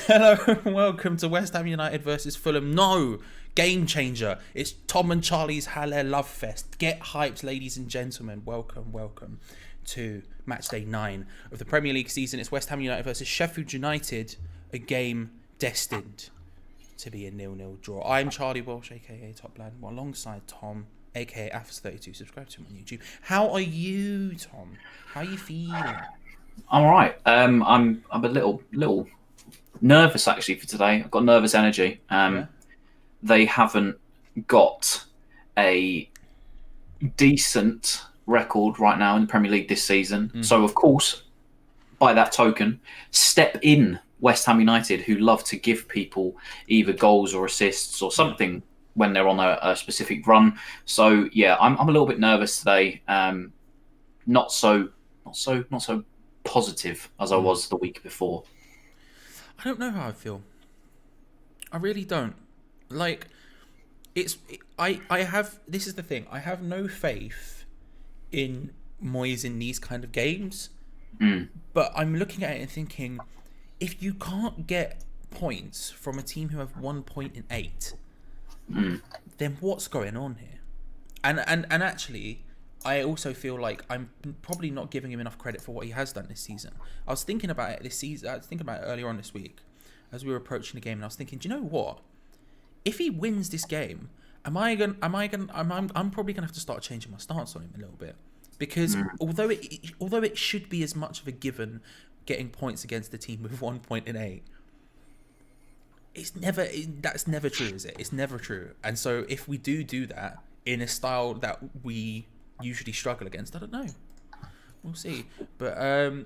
Hello and welcome to West Ham United versus Fulham. No, game changer. It's Tom and Charlie's Halle Love Fest. Get hyped, ladies and gentlemen. Welcome to match day 9 of the Premier League season. It's West Ham United versus Sheffield United, a game destined to be a 0-0 draw. I'm Charlie Walsh, aka Top Lad, alongside Tom, aka Afas32. Subscribe to him on YouTube. How are you, Tom? How are you feeling? I'm all right. I'm a little nervous actually for today. I've got nervous energy. Yeah. They haven't got a decent record right now in the Premier League this season. So of course, by that token, step in West Ham United, who love to give people either goals or assists or something when they're on a specific run. So yeah, I'm a little bit nervous today. Not so positive as I was the week before. I don't know how I feel. I really don't. Like, I have, this is the thing, I have no faith in Moyes in these kind of games. But I'm looking at it and thinking, if you can't get points from a team who have 1 point in 8, then what's going on here? And actually, I also feel like I'm probably not giving him enough credit for what he has done this season. I was thinking about it this season. I was thinking about it earlier on this week as we were approaching the game, and I was thinking, do you know what? If he wins this game, I'm probably gonna have to start changing my stance on him a little bit, because although it should be as much of a given getting points against the team with 1 point in 8, that's never true, is it? It's never true. And so if we do that in a style that we usually struggle against, I don't know. We'll see. But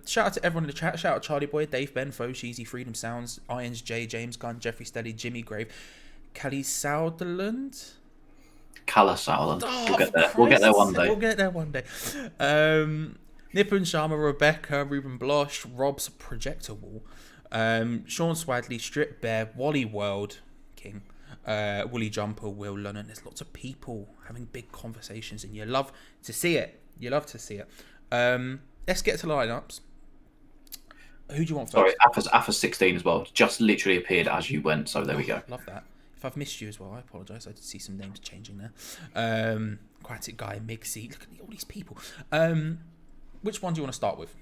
shout out to everyone in the chat. Shout out Charlie Boy, Dave Ben, Fo, Cheesy, Freedom Sounds, Irons J, James Gunn, Jeffrey Steady, Jimmy Grave, Callie Souderland. Calla Sauerland. Oh, We'll get there. We'll get there one day. We'll get there one day. Nippon Sharma, Rebecca, Ruben Blosh, Rob's Projector Wall, Sean Swadley, Strip Bear, Wally World King, Woolly Jumper, Will Lunnon. There's lots of people having big conversations, and you love to see it. Let's get to lineups. Who do you want first? Sorry, AFA's 16 as well. Just literally appeared as you went, so there we go. Love that. If I've missed you as well, I apologise. I did see some names changing there. Aquatic Guy, Migsy. Look at all these people. Which one do you want to start with?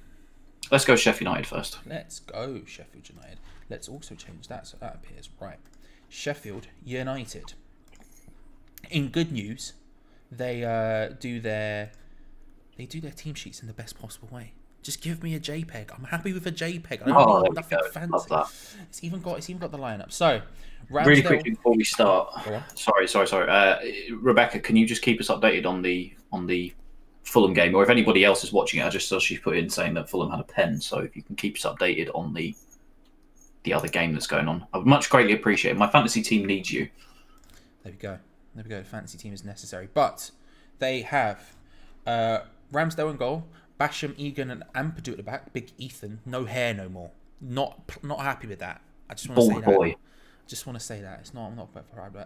Let's go Sheffield United first. Let's go Sheffield United. Let's also change that so that appears right. Sheffield United. In good news, they do their team sheets in the best possible way. Just give me a JPEG. I'm happy with a JPEG. I don't need nothing fancy. Love that. It's even got the lineup. So, Ramsdale... Really quickly before we start, sorry. Rebecca, can you just keep us updated on the Fulham game, or if anybody else is watching it? I just saw she put in saying that Fulham had a pen. So if you can keep us updated on the other game that's going on, I would much greatly appreciate it. My fantasy team needs you. There we go. The fantasy team is necessary, but they have Ramsdale in goal, Basham, Egan, and Ampadu at the back. Big Ethan, no hair no more. Not happy with that. I just want to say that. Boy. Just want to say that. I'm not proud of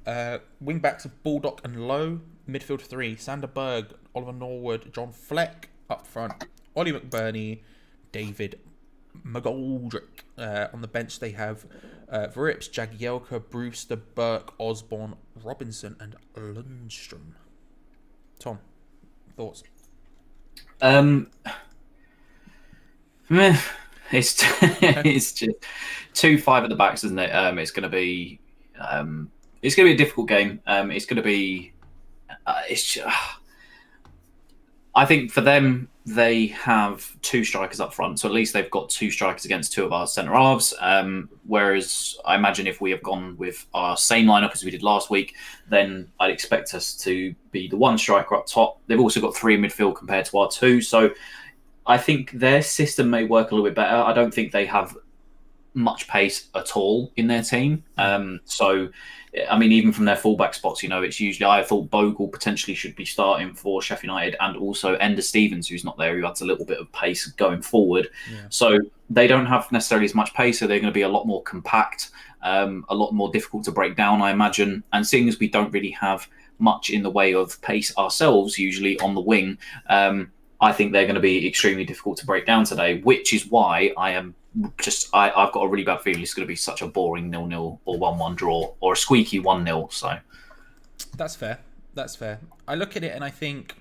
that. Wing backs of Baldock and Lowe. Midfield 3, Sander Berg, Oliver Norwood, John Fleck up front. Ollie McBurney, David McGoldrick. On the bench they have Verips, Jagielka, Brewster, Burke, Osborne, Robinson, and Lundstrom. Tom, thoughts? It's just 2-5 at the backs, isn't it? It's going to be a difficult game. It's going to be. I think for them, they have 2 strikers up front, so at least they've got 2 strikers against 2 of our centre halves. Whereas I imagine if we have gone with our same lineup as we did last week, then I'd expect us to be the 1 striker up top. They've also got 3 in midfield compared to our 2, so I think their system may work a little bit better. I don't think they have much pace at all in their team. So, I mean, even from their fullback spots, it's usually, I thought Bogle potentially should be starting for Sheffield United, and also Ender Stevens, who's not there, who adds a little bit of pace going forward. Yeah. So they don't have necessarily as much pace, so they're going to be a lot more compact, a lot more difficult to break down, I imagine. And seeing as we don't really have much in the way of pace ourselves, usually on the wing, I think they're going to be extremely difficult to break down today, which is why I've got a really bad feeling it's going to be such a boring 0-0 or 1-1 draw or a squeaky 1-0. So That's fair. That's fair. I look at it and I think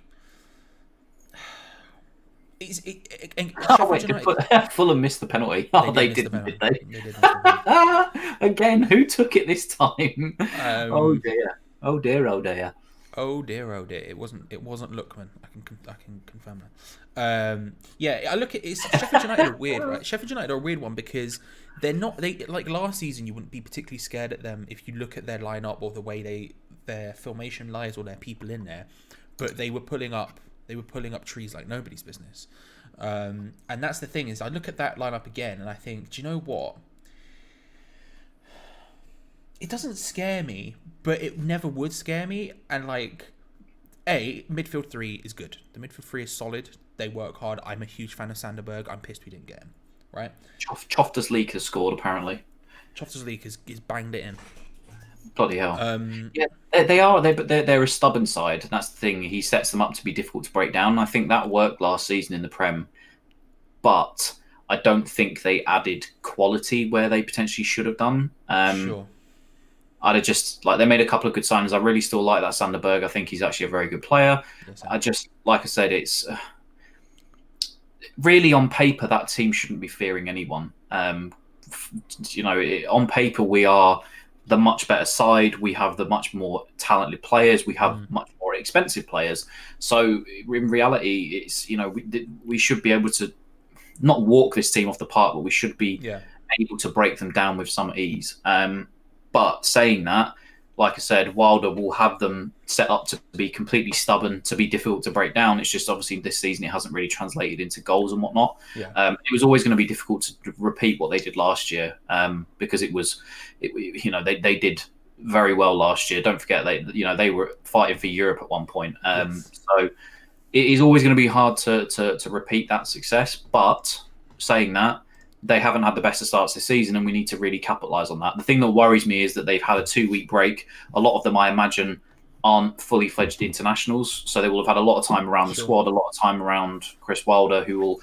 and oh, Sheffield wait, United. Fulham missed the penalty. They Oh, did they miss the didn't, did penalty. they? They did miss the Again, who took it this time? Oh penalty. dear. Oh dear. Oh dear. Oh dear, oh dear! It wasn't. It wasn't Lookman. I can confirm that. Yeah, I look at it's Sheffield United are weird, right? Sheffield United are a weird one because they're not. They like last season. You wouldn't be particularly scared at them if you look at their lineup or the way their formation lies or their people in there. But they were pulling up. They were pulling up trees like nobody's business. And that's the thing is, I look at that lineup again and I think, do you know what? It doesn't scare me, but it never would scare me. And like, midfield three is good. The midfield three is solid. They work hard. I'm a huge fan of Sanderberg. I'm pissed we didn't get him. Right? Choftus Leak has scored apparently. Choftus Leak is banged it in. Bloody hell! Yeah, they are. They're a stubborn side. That's the thing. He sets them up to be difficult to break down. I think that worked last season in the Prem, but I don't think they added quality where they potentially should have done. Sure. I'd have just like they made a couple of good signings. I really still like that Sanderberg. I think he's actually a very good player. Yes, I just like I said, it's really on paper that team shouldn't be fearing anyone. On paper we are the much better side. We have the much more talented players. We have much more expensive players. So in reality, it's we should be able to not walk this team off the park, but we should be able to break them down with some ease. But saying that, like I said, Wilder will have them set up to be completely stubborn, to be difficult to break down. It's just obviously this season it hasn't really translated into goals and whatnot. Yeah. It was always going to be difficult to repeat what they did last year because they did very well last year. Don't forget they were fighting for Europe at one point. So it is always going to be hard to repeat that success. But saying that, they haven't had the best of starts this season, and we need to really capitalise on that. The thing that worries me is that they've had a 2-week break. A lot of them, I imagine, aren't fully fledged internationals, so they will have had a lot of time around the squad, a lot of time around Chris Wilder, who will,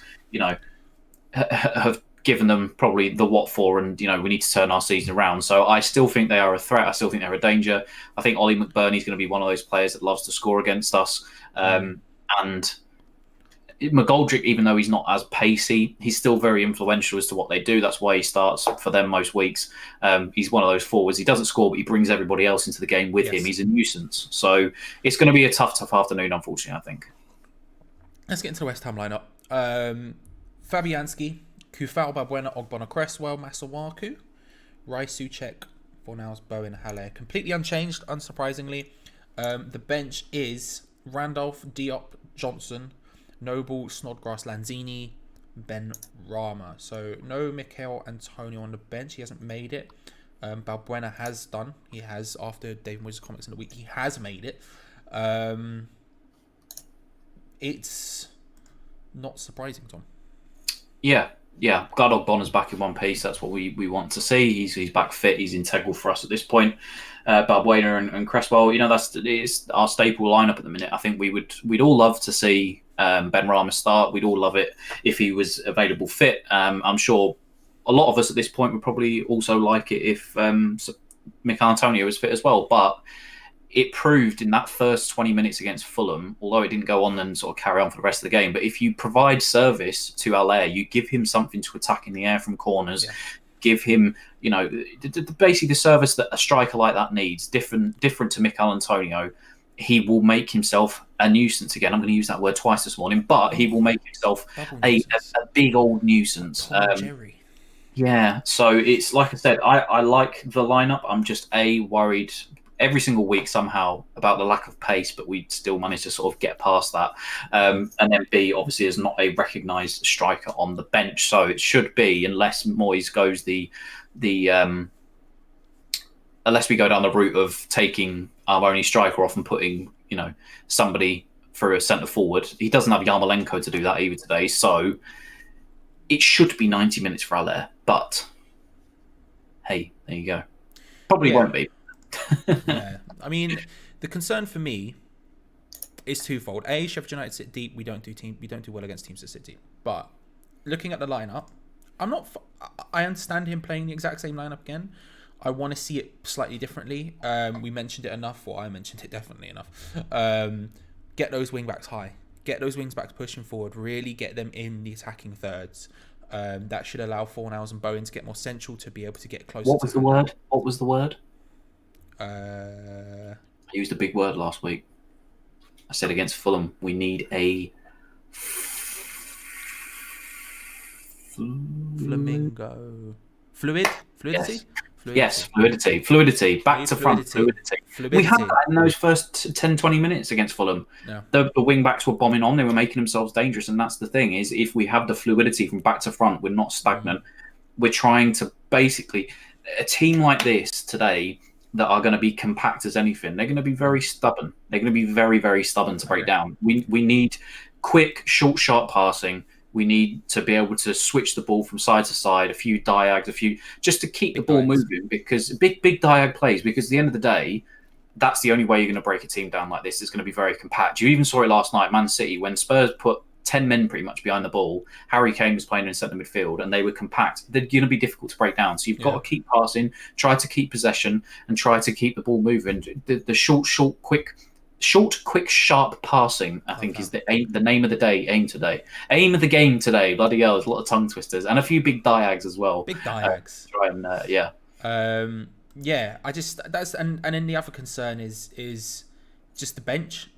have given them probably the what for, and we need to turn our season around. So I still think they are a threat. I still think they're a danger. I think Ollie McBurney's going to be one of those players that loves to score against us, and McGoldrick, even though he's not as pacey, he's still very influential as to what they do. That's why he starts for them most weeks. He's one of those forwards. He doesn't score, but he brings everybody else into the game with him. He's a nuisance. So it's going to be a tough afternoon, unfortunately, I think. Let's get into the West Ham lineup. Fabianski, Kufal, Babuena, Ogbonna, Cresswell, Masuaku, Rai Suchek, Fornals, Bowen, Haller. Completely unchanged, unsurprisingly. The bench is Randolph, Diop, Johnson, Noble, Snodgrass, Lanzini, Ben Rama. So no Mikel Antonio on the bench. He hasn't made it. Balbuena has done. He has, after Dave Moyes' comments in the week, he has made it. It's not surprising, Tom. Yeah. Glad Ogbonna's back in one piece. That's what we want to see. He's back fit. He's integral for us at this point. Balbuena and Cresswell, it's our staple lineup at the minute. I think we'd all love to see Ben Rama start. We'd all love it if he was available fit. I'm sure a lot of us at this point would probably also like it if Mikel Antonio was fit as well. But it proved in that first 20 minutes against Fulham, although it didn't go on and sort of carry on for the rest of the game, but if you provide service to Haller, you give him something to attack in the air from corners, give him, basically the service that a striker like that needs, different to Mikel Antonio, he will make himself a nuisance again. I'm going to use that word twice this morning, but he will make himself a big old nuisance. Jerry. Yeah, so it's like I said, I like the lineup. I'm just worried every single week somehow about the lack of pace, but we still manage to sort of get past that. And then B, obviously, is not a recognised striker on the bench, so it should be, unless Moyes goes unless we go down the route of taking our only striker off and putting, somebody for a centre forward. He doesn't have Yarmolenko to do that either today, so it should be 90 minutes for Haller. But hey, there you go. Probably won't be. Yeah, I mean, the concern for me, It's twofold. A, Sheffield United sit deep. We don't do well against teams that sit deep. But looking at the lineup, I understand him playing the exact same lineup again. I want to see it slightly differently. We mentioned it enough, or I mentioned it definitely enough. Get those wing backs high. Get those wings backs pushing forward. Really get them in the attacking thirds. That should allow Fornals and Bowen to get more central to be able to get closer. What was the word? What was the word? I used a big word last week. I said against Fulham, we need a flamingo. Fluidity? Yes, fluidity. Back to front, fluidity. We had that in those first 10, 20 minutes against Fulham. Yeah. The wing backs were bombing on. They were making themselves dangerous. And that's the thing, is if we have the fluidity from back to front, we're not stagnant. We're trying to basically... A team like this today that are going to be compact as anything, they're going to be very stubborn. They're going to be very, very stubborn to break down. We need quick, short, sharp passing. We need to be able to switch the ball from side to side, a few diags, just to keep the ball moving, because big diag plays, because at the end of the day, that's the only way you're going to break a team down like this. It's going to be very compact. You even saw it last night, Man City, when Spurs put 10 men pretty much behind the ball. Harry Kane was playing in centre midfield and they were compact. They're going to be difficult to break down. So you've got to keep passing, try to keep possession, and try to keep the ball moving. The short, quick, sharp passing, I think, is the name of the day. Aim of the game today. Bloody hell, there's a lot of tongue twisters and a few big diags as well. Big diags. Try and I just and then the other concern is just the bench.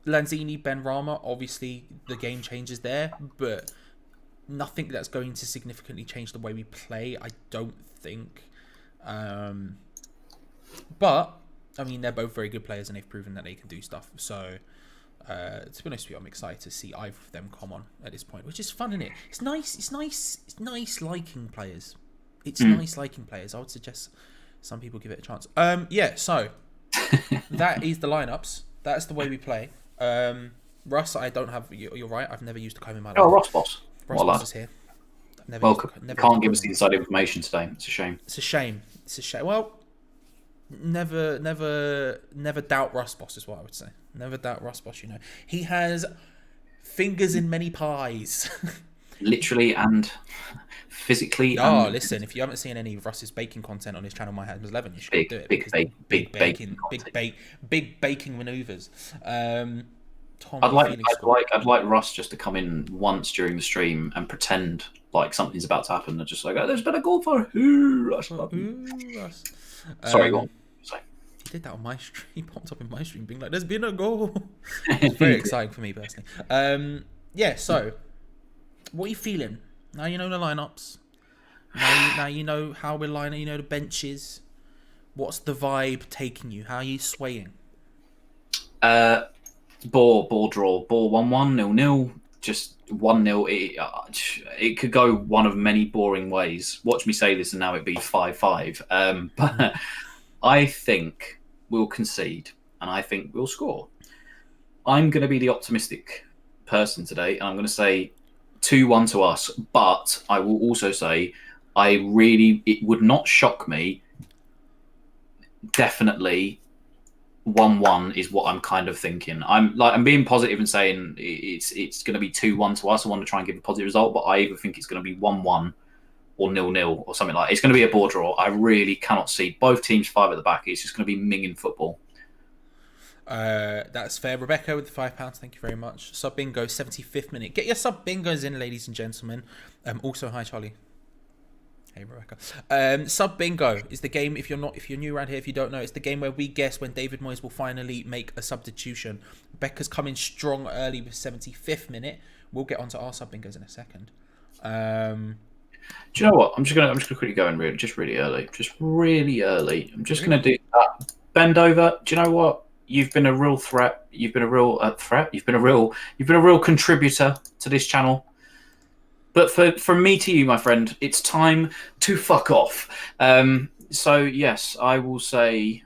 Lanzini, Benrahma, obviously the game changes there, but nothing that's going to significantly change the way we play, I don't think. But I mean, they're both very good players and they've proven that they can do stuff. So, to be honest with you, I'm excited to see either of them come on at this point, which is fun, isn't it? It's nice liking players. It's nice liking players. I would suggest some people give it a chance. So that is the lineups. That's the way we play. Russ, I don't have. You're right. I've never used a comb in my life. Oh, Ross Boss. Ross Boss is here. Can't give us the inside information today. It's a shame. It's a shame. Well, never doubt Russ Boss is what I would say. Never doubt Russ Boss. You know, he has fingers in many pies. Literally and physically. Oh, listen! If you haven't seen any of Russ's baking content on his channel, My Hands 11, you should do it. Big baking maneuvers. Tom, I'd like Russ just to come in once during the stream and pretend like something's about to happen, and just like, oh, there's been a goal for Russ. Russ. Sorry, go on. He did that on my stream. He popped up in my stream, being like, "There's been a goal." It's very exciting for me personally. So. What are you feeling? Now you know the lineups. Now you know how we're lining. You know the benches. What's the vibe taking you? How are you swaying? Ball draw. Ball 1-1, 0-0. Just 1-0. It could go one of many boring ways. Watch me say this and now it be 5-5. But I think we'll concede and I think we'll score. I'm going to be the optimistic person today and I'm going to say 2-1 to us, but I will also say it would not shock me. Definitely 1-1 is what I'm kind of thinking. I'm being positive and saying it's going to be 2-1 to us. I want to try and give a positive result, but I either think it's going to be 1-1 or 0-0 or something like that. It's going to be a ball draw. I really cannot see both teams 5 at the back. It's just going to be minging football. That's fair. Rebecca with the £5. Thank you very much. Sub bingo, 75th minute. Get your sub bingos in, ladies and gentlemen. Also, hi Charlie. Hey Rebecca. Sub bingo is the game. If you're new around here, if you don't know, it's the game where we guess when David Moyes will finally make a substitution. Rebecca's coming strong early with 75th minute. We'll get onto our sub bingos in a second. Do you know what? I'm just gonna quickly go in really early. I'm just gonna do that. Bend over. Do you know what? You've been a real threat. You've been a real threat. You've been a real contributor to this channel. But from me to you, my friend, it's time to fuck off. So yes, I will say.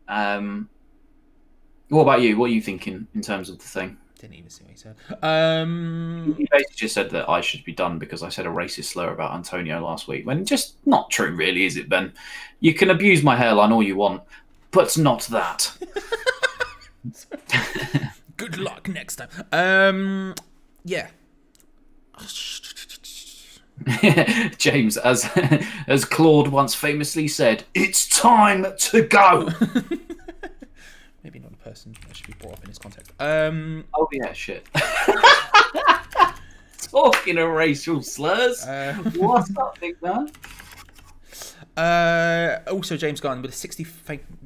What about you? What are you thinking in terms of the thing? Didn't even see what he said. You basically just said that I should be done because I said a racist slur about Antonio last week. When just not true, really, is it, Ben? You can abuse my hairline all you want, but not that. Good luck next time. Yeah. James, as Claude once famously said, "It's time to go." Maybe not a person that should be brought up in this context. Oh yeah, shit. Talking of racial slurs, what's up, big man? Also, James Gunn with a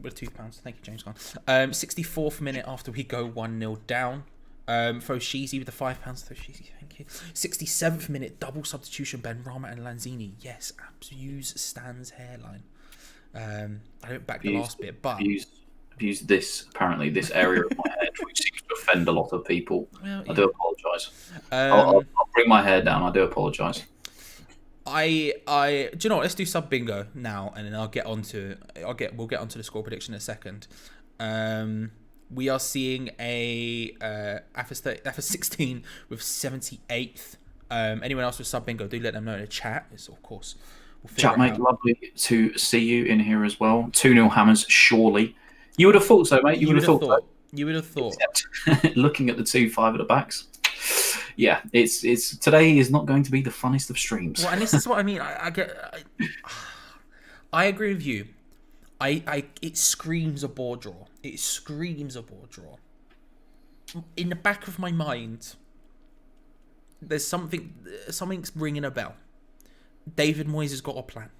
with £2. Thank you, James Gunn. 64th minute after we go 1-0 down. Throw Sheezy with the £5. Throw Sheezy, thank you. 67th minute double substitution. Ben Rama and Lanzini. Yes, abuse Stan's hairline. I don't back the last bit, but abuse this area of my head, which seems to offend a lot of people. Well, I do apologise. I'll bring my hair down. I do apologise. Do you know what? Let's do sub bingo now, and then we'll get onto the score prediction in a second. We are seeing a AFA 16 with 78th. Anyone else with sub bingo? Do let them know in the chat. It's of course. Chat mate, lovely to see you in here as well. 2-0 Hammers, surely. You would have thought so, mate. You would have thought so. You would have thought. Except, looking at the 2-5 at the backs. Yeah, it's today is not going to be the funnest of streams. Well, and this is what I mean. I agree with you. It screams a board draw. It screams a board draw. In the back of my mind, there's something's ringing a bell. David Moyes has got a plan.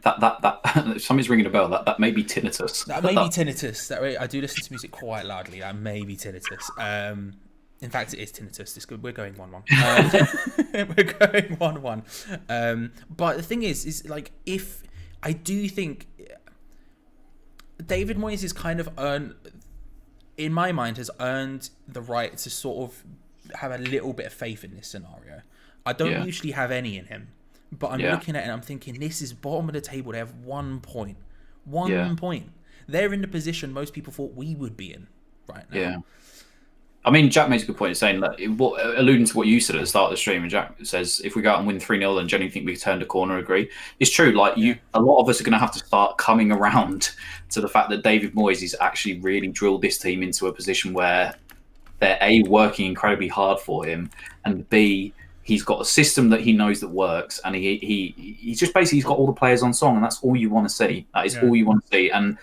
that something's ringing a bell. That may be tinnitus. That may be tinnitus. I do listen to music quite loudly. That may be tinnitus. In fact, it is tinnitus. It's good. We're going 1-1. We're going 1-1. But the thing is like, if I do think David Moyes is kind of in my mind, has earned the right to sort of have a little bit of faith in this scenario. I don't usually have any in him, but I'm looking at it and I'm thinking, this is bottom of the table. They have 1 point. One point. They're in the position most people thought we would be in right now. Yeah. I mean, Jack makes a good point in saying that, alluding to what you said at the start of the stream, and Jack says, if we go out and win 3-0, then genuinely think we turned a corner, agree. It's true. Like, a lot of us are going to have to start coming around to the fact that David Moyes has actually really drilled this team into a position where they're, A, working incredibly hard for him, and B, he's got a system that he knows that works, and he's just basically, he's got all the players on song, and that's all you want to see. That is all you want to see. And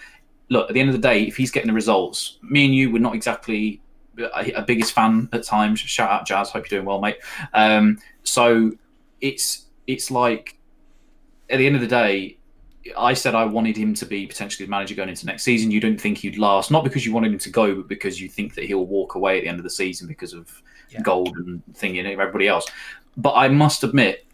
look, at the end of the day, if he's getting the results, me and you, we're not exactly a biggest fan at times. Shout out Jazz, hope you're doing well, mate. So it's like, at the end of the day, I said I wanted him to be potentially the manager going into next season. You don't think he'd last, not because you wanted him to go, but because you think that he'll walk away at the end of the season because of gold and thingy and everybody else. But I must admit,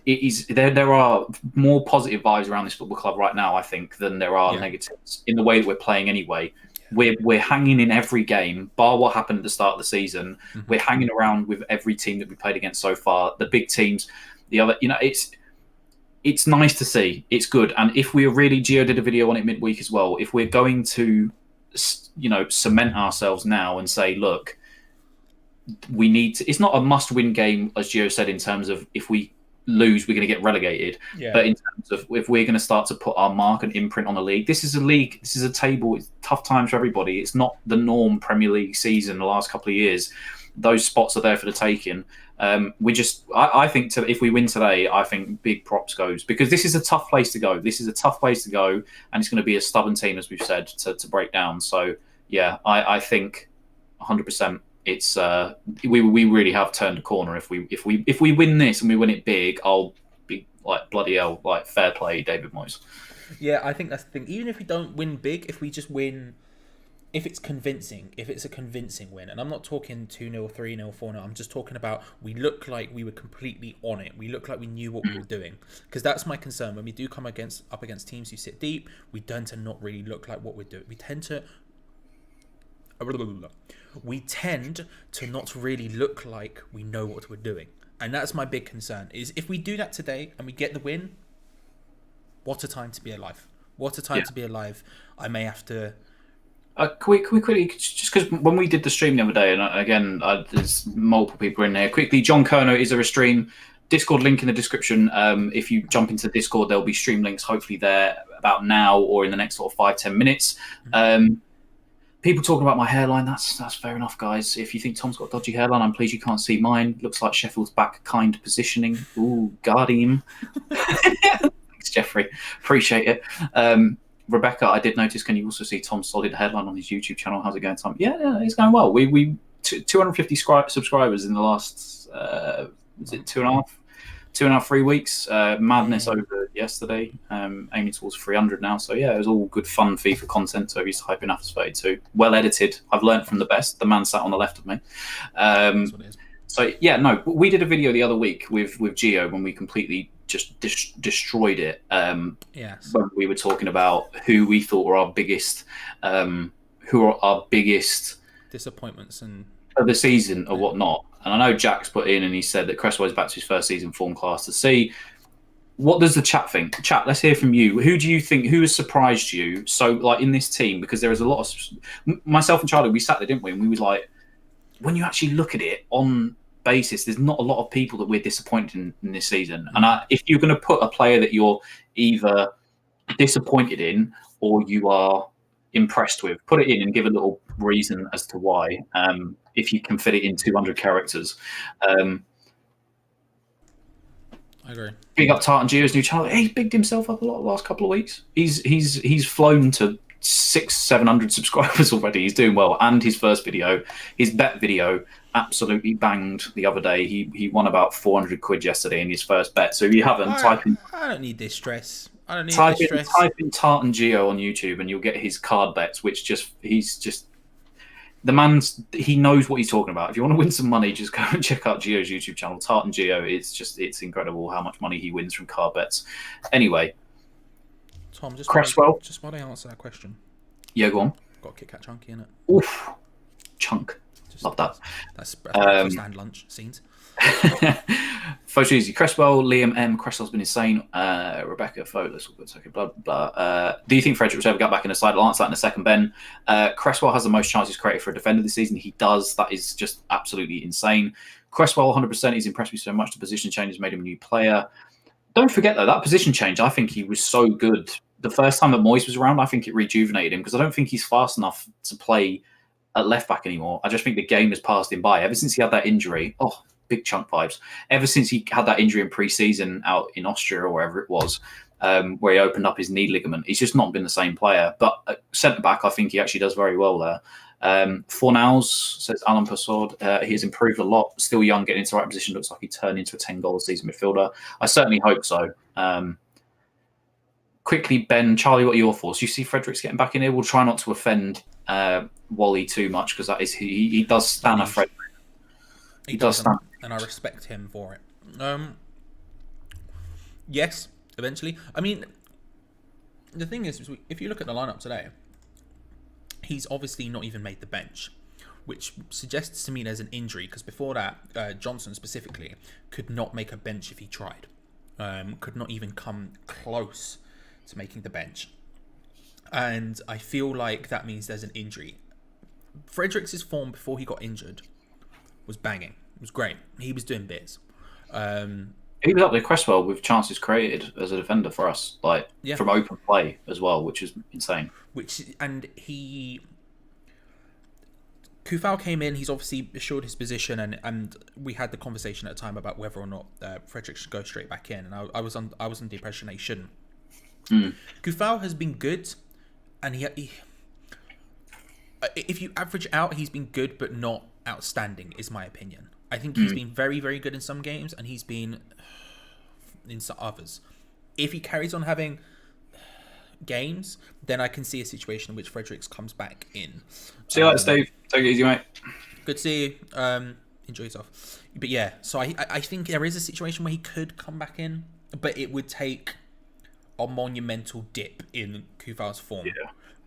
there are more positive vibes around this football club right now, I think, than there are negatives in the way that we're playing anyway. We're hanging in every game, bar what happened at the start of the season. Mm-hmm. We're hanging around with every team that we played against so far. The big teams, the other, it's nice to see. It's good. And if we really, Gio did a video on it midweek as well. If we're going to, cement ourselves now and say, look, we need to. It's not a must-win game, as Gio said, in terms of if we lose, we're going to get relegated. Yeah. But in terms of if we're going to start to put our mark and imprint on the league, this is a league, this is a table, it's tough times for everybody. It's not the norm Premier League season the last couple of years. Those spots are there for the taking. I think if we win today, I think big props goes, because this is a tough place to go. This is a tough place to go, and it's going to be a stubborn team, as we've said, to break down. So yeah, I think 100%. It's we really have turned a corner. If we win this and we win it big, I'll be like, bloody hell, like, fair play, David Moyes. Yeah, I think that's the thing. Even if we don't win big, if we just win, if it's convincing, if it's a convincing win, and I'm not talking 2-0, 3-0, 4-0, I'm just talking about we look like we were completely on it. We look like we knew what we were doing, because that's my concern. When we do come up against teams who sit deep, we tend to not really look like what we're doing. We tend to not really look like we know what we're doing. And that's my big concern, is if we do that today and we get the win, what a time to be alive. What a time to be alive. I may have to... Quickly, just because when we did the stream the other day, and again, there's multiple people in there. Quickly, John Kerno, is there a stream? Discord link in the description. If you jump into Discord, there'll be stream links hopefully there about now or in the next sort of 5-10 minutes. People talking about my hairline, that's fair enough, guys. If you think Tom's got a dodgy hairline, I'm pleased you can't see mine. Looks like Sheffield's back kind positioning. Ooh, Guardian. Thanks, Jeffrey. Appreciate it. Rebecca, I did notice, can you also see Tom's solid headline on his YouTube channel? How's it going, Tom? Yeah, it's going well. We 250 subscribers in the last, was it 2.5, 3 weeks? Madness over yesterday, aiming towards 300 now. So yeah, it was all good fun FIFA content. So he's typing after 32. Well edited. I've learned from the best. The man sat on the left of me. That's what it is. So yeah, no, we did a video the other week with Gio when we completely just destroyed it. Yes. When we were talking about who we thought were our biggest, Disappointments and of the season or whatnot. And I know Jack's put in and he said that Cresswell's back to his first season form class to see. What does the chat think? Chat, let's hear from you. Who do you think, who has surprised you? So, like, in this team, because there is a lot of, myself and Charlie, we sat there, didn't we? And we was like, when you actually look at it on basis, there's not a lot of people that we're disappointed in this season. And if you're going to put a player that you're either disappointed in or you are impressed with, put it in and give a little reason as to why, if you can fit it in 200 characters. I agree. Big up Tartan Gio's new channel. He's bigged himself up a lot the last couple of weeks. He's flown to 600-700 subscribers already. He's doing well. And his first video, his bet video, absolutely banged the other day. He won about 400 quid yesterday in his first bet. So if you haven't, type in. I don't need this stress. I don't need type this in, stress. Type in Tartan Gio on YouTube and you'll get his card bets, which he's just the man's, he knows what he's talking about. If you want to win some money, just go and check out Gio's YouTube channel, Tartan Gio. It's incredible how much money he wins from card bets. Anyway, Tom, just Cresswell. Just while I answer that question. Yeah, go on. Got a Kit Kat chunky in it. Oof, chunk. Love that. That's breakfast and lunch scenes. Photo easy. Cresswell, Liam M. Cresswell's been insane. Rebecca, let's all go take blah blah. Do you think Frederick will ever get back in the side? I'll answer that in a second, Ben. Cresswell has the most chances created for a defender this season. He does. That is just absolutely insane. Cresswell, 100%. He's impressed me so much. The position change has made him a new player. Don't forget though, that position change. I think he was so good the first time that Moyes was around. I think it rejuvenated him because I don't think he's fast enough to play at left back anymore. I just think the game has passed him by ever since he had that injury. Oh, big chunk vibes. Ever since he had that injury in pre-season out in Austria or wherever it was, where he opened up his knee ligament, he's just not been the same player. But at centre back, I think he actually does very well there. Fornals, says Alan Persaud, he has improved a lot. Still young, getting into the right position. Looks like he turned into a 10-goal season midfielder. I certainly hope so. Quickly, Ben, Charlie, what are your thoughts? You see Fredericks getting back in here? We'll try not to offend Wally too much because that is he does stand a Frederick. He does stand, and I respect him for it. Yes, eventually. I mean, the thing is, if you look at the lineup today, he's obviously not even made the bench, which suggests to me there's an injury because before that, Johnson specifically could not make a bench if he tried. Could not even come close to making the bench. And I feel like that means there's an injury. Fredericks' form before he got injured was banging. It was great. He was doing bits. He was up there, Cresswell, with chances created as a defender for us, from open play as well, which is insane. Kufal came in. He's obviously assured his position, and we had the conversation at the time about whether or not Frederick should go straight back in, and I was on the impression they shouldn't. Kufal has been good, and he if you average out, he's been good but not outstanding, is my opinion. I think he's been very, very good in some games, and he's been in some others. If he carries on having games, then I can see a situation in which Fredericks comes back in. See you later, Steve. Take it easy, mate. Good to see you. Enjoy yourself. But yeah, so I think there is a situation where he could come back in, but it would take a monumental dip in Kufal's form.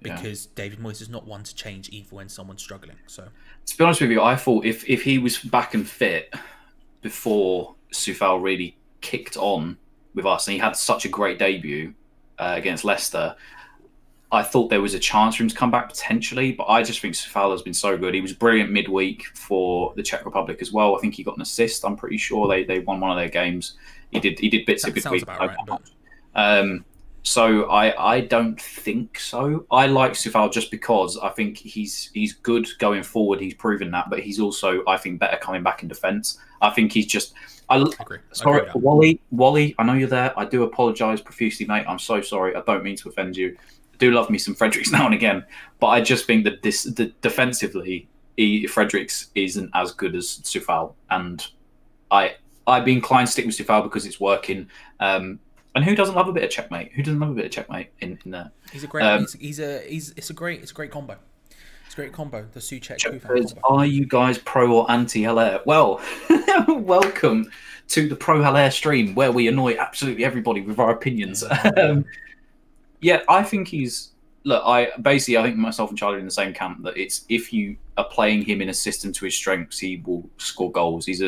Because David Moyes is not one to change even when someone's struggling. So, to be honest with you, I thought if he was back and fit before Kufal really kicked on with us, and he had such a great debut against Leicester, I thought there was a chance for him to come back potentially. But I just think Kufal has been so good. He was brilliant midweek for the Czech Republic as well. I think he got an assist. I'm pretty sure they won one of their games. He did bits of good week. About right, but... So I don't think so. I like Sufal just because I think he's good going forward. He's proven that, but he's also, I think, better coming back in defence. I think he's just. I agree. I agree Sorry, with that. Wally. I know you're there. I do apologise profusely, mate. I'm so sorry. I don't mean to offend you. I do love me some Fredericks now and again, but I just think that defensively, Fredericks isn't as good as Sufal, and I'd be inclined to stick with Sufal because it's working. And who doesn't love a bit of checkmate? Who doesn't love a bit of checkmate in there? He's a great. It's a great combo. It's a great combo. The Suchek Kufan Checkers, combo. are you guys pro or anti Haller? Well, welcome to the pro Haller stream where we annoy absolutely everybody with our opinions. Yeah, I think he's. Look, I think myself and Charlie are in the same camp that it's if you are playing him in a system to his strengths, he will score goals. He's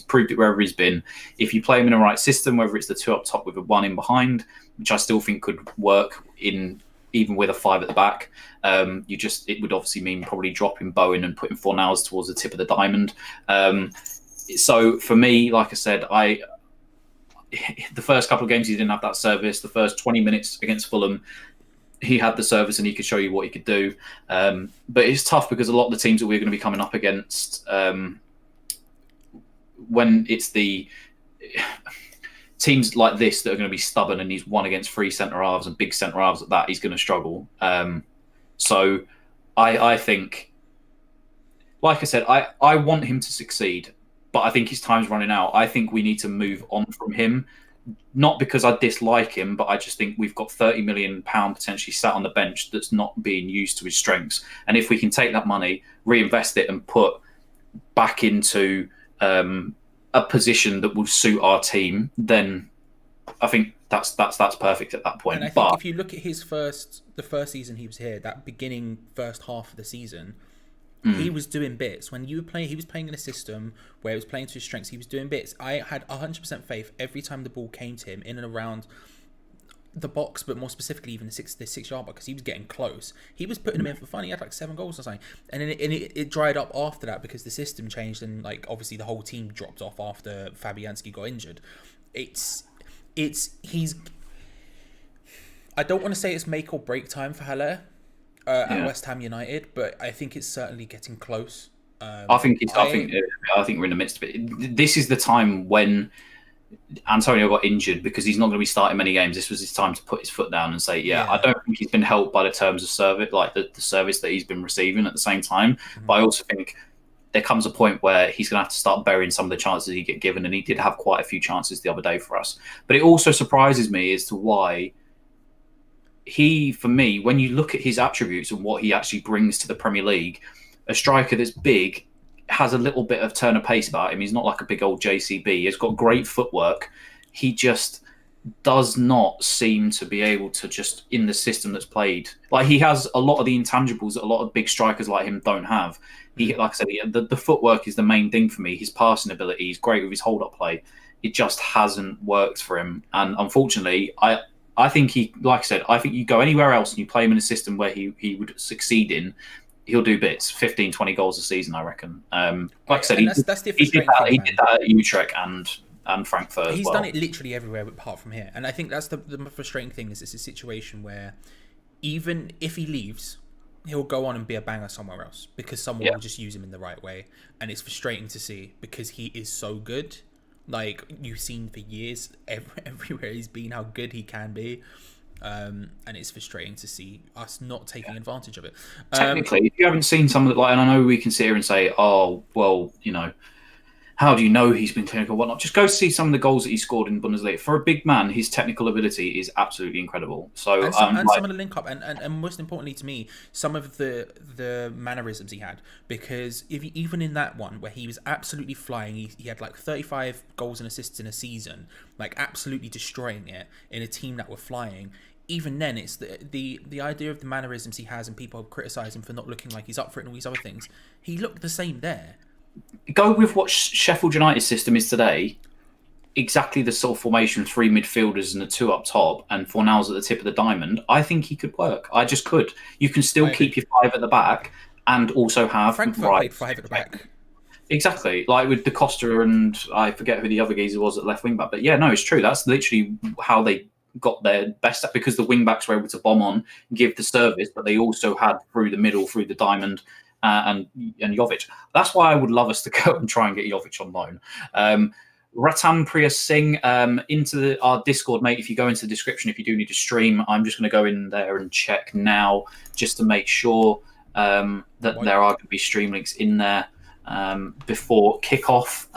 proved it wherever he's been. If you play him in a right system, whether it's the two up top with a one in behind, which I still think could work in even with a five at the back, it would obviously mean probably dropping Bowen and putting Fornals towards the tip of the diamond. So for me, like I said, the first couple of games he didn't have that service. The first 20 minutes against Fulham, he had the service and he could show you what he could do. But it's tough because a lot of the teams that we're going to be coming up against, when it's the teams like this that are going to be stubborn and he's won against three centre halves and big centre halves at that, he's going to struggle. So I think, like I said, I want him to succeed, but I think his time's running out. I think we need to move on from him. Not because I dislike him, but I just think we've got £30 million potentially sat on the bench that's not being used to his strengths. And if we can take that money, reinvest it, and put back into a position that will suit our team, then I think that's perfect at that point. And I think if you look at the first season he was here, that beginning first half of the season, he was doing bits. When you were playing, he was playing in a system where he was playing to his strengths. He was doing bits. I had 100% faith every time the ball came to him in and around the box, but more specifically even the 6-yard box, because he was getting close. He was putting them in for fun. He had like 7 goals or something, and then it dried up after that because the system changed and like obviously the whole team dropped off after Fabianski got injured. He's. I don't want to say it's make or break time for Haller at West Ham United, but I think it's certainly getting close. I think we're in the midst of it. This is the time when Antonio got injured because he's not going to be starting many games. This was his time to put his foot down and say, I don't think he's been helped by the terms of service, like the service that he's been receiving at the same time. But I also think there comes a point where he's going to have to start burying some of the chances he get given, and he did have quite a few chances the other day for us. But it also surprises me as to why for me, when you look at his attributes and what he actually brings to the Premier League, a striker that's big has a little bit of turn of pace about him. He's not like a big old JCB. He's got great footwork. He just does not seem to be able to just in the system that's played. Like he has a lot of the intangibles that a lot of big strikers like him don't have. Like I said, the footwork is the main thing for me. His passing ability, he's great with his hold-up play. It just hasn't worked for him. And unfortunately, I think like I said, I think you go anywhere else and you play him in a system where he would succeed in, he'll do bits, 15, 20 goals a season, I reckon. Like I said, he did that at Utrecht and Frankfurt. He's done it literally everywhere apart from here. And I think that's the frustrating thing is it's a situation where even if he leaves, he'll go on and be a banger somewhere else because someone will just use him in the right way. And it's frustrating to see because he is so good. Like you've seen for years, everywhere he's been, how good he can be. And it's frustrating to see us not taking advantage of it. Technically, if you haven't seen some of it, and I know we can sit here and say, "Oh, well, how do you know he's been clinical?" Whatnot. Just go see some of the goals that he scored in Bundesliga. For a big man, his technical ability is absolutely incredible. So, and some of the link up, and most importantly to me, some of the mannerisms he had. Because even in that one where he was absolutely flying, he had like 35 goals and assists in a season, like absolutely destroying it in a team that were flying. Even then, it's the idea of the mannerisms he has, and people criticise him for not looking like he's up for it and all these other things. He looked the same there. Go with what Sheffield United system is today. Exactly the sort of formation, 3 midfielders and the 2 up top, and Fornals at the tip of the diamond. I think he could work. I just could. You can still keep your 5 at the back and also have Frankfurt played 5 at the back. Exactly, like with Da Costa and I forget who the other geezer was at left wing back. But yeah, no, it's true. That's literally how they got their best at, because the wing backs were able to bomb on, give the service, but they also had through the middle, through the diamond, and Jovic. That's why I would love us to go and try and get Jovic on loan. Ratan Priya Singh into our Discord, mate. If you go into the description, if you do need to stream, I'm just going to go in there and check now just to make sure that there are going to be stream links in there before kickoff.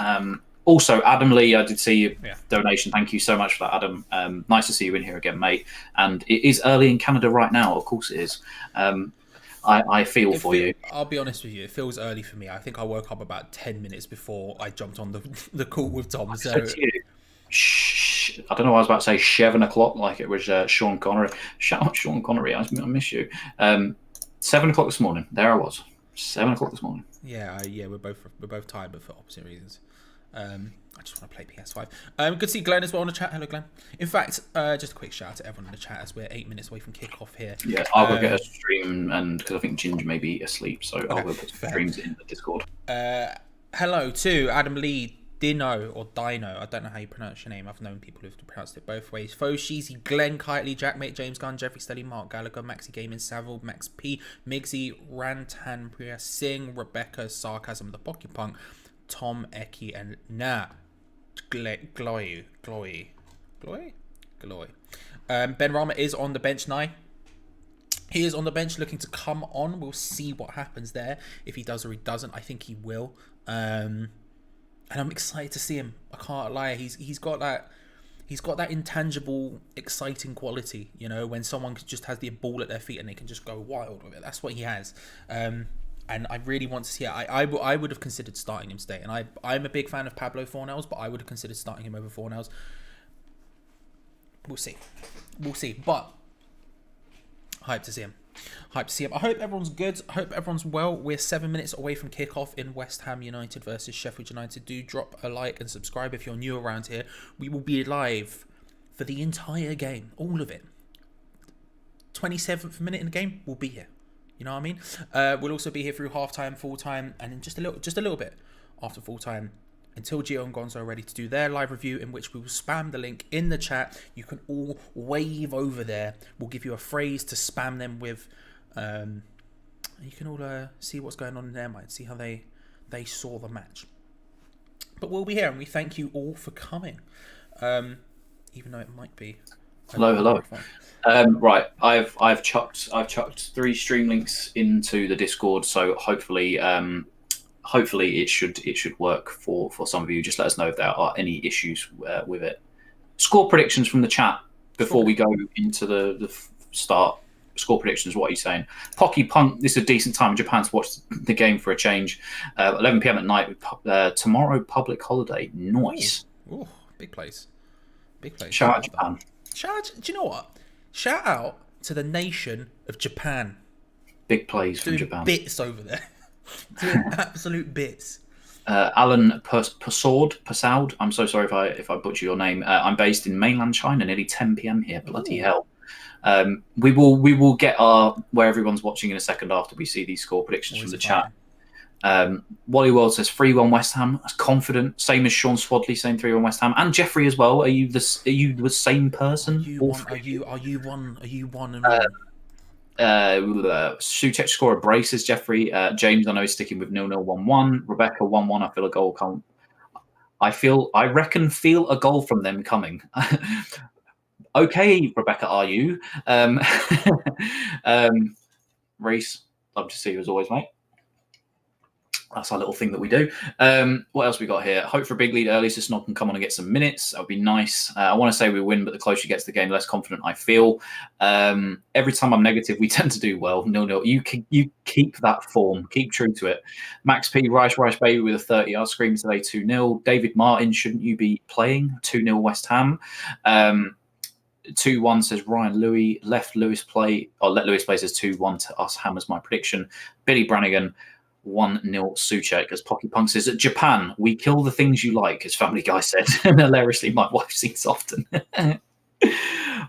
Also, Adam Lee, I did see your donation. Thank you so much for that, Adam. Nice to see you in here again, mate. And it is early in Canada right now. Of course it is. I feel for you. I'll be honest with you. It feels early for me. I think I woke up about 10 minutes before I jumped on the call with Tom. So. I don't know what I was about to say. 7 o'clock, like it was Sean Connery. Shout out Sean Connery. I miss you. 7 o'clock this morning. There I was. 7 o'clock this morning. Yeah. We're both tired, but for opposite reasons. I just want to play PS5. Good to see Glenn as well in the chat. Hello, Glenn. In fact, just a quick shout out to everyone in the chat as we're 8 minutes away from kickoff here. Yeah, I will get a stream, and because I think Ginger may be asleep, so I'll go put streams in the Discord. Hello to Adam Lee, Dino or Dino. I don't know how you pronounce your name. I've known people who've pronounced it both ways. Fo Sheezy, Glenn Kitely, Jackmate, James Gunn, Jeffrey Stelly, Mark Gallagher, Maxi Gaming, Savile, Max P, Migsy, Rantan Priya Singh, Rebecca, Sarcasm, the Pocky Punk, Tom Eki, and Gloy. Ben Rama is on the bench now. He is on the bench looking to come on. We'll see what happens there. If he does or he doesn't, I think he will. And I'm excited to see him. I can't lie. He's got that intangible, exciting quality. You know, when someone just has the ball at their feet and they can just go wild with it. That's what he has. And I really want to see it. I would have considered starting him today. And I'm a big fan of Pablo Fornells, but I would have considered starting him over Fornells. We'll see. But hyped to see him. I hope everyone's good. I hope everyone's well. We're 7 minutes away from kickoff in West Ham United versus Sheffield United. Do drop a like and subscribe if you're new around here. We will be live for the entire game. All of it. 27th minute in the game, we'll be here. You know what I mean? We'll also be here through half-time, full-time, and then just a little bit after full-time until Gio and Gonzo are ready to do their live review, in which we will spam the link in the chat. You can all wave over there. We'll give you a phrase to spam them with. You can all see what's going on in their mind, see how they saw the match. But we'll be here, and we thank you all for coming, even though it might be. Hello. Right, I've chucked 3 stream links into the Discord, so hopefully it should work for some of you. Just let us know if there are any issues with it. Score predictions from the chat before we go into the start. Score predictions. What are you saying? Pocky Punk. This is a decent time in Japan to watch the game for a change. 11 p.m. at night. Tomorrow, public holiday. Nice. Ooh, big place. Shout out Japan. Do you know what? Shout out to the nation of Japan. Big plays from Japan. Bits over there. Doing absolute bits. Alan Persaud. I'm so sorry if I butcher your name. I'm based in mainland China. Nearly 10 p.m. here. Bloody hell. We will get where everyone's watching in a second after we see these score predictions from the chat. Wally World says 3-1 West Ham. That's confident. Same as Sean Swadley saying 3-1 West Ham, and Jeffrey as well. Are you the same person? Are you one and one? Suchek score a brace, says Jeffrey. James, I know, is sticking with 0-0 1-1. Rebecca 1-1. I feel a goal come. I reckon feel a goal from them coming. Okay, Rebecca, are you? Reese, love to see you as always, mate. That's our little thing that we do. What else we got here? Hope for a big lead early so Snog can come on and get some minutes. That would be nice. I want to say we win, but the closer you get to the game, the less confident I feel. Every time I'm negative, we tend to do well. 0-0. You keep that form. Keep true to it. Max P, Rice Baby with a 30. I'll scream today 2-0. David Martin, shouldn't you be playing? 2-0 West Ham. 2-1 says Ryan Louis. Let Lewis play says 2-1 to us. Hammers my prediction. Billy Brannigan. 1-0 Suchek, as Pocky Punk says. At Japan, we kill the things you like, as Family Guy said. And hilariously, my wife sings often.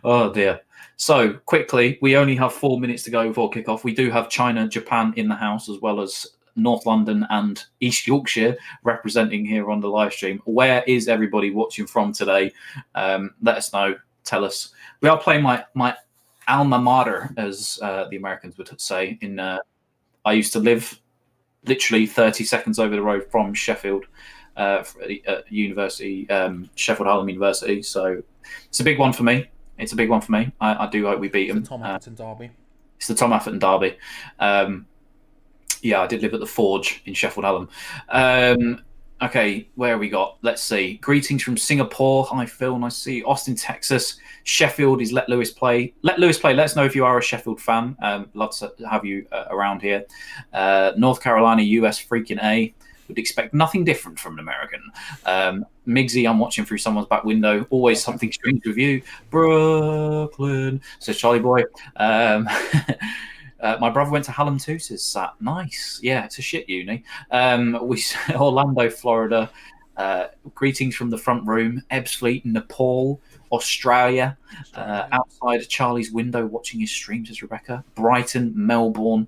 Oh dear. So quickly, we only have 4 minutes to go before kickoff. We do have China, Japan in the house, as well as North London and East Yorkshire representing here on the live stream. Where is everybody watching from today? Let us know. tell us. We are playing my alma mater, as the Americans would say. I used to live literally 30 seconds over the road from Sheffield University, Sheffield Hallam University. So it's a big one for me. I do hope we beat them. The Tom Atherton derby. It's the Tom Atherton derby. Yeah, I did live at the Forge in Sheffield Hallam. Okay, where we got? Let's see. Greetings from Singapore. Hi, Phil. Nice to see you. Austin, Texas. Sheffield is Let Lewis Play. Let Lewis Play. Let us know if you are a Sheffield fan. Love to have you around here. North Carolina, US, freaking A. Would expect nothing different from an American. Migsy, I'm watching through someone's back window. Always something strange with you. Brooklyn, says Charlie Boy. My brother went to Hallam too, says Sat. Nice. Yeah, it's a shit uni. Orlando, Florida. Greetings from the front room. Ebbsfleet, Nepal, Australia. Outside Charlie's window watching his stream, says Rebecca. Brighton, Melbourne,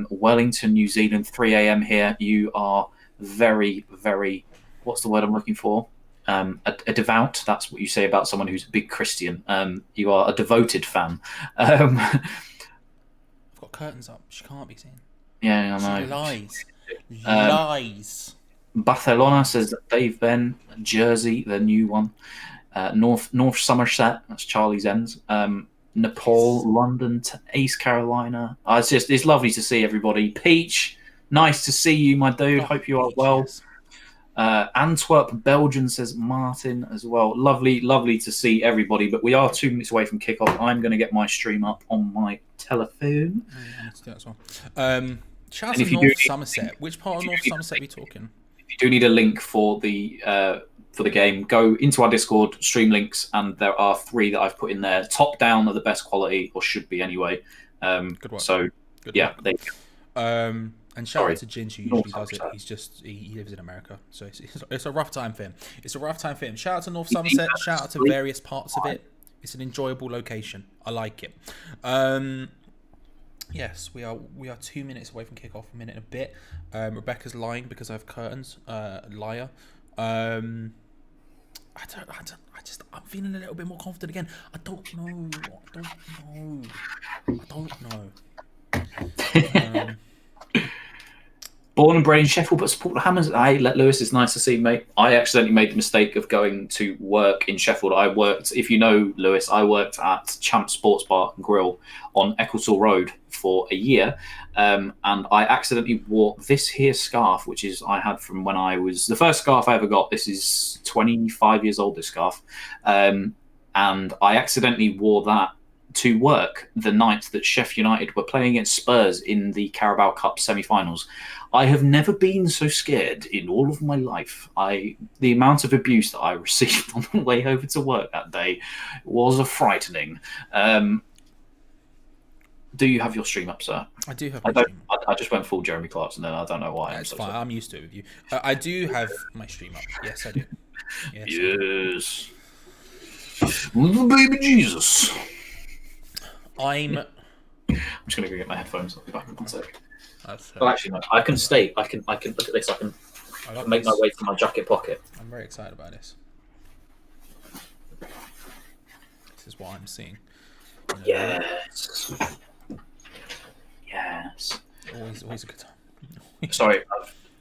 Wellington, New Zealand, 3 a.m. here. You are very, very, what's the word I'm looking for? A devout. That's what you say about someone who's a big Christian. You are a devoted fan. Got curtains up. She can't be seen. Yeah, I know. She lies. Lies. Barcelona, says Dave Ben. Jersey, the new one. North Somerset, that's Charlie's ends. Nepal, London, to East Carolina. It's lovely to see everybody. Peach, nice to see you, my dude. Hope you are well. Yes. Antwerp, Belgium, says Martin as well. Lovely to see everybody. But we are 2 minutes away from kickoff. I'm going to get my stream up on my telephone. I need to do that as well. Shout out to North Somerset. Which part of North Somerset are we talking? If you do need a link for the game, go into our Discord, stream links, and there are 3 that I've put in there. Top down are the best quality, or should be anyway. Good work. So, Good yeah. work. And shout out to Ginge, who usually does it. He lives in America, so it's a rough time for him. Shout out to North Somerset. Shout out to various parts of it. It's an enjoyable location. I like it. Yes, we are 2 minutes away from kickoff. A minute and a bit. Rebecca's lying because I have curtains. Liar. I'm feeling a little bit more confident again. I don't know. Born and bred in Sheffield, but support the Hammers. Hey, Let Lewis, is nice to see, mate. I accidentally made the mistake of going to work in Sheffield. If you know Lewis, I worked at Champ Sports Bar and Grill on Ecclesall Road for a year, and I accidentally wore this here scarf, which is I had from when I was the first scarf I ever got. This is 25 years old. This scarf, and I accidentally wore that to work the night that Sheffield United were playing against Spurs in the Carabao Cup semi-finals. I have never been so scared in all of my life. The amount of abuse that I received on the way over to work that day was frightening. Do you have your stream up, sir? I do have my stream up. I just went full Jeremy Clarkson, and I don't know why. It's fine. I'm used to it with you. I do have my stream up. Yes, I do. Yes. Little baby Jesus. I'm just going to go get my headphones. I'll be back in 1 sec. Well, actually, no. I can stay. I can look at this. I can make my way to my jacket pocket. I'm very excited about this. This is what I'm seeing. Yes. Yes. Always a good time. Sorry.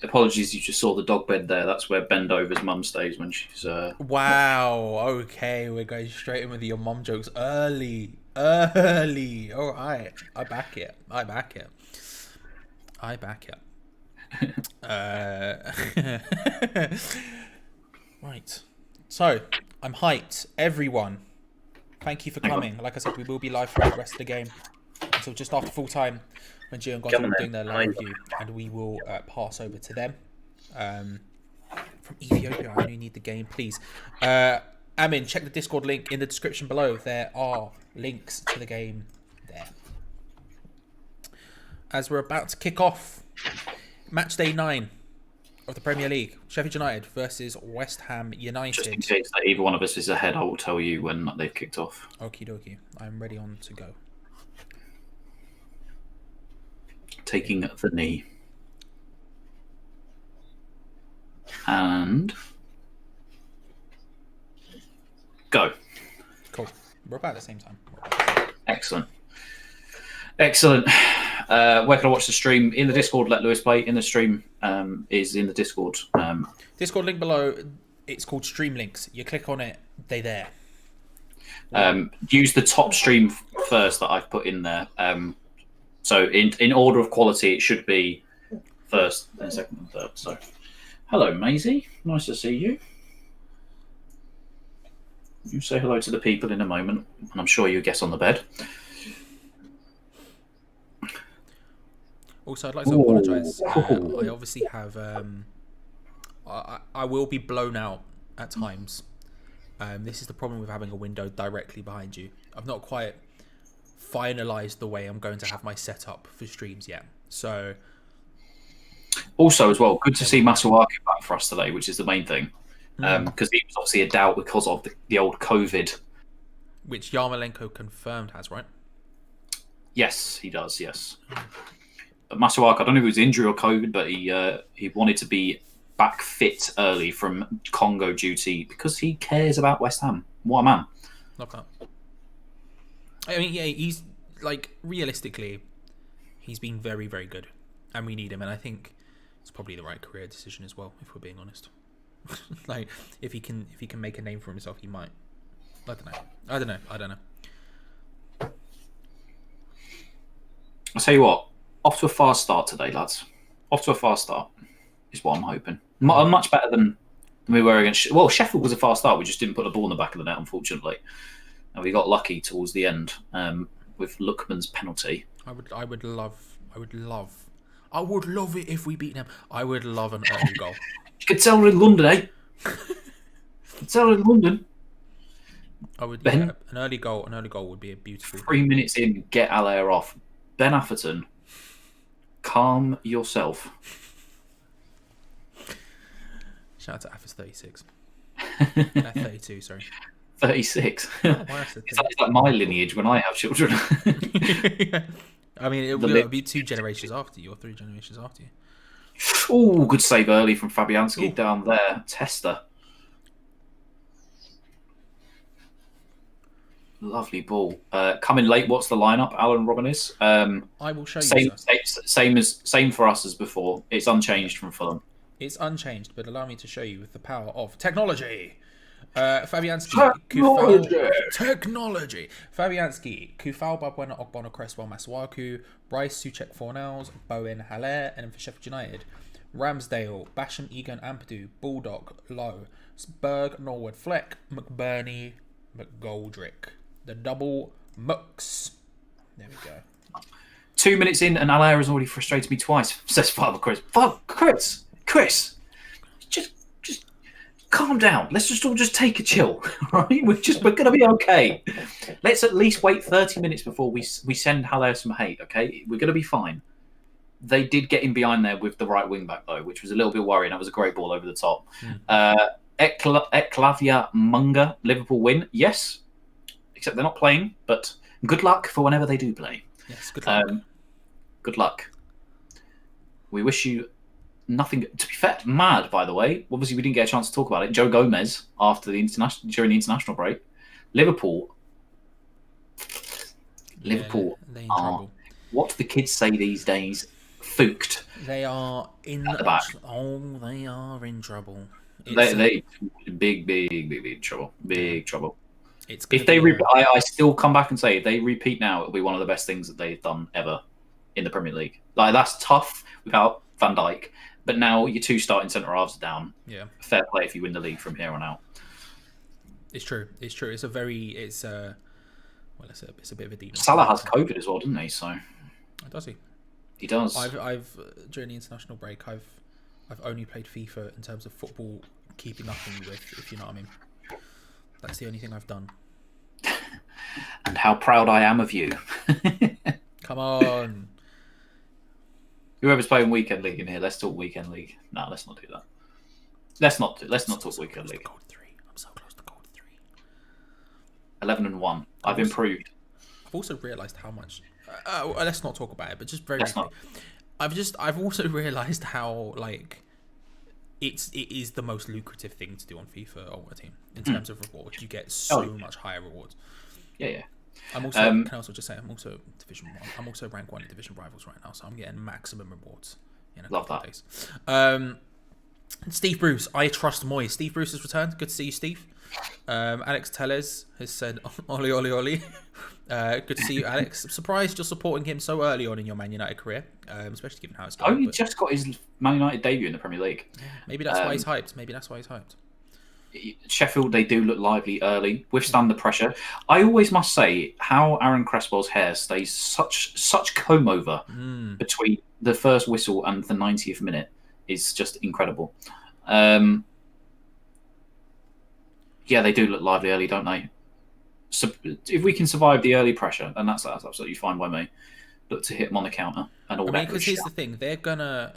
Apologies, you just saw the dog bed there. That's where Bendover's mum stays when she's... Wow. Okay, we're going straight in with your mum jokes early. All right. I back it. Right. So, I'm hyped. Everyone, thank you for coming. Like I said, we will be live for the rest of the game until just after full time when Gio and Gonzo are doing their live review, and we will pass over to them. From Ethiopia, I only need the game, please. Amin, check the Discord link in the description below. There are links to the game there. As we're about to kick off, match day 9 of the Premier League, Sheffield United versus West Ham United. Just in case that either one of us is ahead, I will tell you when they've kicked off. Okie dokie. I'm ready on to go. Taking the knee. And... go. Cool. We're about the same time. Excellent. Excellent. Where can I watch the stream? In the Discord, let Lewis play. In the stream is in the Discord. Discord link below. It's called Stream Links. You click on it, they're there. Use the top stream first that I've put in there. So in order of quality, it should be first, then second, and third. So, hello, Maisie. Nice to see you. You say hello to the people in a moment, and I'm sure you'll get on the bed. Also, I'd like to apologise. I obviously have. I will be blown out at times. This is the problem with having a window directly behind you. I've not quite finalised the way I'm going to have my setup for streams yet. So. Also, as well, good to see Masuaku back for us today, which is the main thing. Because he was obviously a doubt because of the old COVID. Which Yarmolenko confirmed has, right? Yes, he does, yes. But Masuaku, I don't know if it was injury or COVID, but he wanted to be back fit early from Congo duty because he cares about West Ham. What a man. Love that. I mean, yeah, he's, like, realistically, he's been very, very good. And we need him, and I think it's probably the right career decision as well, if we're being honest. Like, if he can make a name for himself, he might. I don't know. I'll tell you what, off to a fast start today, lads. Off to a fast start is what I'm hoping. Much better than we were against. Well, Sheffield was a fast start. We just didn't put the ball in the back of the net, unfortunately, and we got lucky towards the end with Lookman's penalty. I would love it if we beat them. I would love an early goal. You could tell we're in London, eh? You could tell we're in London. I would. Ben? Yeah, an early goal would be a beautiful. 3 minutes in, get Allaire off. Ben Atherton, calm yourself. Shout out to Athers 36. 32, sorry. 36. Why It's like my lineage when I have children. I mean, it'll be 2 generations after you, or 3 generations after you. Oh, good save early from Fabianski down there. Tester. Lovely ball. Coming late. What's the lineup? Alan Robin is. I will show you. Same for us as before. It's unchanged from Fulham. It's unchanged, but allow me to show you with the power of technology. Fabianski, technology. Fabianski, Kufal, Babwena, Ogbonna, Cresswell, Masuaku, Bryce, Suchek, Fornals, Bowen, Haller, and then for Sheffield United, Ramsdale, Basham, Egan, Ampadu, Bulldog, Lowe, Berg, Norwood, Fleck, McBurney, McGoldrick. The double Mux. There we go. 2 minutes in, and Allaire has already frustrated me twice. Says Father Chris. Fuck, Chris, just calm down. Let's just all take a chill, right? We're gonna be okay. Let's at least wait 30 minutes before we send Haller some hate. Okay, we're gonna be fine. They did get in behind there with the right wing back though, which was a little bit worrying. That was a great ball over the top. Eklavia Munga, Liverpool win. Yes, except they're not playing. But good luck for whenever they do play. Yes, good luck. Good luck. We wish you nothing. To be fair, mad by the way. Obviously, we didn't get a chance to talk about it. Joe Gomez during the international break. Liverpool They're in trouble. What do the kids say these days? Fooked. They are in At the back. Oh, they are in trouble. They big trouble. Big trouble. It's If they I still come back and say if they repeat now, it'll be one of the best things that they've done ever in the Premier League. Like that's tough without Van Dijk, but now your 2 starting centre halves are down. Yeah, fair play if you win the league from here on out. It's true. It's a it's a bit of a demon. Salah has COVID as well, doesn't he? So does he? He does. I've during the international break, I've only played FIFA in terms of football keeping up with, if you know what I mean. That's the only thing I've done. And how proud I am of you. Come on. Whoever's playing weekend league in here, let's talk weekend league. No, let's not do that. Let's not talk weekend league. Gold 3. I'm so close to gold 3. 11-1. I've improved. I've also realised how much. Let's not talk about it, but just very briefly. I've also realised how like it is the most lucrative thing to do on FIFA Ultimate Team in terms of rewards. You get so much higher rewards. Yeah, yeah. I'm also. Can I also just say I'm also Division 1. I'm also rank 1 in Division Rivals right now, so I'm getting maximum rewards in a Love couple of that. days. Steve Bruce, I trust Moy. Steve Bruce has returned. Good to see you, Steve. Alex Tellez has said, Oli, Oli, Oli. Good to see you, Alex. I'm surprised you're supporting him so early on in your Man United career, especially given how it's going. Only But just got his Man United debut in the Premier League. yeah, maybe that's why he's hyped. Maybe that's why he's hyped. Sheffield, they do look lively early, withstand the pressure. I always must say how Aaron Cresswell's hair stays such comb over between the first whistle and the 90th minute is just incredible. Yeah, they do look lively early, don't they? So if we can survive the early pressure, then that's absolutely fine by me. Look to hit them on the counter and all I that. mean, because here's the thing: they're gonna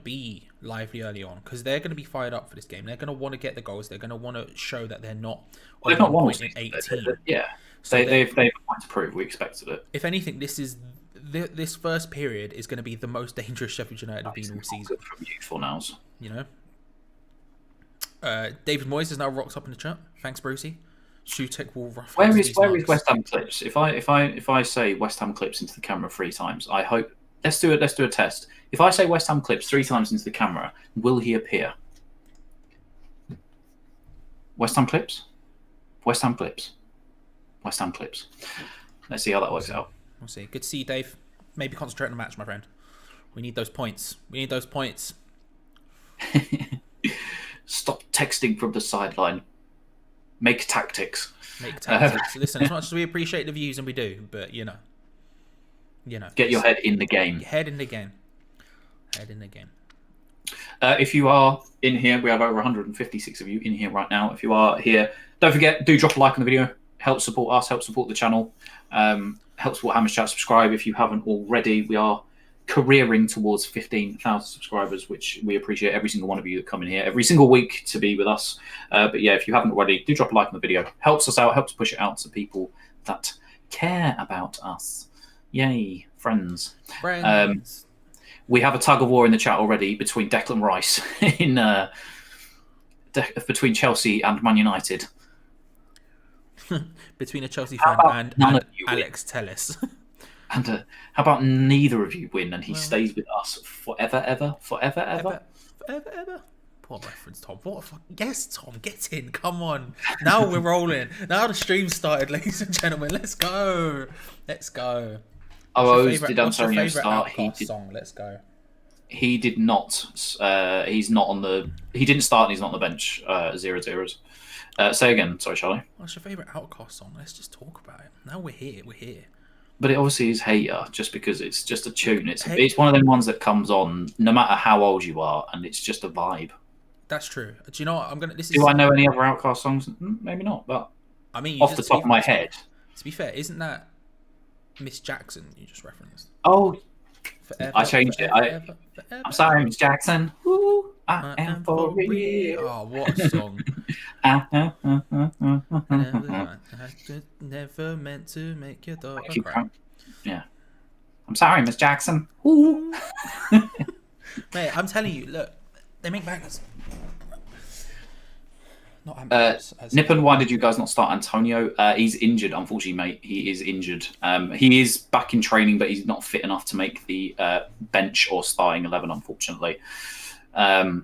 be lively early on because they're gonna be fired up for this game. They're gonna want to get the goals. They're gonna want to show that they're not. They've not won all in season. 18. Yeah, So they've a point to prove. We expected it. If anything, this first period is going to be the most dangerous Sheffield United have been all season. From youthful nows. You know, David Moyes has now rocked up in the chat. Thanks, Brucey. Shutek will rough. Where is West Ham clips? If I say West Ham clips into the camera 3 times, I hope let's do a test. If I say West Ham clips 3 times into the camera, will he appear? West Ham clips, West Ham clips, West Ham clips. Let's see how that works out. We'll see. Good to see you, Dave. Maybe concentrate on the match, my friend. We need those points. Stop texting from the sideline. Make tactics. Listen, as much as we appreciate the views, and we do, but you know. Get your head in the game. Head in the game. If you are in here, we have over 156 of you in here right now. If you are here, don't forget, do drop a like on the video. Help support us, help support the channel. Help support Hammers Chat. Subscribe if you haven't already. We are careering towards 15,000 subscribers, which we appreciate every single one of you that come in here every single week to be with us. But yeah, if you haven't already, do drop a like on the video. Helps us out, helps push it out to people that care about us. Yay, friends. We have a tug of war in the chat already between Declan Rice between Chelsea and Man United. Between a Chelsea fan and Alex Tellez. And how about neither of you win and he stays with us forever? Poor reference, Tom. What a fuck. Yes, Tom, get in. Come on. Now we're rolling. Now the stream started, ladies and gentlemen. Let's go. Oh, did Antonio start? Song? Let's go. He did not. He's not on the. He didn't start and he's not on the bench. 0-0s. Say again. Sorry, Charlie. What's your favourite Outcast song? Let's just talk about it. Now we're here. But it obviously is Hater, just because it's just a tune. It's one of them ones that comes on no matter how old you are, and it's just a vibe. That's true. Do you know what? Do I know any other Outcast songs? Maybe not, but I mean, off the top of my head. To be fair, isn't that Miss Jackson you just referenced? Oh, Forever, I changed it. I'm sorry, Miss Jackson. Ooh, I am for real. Oh, what a song! Never meant to make your daughter cry. Yeah. I'm sorry, Miss Jackson. Ooh. Mate, I'm telling you, look, they make bangers. Not ambitious. Nippon, why did you guys not start Antonio? He's injured, unfortunately, mate. He is injured. He is back in training, but he's not fit enough to make the bench or starting 11, unfortunately. I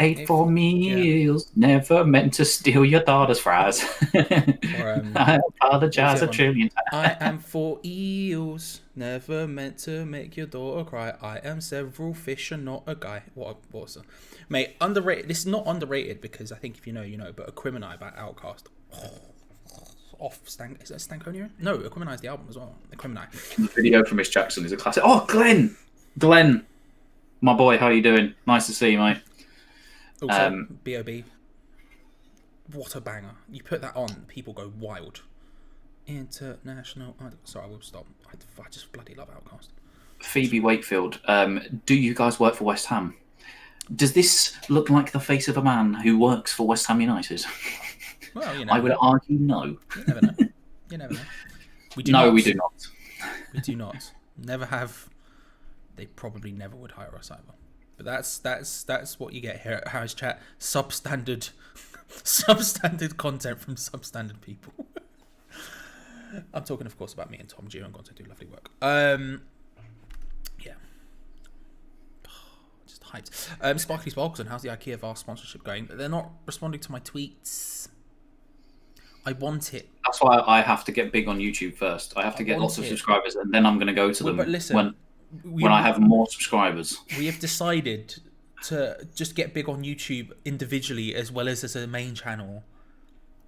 ate 4 meals, never meant to steal your daughter's fries. I apologize a trillion times. I am 4 eels, never meant to make your daughter cry. I am several fish and not a guy. What a song. Mate, underrated. This is not underrated because I think if you know, you know, but Equimini by Outkast. Is that Stankonia? No, Equimini is the album as well. Equimini. The video from Miss Jackson is a classic. Oh, Glenn, my boy, how you doing? Nice to see you, mate. Also, B.O.B. What a banger. You put that on, people go wild. International. Sorry, I will stop. I just bloody love Outkast. Phoebe Wakefield, do you guys work for West Ham? Does this look like the face of a man who works for West Ham United? Well, you know. I would argue no. You never know. We do not. We do not. Never have. They probably never would hire us either. But that's what you get here at Harris Chat. Substandard content from substandard people. I'm talking, of course, about me and Tom G. I'm going to do lovely work. Yeah. Just hyped. Sparkly Sparkles, and how's the IKEA Vast sponsorship going? They're not responding to my tweets. I want it. That's why I have to get big on YouTube first. I have to get lots of subscribers, and then I'm going to go to them but listen, when I have more subscribers. We have decided to just get big on YouTube individually as well as a main channel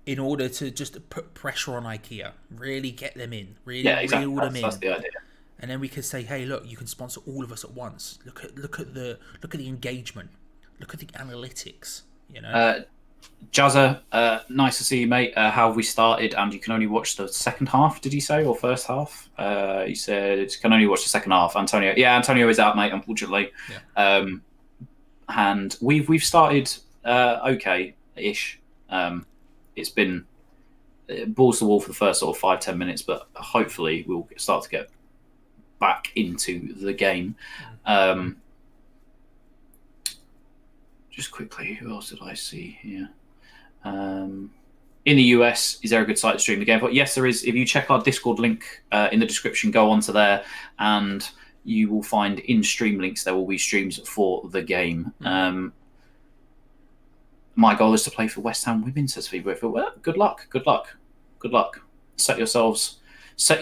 in order to just put pressure on IKEA. Really get them in. Really exactly. reel them in. That's the idea. And then we could say, hey, look, you can sponsor all of us at once. Look at the engagement. Look at the analytics. You know. Jazza, nice to see you, mate. How have we started? And you can only watch the second half, did he say, or first half? He said you can only watch the second half. Antonio is out, mate, unfortunately. Yeah. And we've started okay-ish. It's been balls to the wall for the first sort of 5-10 minutes, but hopefully we'll start to get back into the game. Just quickly, who else did I see here? In the US, is there a good site to stream the game? But yes, there is. If you check our Discord link in the description, go onto there, and you will find in stream links. There will be streams for the game. My goal is to play for West Ham Women, says Phoebe. Well, good luck. Set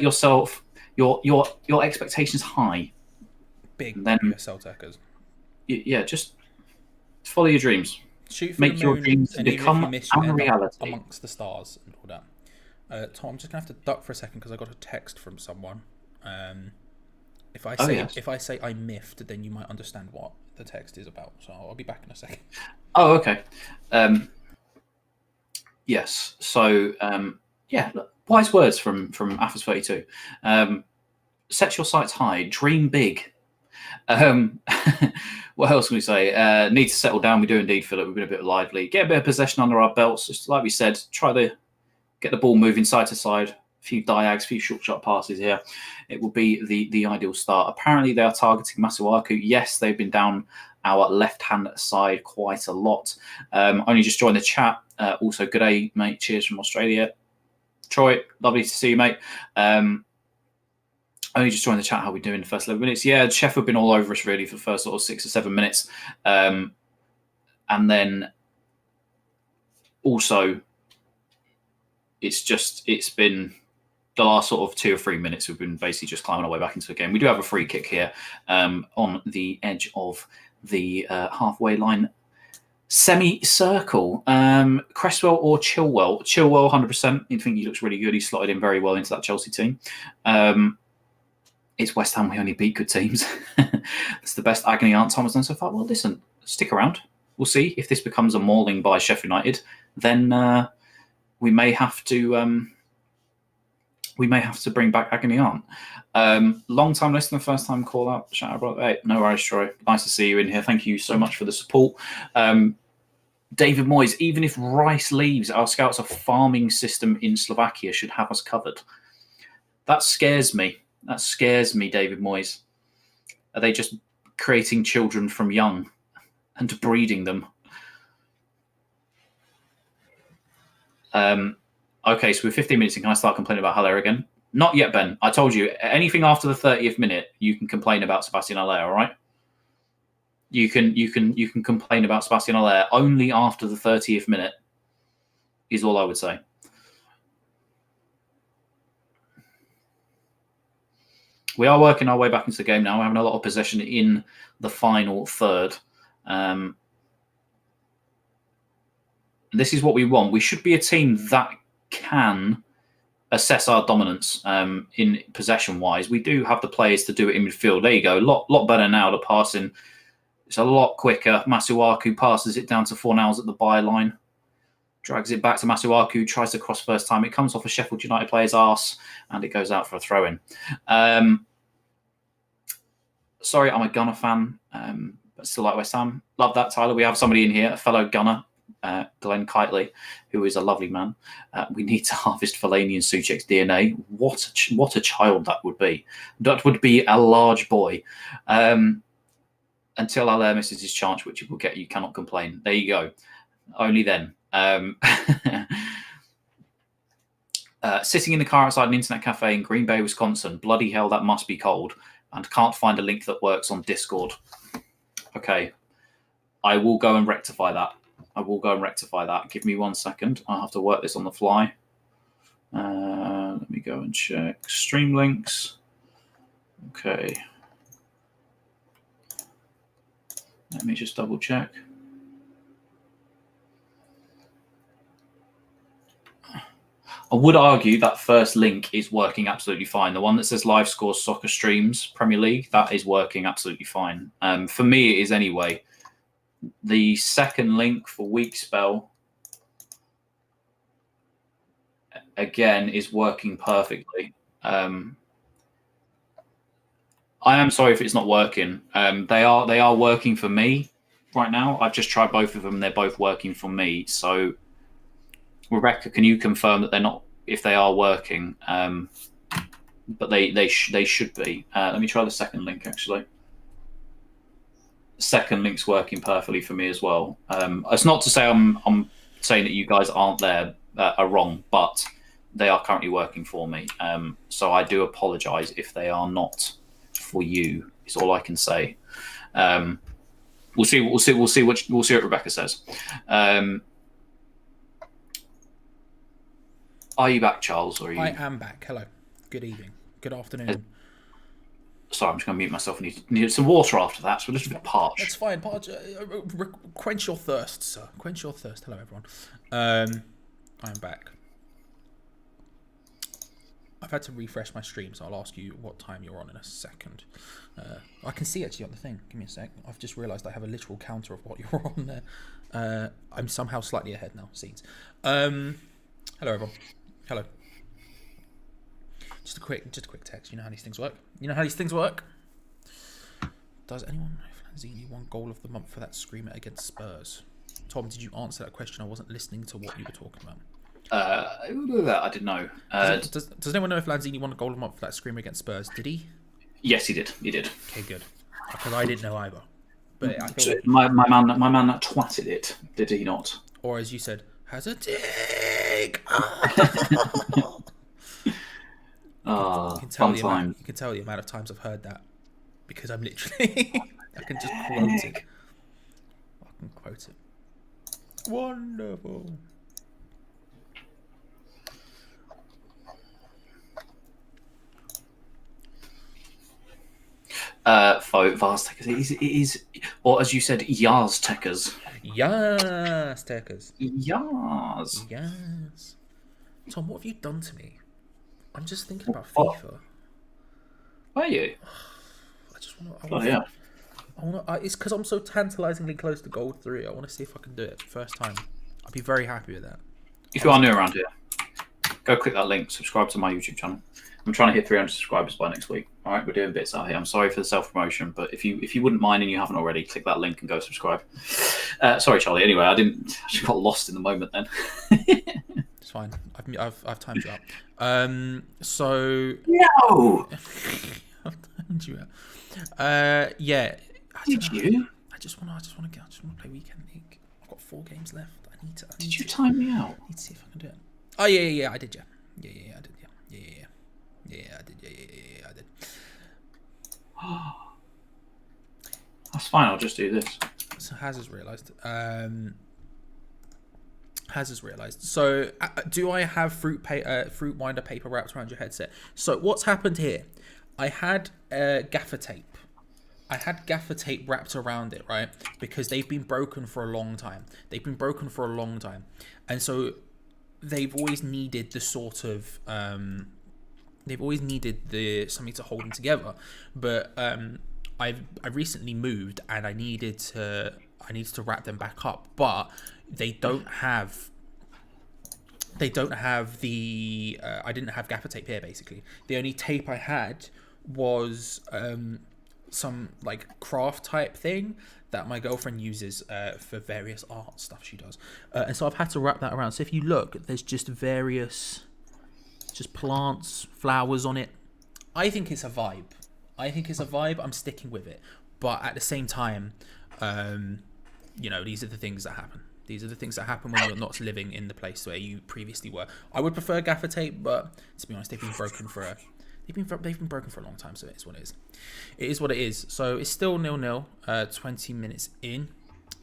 yourself your expectations high. Big then USL Techers. Yeah, just follow your dreams. Shoot for Make the your moon, dreams and become a reality amongst the stars and all that. Tom, I'm just gonna have to duck for a second because I got a text from someone. If I say I'm miffed, then you might understand what the text is about. So I'll be back in a second. Oh, okay. Yes. So wise words from Athos 32. Set your sights high, dream big. What else can we say? Need to settle down. We do indeed feel it. We've been a bit lively. Get a bit of possession under our belts. Just like we said, try to get the ball moving side to side. A few diags, a few short passes here. It will be the ideal start. Apparently, they are targeting Masuaku. Yes, they've been down our left-hand side quite a lot. Only just joined the chat. Also, good day, mate. Cheers from Australia. Troy, lovely to see you, mate. Only just joined the chat. How we doing in the first 11 minutes? Yeah, Sheffield been all over us really for the first sort of 6 or 7 minutes, and then also it's been the last sort of 2 or 3 minutes. We've been basically just climbing our way back into the game. We do have a free kick here on the edge of the halfway line semicircle. Cresswell or Chilwell? Chilwell, 100%. I think he looks really good. He slotted in very well into that Chelsea team. It's West Ham. We only beat good teams. It's the best agony Aunt Tom has done so far. Well, listen, stick around. We'll see if this becomes a mauling by Sheffield United. Then we may have to bring back agony Aunt. Long time listener, first time call out. Shout out, brother. Hey, no worries, Troy. Nice to see you in here. Thank you so much for the support. David Moyes, even if Rice leaves, our scouts a farming system in Slovakia should have us covered. That scares me. That scares me, David Moyes. Are they just creating children from young and breeding them? Okay, so we're 15 minutes in. Can I start complaining about Haller again? Not yet, Ben. I told you, anything after the 30th minute, you can complain about Sebastian Haller, all right? You can complain about Sebastian Haller only after the 30th minute is all I would say. We are working our way back into the game now. We're having a lot of possession in the final third. This is what we want. We should be a team that can assess our dominance in possession-wise. We do have the players to do it in midfield. There you go. Lot better now. The passing, it's a lot quicker. Masuaku passes it down to Fornals at the byline. Drags it back to Masuaku, tries to cross first time. It comes off a Sheffield United player's arse, and it goes out for a throw-in. Sorry, I'm a Gunner fan, but still like West Ham. Love that, Tyler. We have somebody in here, a fellow Gunner, Glenn Kitely, who is a lovely man. We need to harvest Fellaini and Souček's DNA. What a child that would be. That would be a large boy. Until Haller misses his chance, which he will get, you cannot complain. There you go. Only then. Sitting in the car outside an internet cafe in Green Bay, Wisconsin. Bloody hell, that must be cold. And can't find a link that works on Discord. Okay. I will go and rectify that. Give me 1 second. I'll have to work this on the fly. Let me go and check. Stream links. Okay. Let me just double check. I would argue that first link is working absolutely fine. The one that says live scores soccer streams Premier League, that is working absolutely fine. For me, it is anyway. The second link for Weekspell, again, is working perfectly. I am sorry if it's not working. They are working for me right now. I've just tried both of them. They're both working for me. So, Rebecca, can you confirm that they're not, if they are working? But they should be. Let me try the second link, actually. The second link's working perfectly for me as well. It's not to say I'm saying that you guys aren't there, are wrong, but they are currently working for me. So I do apologise if they are not for you. Is all I can say. We'll see what Rebecca says. Are you back, Charles? Or are you... I am back. Hello. Good evening. Good afternoon. Sorry, I'm just going to mute myself. I need some water after that, so we're just a bit parched. That's fine. Quench your thirst, sir. Quench your thirst. Hello, everyone. I am back. I've had to refresh my stream, so I'll ask you what time you're on in a second. I can see actually on the thing. Give me a sec. I've just realised I have a literal counter of what you're on there. I'm somehow slightly ahead now. Scenes. Hello, everyone. Hello. Just a quick text. You know how these things work? Does anyone know if Lanzini won goal of the month for that screamer against Spurs? Tom, did you answer that question? I wasn't listening to what you were talking about. I didn't know. Does anyone know if Lanzini won a goal of the month for that screamer against Spurs? Did he? Yes, he did. He did. Okay, good. Because I didn't know either. But I feel like my man that twatted it. Did he not? Or as you said, has a dick. Ah, you can tell fun time. You can tell the amount of times I've heard that because I'm literally I can just quote it. I can quote it. Wonderful. Vars Techers. It is, or as you said, Yars Techers. Yes, Techers. Yars. Yes. Tom, what have you done to me? I'm just thinking about FIFA. Are you? I just want to. Oh yeah. It's because I'm so tantalisingly close to gold 3. I want to see if I can do it first time. I'd be very happy with that. If you are new around here, go click that link. Subscribe to my YouTube channel. I'm trying to hit 300 subscribers by next week. All right, we're doing bits out here. I'm sorry for the self-promotion, but if you wouldn't mind and you haven't already, click that link and go subscribe. Sorry, Charlie. Anyway, I just got lost in the moment then. It's fine. I've timed you out. So no. I've timed you out. Yeah. Did you? I just want to play weekend league. I've got 4 games left. Did you time me out? I need to see if I can do it. Oh yeah, I did. Yeah, I did. Yeah, I did. Yeah, I did. That's fine. I'll just do this. So Haz has realised. So, do I have fruit winder paper wrapped around your headset? So, what's happened here? I had gaffer tape. Wrapped around it, right? Because they've been broken for a long time. And so, they've always needed the sort of... something to hold them together. But I recently moved and I needed to wrap them back up, but they don't have the I didn't have gaffer tape here. Basically, the only tape I had was some like craft type thing that my girlfriend uses for various art stuff she does, and so I've had to wrap that around. So if you look, there's just various plants, flowers on it. I think it's a vibe. I'm sticking with it, but at the same time, these are the things that happen. These are the things that happen when you're not living in the place where you previously were. I would prefer gaffer tape, but to be honest, they've been broken for a long time, so it is what it is. It is what it is. So it's still 0-0. 20 minutes in.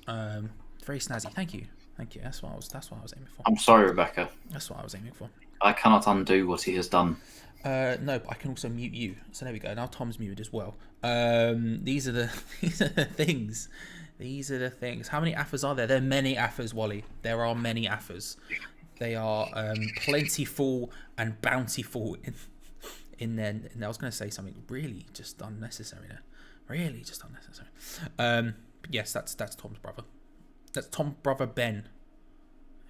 Very snazzy. Thank you. That's what I was aiming for. I'm sorry, Rebecca. That's what I was aiming for. I cannot undo what he has done. No, but I can also mute you. So there we go. Now Tom's muted as well. These are the things. These are the things. How many AFAs are there? There are many AFAs, Wally. There are many AFAs. They are plentiful and bountiful in there. And I was going to say something really just unnecessary there. Really just unnecessary. But yes, that's Tom's brother. That's Tom's brother Ben,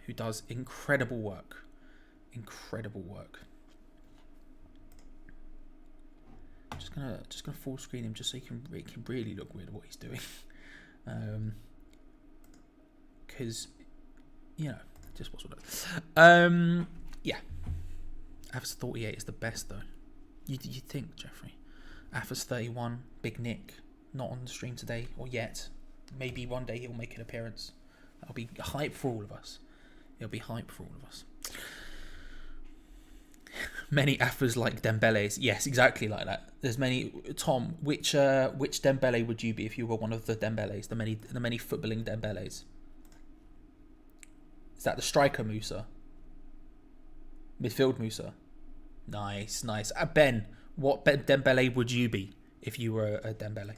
who does incredible work. Incredible work. Just gonna full screen him just so it can really look weird what he's doing. Because just what's what it is. Yeah. AFAS 38 is the best though. You'd think, Jeffrey. AFAS 31, Big Nick, not on the stream today or yet. Maybe one day he'll make an appearance. That'll be hype for all of us. It'll be hype for all of us. Many AFAs like Dembele's. Yes, exactly like that. There's many. Tom, which Dembele would you be if you were one of the Dembele's? The many footballing Dembele's. Is that the striker Musa? Midfield Musa. Nice. Ben, what Dembele would you be if you were a Dembele?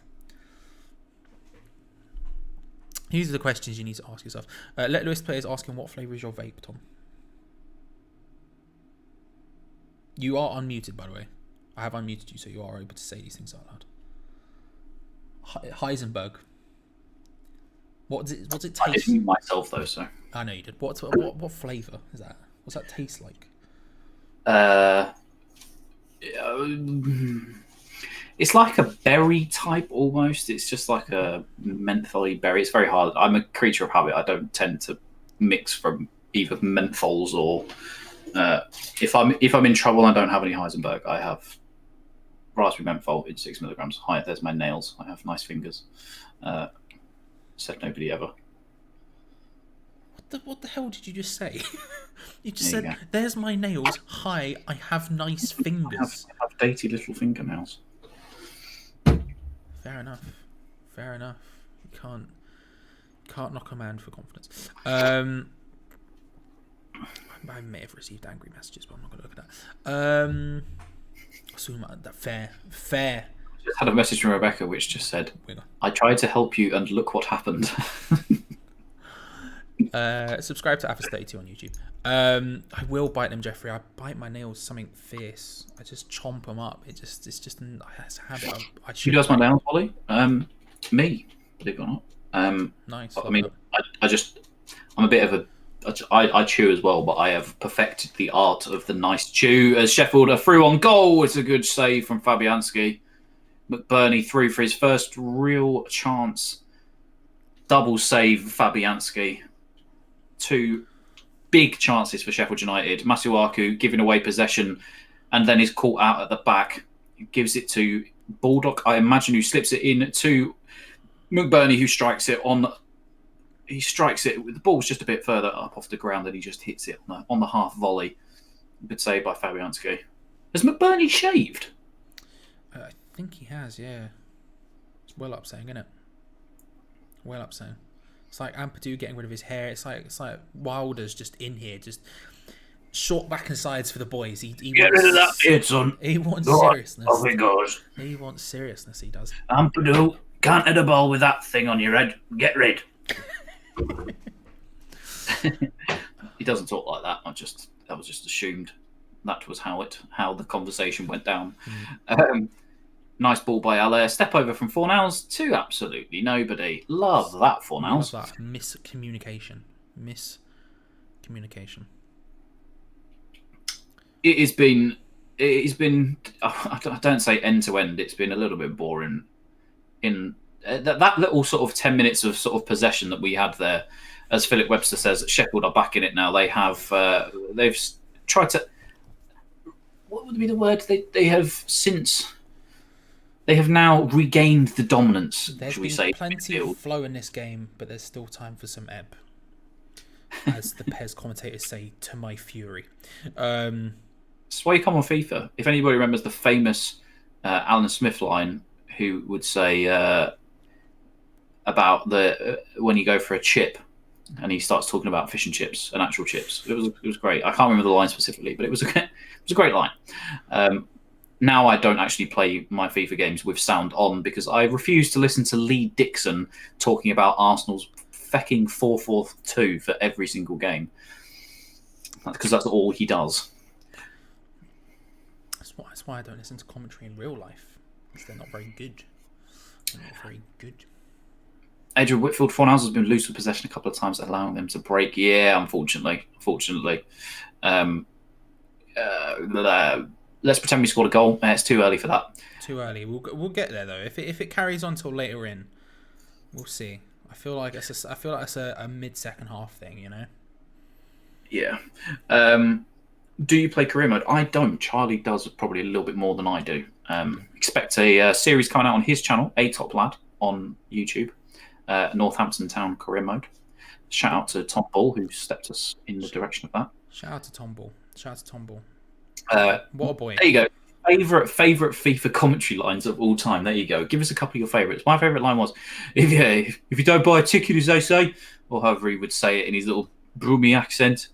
These are the questions you need to ask yourself. Let Lewis Play is asking, what flavour is your vape, Tom? You are unmuted, by the way. I have unmuted you, so you are able to say these things out loud. Heisenberg. What's it taste? I didn't mute myself though, so. I know you did. What flavour is that? What's that taste like? It's like a berry type almost. It's just like a mentholy berry. It's very hard. I'm a creature of habit. I don't tend to mix from either menthols or if I'm in trouble and I don't have any Heisenberg, I have raspberry menthol in 6 milligrams. Hi, there's my nails. I have nice fingers. Said nobody ever. What the hell did you just say? You just said, "There's my nails. Hi, I have nice fingers." I have dainty little fingernails. Fair enough. You can't knock a man for confidence. I may have received angry messages, but I'm not going to look at that. Assume that fair. I just had a message from Rebecca which just said, "I tried to help you, and look what happened." Subscribe to AFAS 32 on YouTube. I will bite them, Jeffrey. I bite my nails something fierce. I just chomp them up. It's just it's a habit. Who does my nails, Ollie? Me, believe it or not. Nice. I mean, I'm a bit of a. I chew as well, but I have perfected the art of the nice chew. As Sheffield are through on goal, it's a good save from Fabianski. McBurney through for his first real chance. Double save, Fabianski. 2 big chances for Sheffield United. Masuaku giving away possession and then is caught out at the back. He gives it to Baldock, I imagine, who slips it in to McBurney, who strikes it on. He strikes it with the ball's just a bit further up off the ground, and he just hits it on the half volley. Good save by Fabianski. Has McBurney shaved? I think he has. Yeah, it's well upsetting, isn't it? Well upsetting. It's like Ampadu getting rid of his hair. It's like Wilder's just in here, just short back and sides for the boys. He Get rid of that beard, son. He wants seriousness. Off it goes. He wants seriousness. He does. Ampadu, can't hit a ball with that thing on your head. Get rid. He doesn't talk like that. That was just assumed. That was how the conversation went down. Nice ball by Allaire. Step over from Fornals to absolutely nobody. Love that, Fornals. Love that. Miscommunication. It has been. I don't say end to end. It's been a little bit boring. In that little sort of 10 minutes of sort of possession that we had there, as Philip Webster says, Sheffield are back in it now. They have. They've tried to. What would be the word? They have since. They have now regained the dominance, There's should we been say? Plenty of flow in this game, but there's still time for some ebb. as the Pez commentators say, to my fury. That's why you come on FIFA. If anybody remembers the famous Alan Smith line, who would say about the when you go for a chip, and he starts talking about fish and chips and actual chips. It was great. I can't remember the line specifically, but it was a great line. Now I don't actually play my FIFA games with sound on because I refuse to listen to Lee Dixon talking about Arsenal's fecking 4-4-2 for every single game, because that's all he does. That's why I don't listen to commentary in real life, because they're not very good. They're not very good. Adrian Whitfield, Fornals has been loose with possession a couple of times, allowing them to break. Yeah, unfortunately. Let's pretend we scored a goal. It's too early for that. Too early. We'll get there though. If it carries on till later in, we'll see. I feel like it's a mid second half thing, you know. Yeah. Do you play career mode? I don't. Charlie does probably a little bit more than I do. Expect a series coming out on his channel, A Top Lad, on YouTube. Northampton Town career mode. Shout out to Tom Ball, who stepped us in the direction of that. Shout out to Tom Ball. What a boy. There you go. Favorite FIFA commentary lines of all time. There you go. Give us a couple of your favorites. My favorite line was, if you don't buy a ticket, as they say, or however he would say it in his little broomy accent.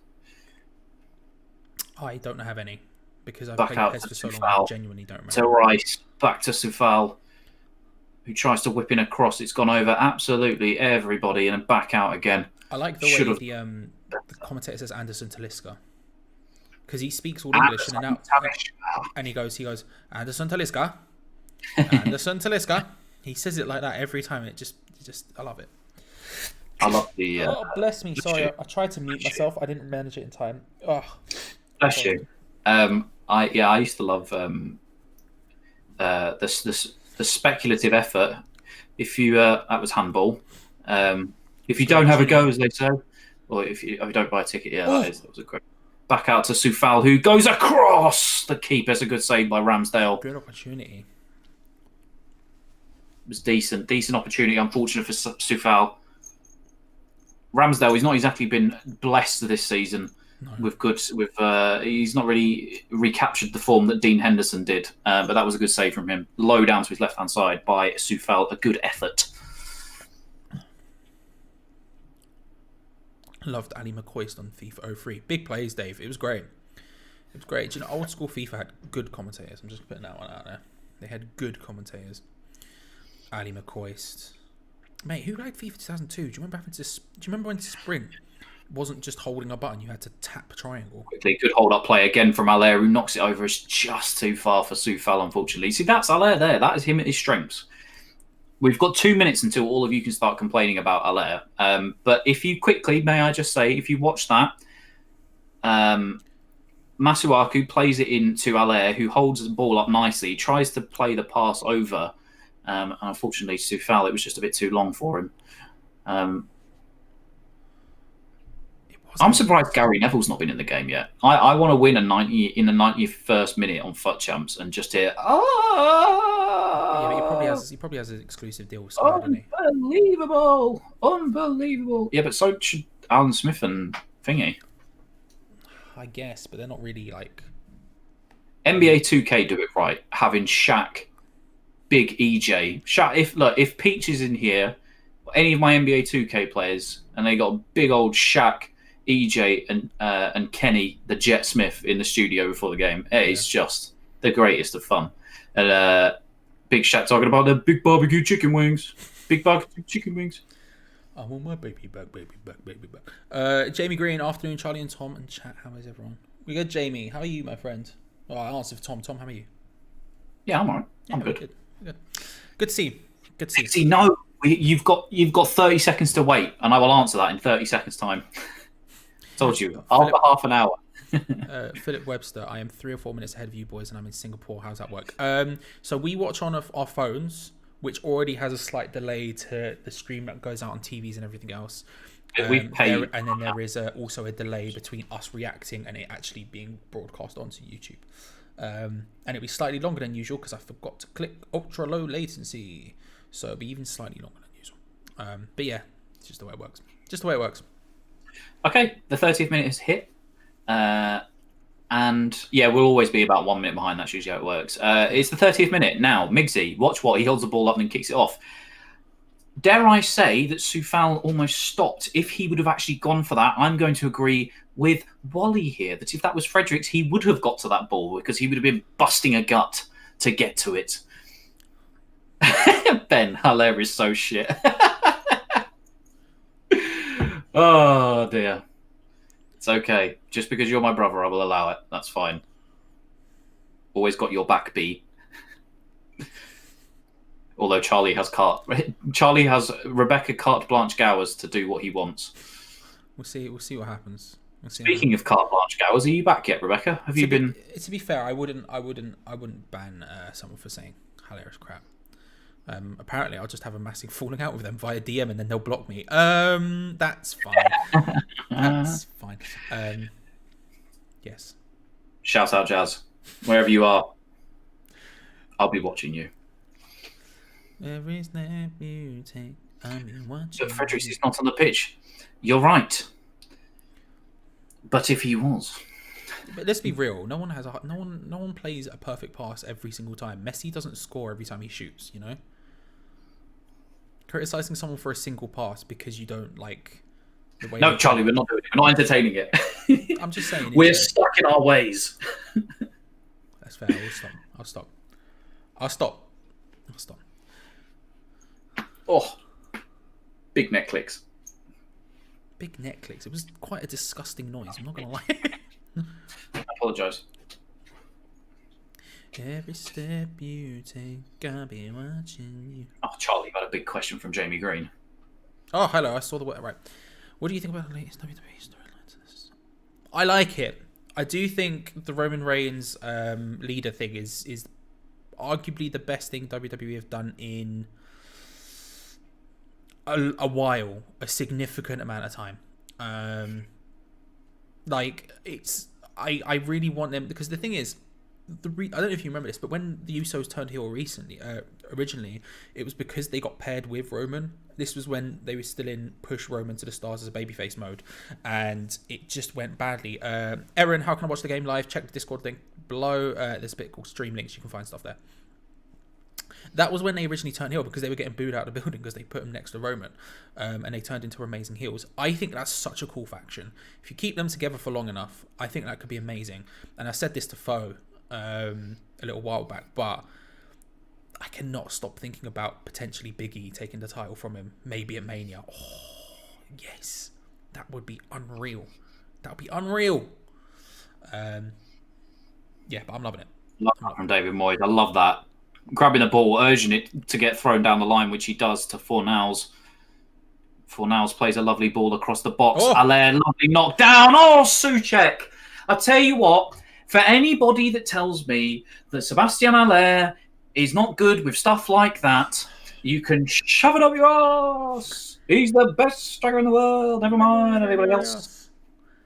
I don't have any, because I've Back played out PES to for so long. Sufal. I genuinely don't remember. To Rice, back to Sufal, who tries to whip in a cross. It's gone over absolutely everybody, and then back out again. I like the way the commentator says Anderson Talisca, because he speaks all English and he goes Anderson Talisca, Anderson Talisca. He says it like that every time. It just I love it. I love the. Oh, bless me. Sorry, I tried to mute myself. I didn't manage it in time. Oh, bless you. I used to love the speculative effort. If you that was handball. If you don't have a go, as they say, or if you don't buy a ticket, that was a great. Back out to Sufal, who goes across the keeper. It's a good save by Ramsdale. Good opportunity. It was decent opportunity. Unfortunate for Sufal. Ramsdale, he's not exactly been blessed this season with good. He's not really recaptured the form that Dean Henderson did, but that was a good save from him. Low down to his left hand side by Sufal. A good effort. Loved Ali McCoist on FIFA 03. Big plays, Dave. It was great. Do you know, old school FIFA had good commentators. I'm just putting that one out there. They had good commentators. Ali McCoist. Mate, who liked FIFA 2002? Do you remember when sprint wasn't just holding a button? You had to tap triangle. Quickly, good hold up play again from Allaire, who knocks it over. It's just too far for Sufal, unfortunately. See, that's Allaire there. That is him at his strengths. We've got 2 minutes until all of you can start complaining about Allaire. But if you quickly, may I just say, if you watch that, Masuaku plays it into Allaire, who holds the ball up nicely, tries to play the pass over. And unfortunately, Sufal, it was just a bit too long for him. I'm surprised Gary Neville's not been in the game yet. I want to win in the 91st minute on FUT Champs and just hear, Yeah, but he probably has an exclusive deal with Sky, doesn't he? Unbelievable. Yeah, but so should Alan Smith and Thingy. I guess, but they're not really like... NBA 2K do it right, having Shaq, Big EJ. Shaq, if Peach is in here, any of my NBA 2K players, and they got big old Shaq, EJ, and Kenny, the Jet Smith, in the studio before the game, it's just the greatest of fun. And Big Shaq talking about the big barbecue chicken wings. Big barbecue chicken wings. I want my baby back. Jamie Green, afternoon, Charlie and Tom, and chat. How is everyone? We got Jamie. How are you, my friend? Oh, I answered for Tom. Tom, how are you? Yeah, I'm alright. I'm good. Good to see you. See, no, you've got 30 seconds to wait, and I will answer that in 30 seconds' time. Told you. After half an hour. Philip Webster, I am 3 or 4 minutes ahead of you boys, and I'm in Singapore. How's that work? So we watch on our phones, which already has a slight delay to the stream that goes out on TVs and everything else. We've paid. And then there is also a delay between us reacting and it actually being broadcast onto YouTube. And it'll be slightly longer than usual because I forgot to click ultra low latency. So it'll be even slightly longer than usual. But yeah, it's just the way it works. Okay, the 30th minute has hit. And yeah, we'll always be about 1 minute behind. That's usually how it works. It's the 30th minute now. Miggsy, watch what he holds the ball up and then kicks it off. Dare I say that Soufal almost stopped? If he would have actually gone for that, I'm going to agree with Wally here that if that was Fredericks, he would have got to that ball because he would have been busting a gut to get to it. Ben Haller is so shit. Oh dear. It's okay. Just because you're my brother, I will allow it. That's fine. Always got your back, B. Although Charlie has Rebecca carte blanche Gowers to do what he wants. We'll see what happens. Speaking of carte blanche Gowers, are you back yet, Rebecca? Have you been? To be fair, I wouldn't ban someone for saying hilarious crap. Apparently, I'll just have a massive falling out with them via DM, and then they'll block me. That's fine. That's fine. Yes. Shout out, Jazz. Wherever you are, I'll be watching you. Every step you take, I'll be watching. But Fredericks is not on the pitch. You're right. But if he was, but let's be real. No one plays a perfect pass every single time. Messi doesn't score every time he shoots. You know. Criticizing someone for a single pass because you don't like the way. No, Charlie, we're not doing it. We're not entertaining it. I'm just saying. We're stuck in our ways. That's fair. I'll stop. Oh, big neck clicks. Big neck clicks. It was quite a disgusting noise. I'm not gonna lie. I apologise. Every step you take, I'll be watching you. Oh, Charlie, you had a big question from Jamie Green. Oh, hello. I saw the word. Right. What do you think about the latest WWE storylines? I like it. I do think the Roman Reigns leader thing is arguably the best thing WWE have done in a while, a significant amount of time. I really want them, because the thing is, I don't know if you remember this, but when the Usos turned heel originally, it was because they got paired with Roman. This was when they were still in push Roman to the stars as a babyface mode, and it just went badly. Erin, how can I watch the game live? Check the Discord link below. There's a bit called Stream Links. You can find stuff there. That was when they originally turned heel, because they were getting booed out of the building because they put them next to Roman, and they turned into amazing heels. I think that's such a cool faction. If you keep them together for long enough, I think that could be amazing. And I said this to Foe a little while back, but I cannot stop thinking about potentially Big E taking the title from him, maybe at Mania. Oh, yes. That would be unreal. That would be unreal. Yeah, but I'm loving it. Love that from David Moyes. I love that. Grabbing the ball, urging it to get thrown down the line, which he does to Fornals. Fornals plays a lovely ball across the box. Oh. Allaire, lovely knockdown. Oh, Souček. I tell you what, for anybody that tells me that Sebastian Allaire is not good with stuff like that, you can shove it up your ass. He's the best striker in the world. Never mind anybody else.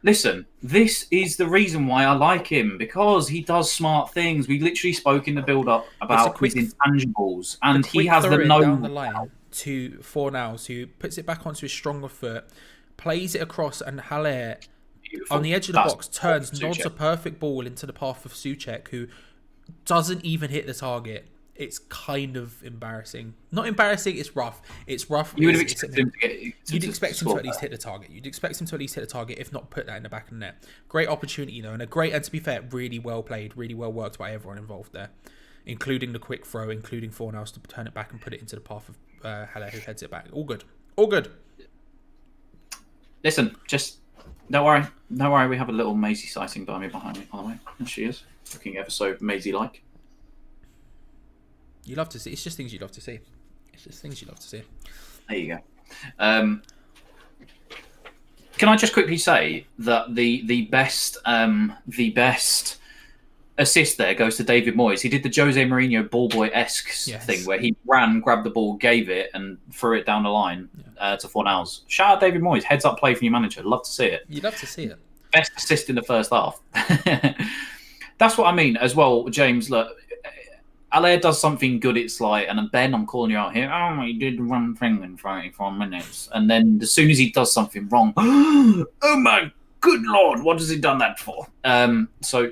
Listen, this is the reason why I like him, because he does smart things. We literally spoke in the build-up about his intangibles, and he has the know down the line to Fornals, who puts it back onto his stronger foot, plays it across, and Haller on the edge of the box turns, nods a perfect ball into the path of Souček, who doesn't even hit the target. It's kind of embarrassing. Not embarrassing, it's rough. It's rough. You would have expected him to get... You'd expect him to at least hit the target. You'd expect him to at least hit the target, if not put that in the back of the net. Great opportunity, though, and to be fair, really well played, really well worked by everyone involved there, including the quick throw, including Fornals to turn it back and put it into the path of Haller, who heads it back. All good. All good. Listen, just don't worry. Don't worry, we have a little Maisie sighting by me behind me, by the way. There she is, looking ever so Maisie-like. You love to see. It's just things you love to see. There you go. Can I just quickly say that the best assist there goes to David Moyes. He did the Jose Mourinho ball boy-esque thing where he ran, grabbed the ball, gave it, and threw it down the line to Fornals. Shout out David Moyes. Heads up play from your manager. Love to see it. You love to see it. Best assist in the first half. That's what I mean as well, James. Look, Allaire does something good, it's like, and then Ben, I'm calling you out here. Oh, he did one thing in 24 minutes, and then as soon as he does something wrong, oh my good lord, what has he done that for? So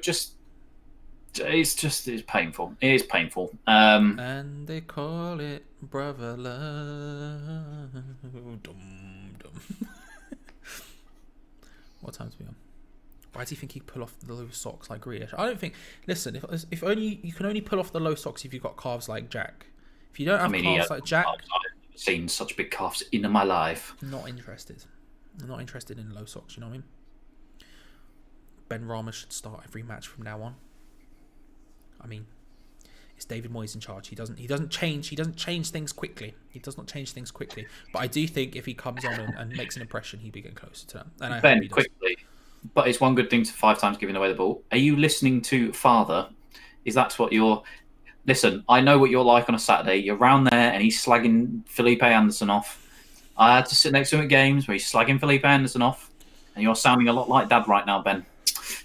it's painful. It is painful. And they call it brother love. Dum, dum. What time's we on? Why does he think he pull off the low socks like Grealish? I don't think. Listen, if only you can only pull off the low socks if you've got calves like Jack. If you don't have calves like Jack, I've seen such big calves in my life. Not interested. I'm not interested in low socks. You know what I mean? Ben Rama should start every match from now on. I mean, it's David Moyes in charge. He doesn't change things quickly. He does not change things quickly. But I do think if he comes on and makes an impression, he'll be getting closer to that. And I Ben, hope he does. quickly. But it's one good thing to 5 times giving away the ball. Are you listening to Father? Is that what you're... Listen, I know what you're like on a Saturday. You're around there and he's slagging Felipe Anderson off. I had to sit next to him at games where he's slagging Felipe Anderson off. And you're sounding a lot like Dad right now, Ben.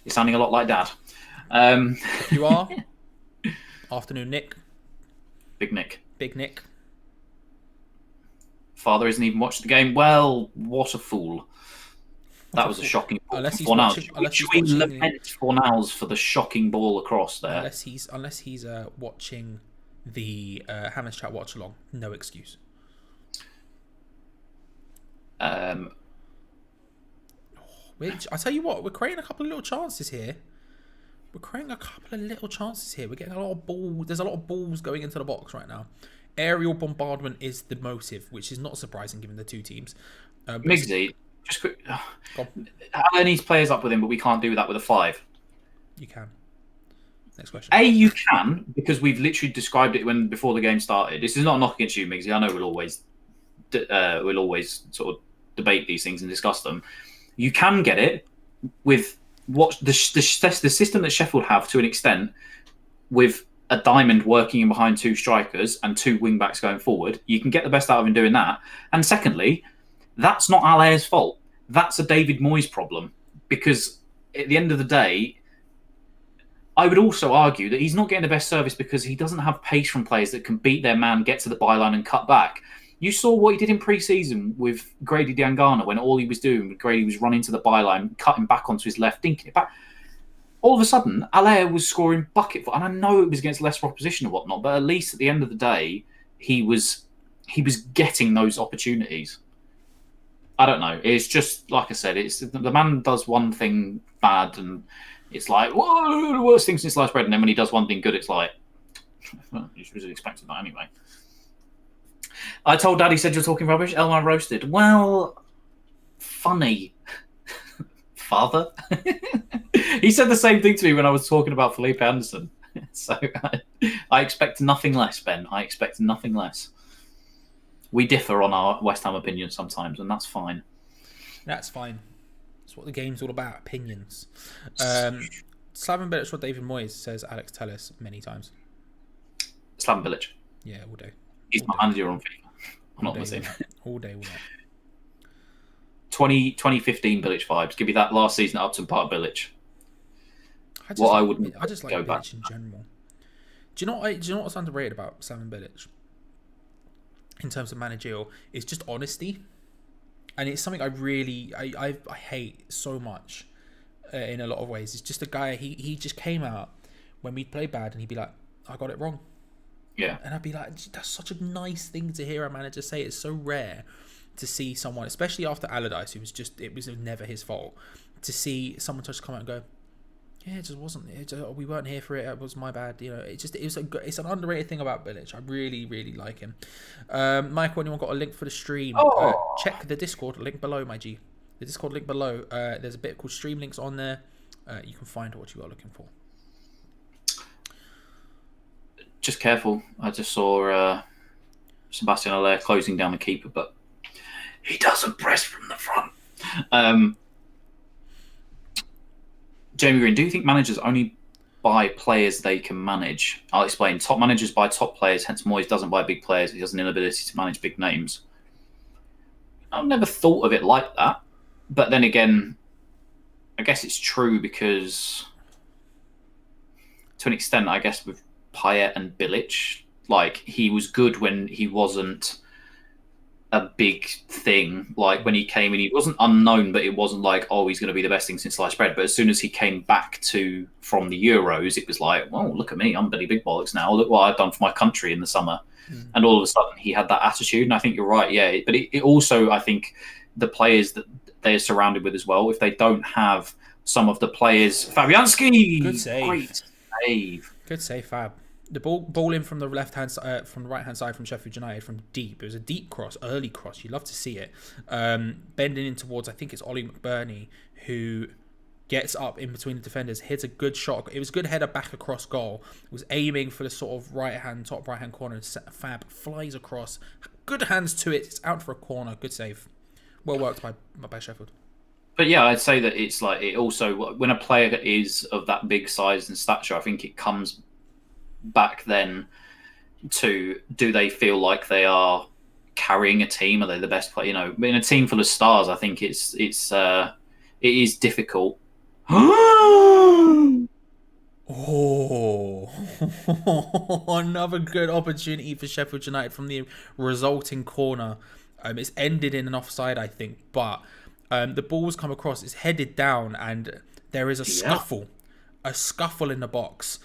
You're sounding a lot like Dad. You are. Afternoon, Nick. Big Nick. Big Nick. Father isn't even watching the game. Well, what a fool. That was a shocking ball. Unless he's Fornals. watching, Should we lament Fornals for the shocking ball across there? Unless he's watching the Hammers Chat watch along, no excuse. I tell you what, we're creating a couple of little chances here. We're getting a lot of balls. There's a lot of balls going into the box right now. Aerial bombardment is the motive, which is not surprising given the two teams. Migsy, just quick. Alan needs players up with him, but we can't do that with a 5. You can. Next question. You can, because we've literally described it before the game started. This is not a knock against you, Migsy. I know we'll always sort of debate these things and discuss them. You can get it with what the system that Sheffield have to an extent, with a diamond working in behind 2 strikers and 2 wing backs going forward. You can get the best out of him doing that. And secondly, that's not Allaire's fault. That's a David Moyes problem, because at the end of the day, I would also argue that he's not getting the best service because he doesn't have pace from players that can beat their man, get to the byline and cut back. You saw what he did in pre-season with Grady Diangana when all he was doing, Grady was running to the byline, cutting back onto his left, dinking it back. All of a sudden, Allaire was scoring bucket and I know it was against lesser opposition and whatnot, but at least at the end of the day, he was getting those opportunities. I don't know. It's just like I said. It's the man does one thing bad, and it's like, whoa, the worst thing since sliced bread. And then when he does one thing good, it's like, well, you should have expected that anyway. I told Dad, he said you're talking rubbish. Elmar roasted. Well, funny, Father. He said the same thing to me when I was talking about Felipe Anderson. So I expect nothing less, Ben. I expect nothing less. We differ on our West Ham opinions sometimes, and that's fine. That's fine. That's what the game's all about, opinions. Slaven Bilic or David Moyes, says Alex Tellis many times. Slaven Bilic. Yeah, all day. He's my manager on FIFA. I'm not listening. All day, all night. 2015 Bilic vibes. Give me that last season at Upton Park Bilic. I just like go Bilic back. in general. Do you know what's underrated about Slaven Bilic? In terms of managerial, is just honesty, and it's something I hate so much in a lot of ways. It's just a guy. He just came out when we'd play bad, and he'd be like, "I got it wrong." Yeah, and I'd be like, "That's such a nice thing to hear a manager say." It's so rare to see someone, especially after Allardyce, who was it was never his fault, to see someone just come out and go, "Yeah, it just wasn't. We weren't here for it. It was my bad." You know, it's an underrated thing about Bilic. I really, really like him. Michael, anyone got a link for the stream? Check the Discord link below, my G. The Discord link below. There's a bit called Stream Links on there. You can find what you are looking for. Just careful. I just saw Sebastian Allaire closing down the keeper, but he doesn't press from the front. Jamie Green, do you think managers only buy players they can manage? I'll explain. Top managers buy top players, hence Moyes doesn't buy big players. He has an inability to manage big names. I've never thought of it like that. But then again, I guess it's true because, to an extent, I guess with Payet and Bilic. Like, he was good when he wasn't a big thing. Like, when he came in, he wasn't unknown, but it wasn't like, oh, he's going to be the best thing since sliced bread. But as soon as he came back from the Euros, it was like, well, look at me, I'm Billy Big Bollocks now. Look what I've done for my country in the summer. And all of a sudden, he had that attitude. And I think you're right, yeah. But it also, I think, the players that they're surrounded with as well, if they don't have some of the players, Fabianski, Good save. Great save. Good save, Fab. The ball in from the from the right hand side from Sheffield United from deep. It was a deep cross, early cross. You love to see it. Bending in towards, I think it's Ollie McBurney, who gets up in between the defenders, hits a good shot. It was a good header back across goal. Was aiming for the sort of top right hand corner. Fab flies across. Good hands to it. It's out for a corner. Good save. Well worked by Sheffield. But yeah, I'd say that it's like, it also, when a player is of that big size and stature, I think it comes back then to, do they feel like they are carrying a team? Are they the best player? You know, in a team full of stars, I think it is difficult. Oh, another good opportunity for Sheffield United from the resulting corner. It's ended in an offside, I think, but the ball's come across, it's headed down, and there is a scuffle in the box.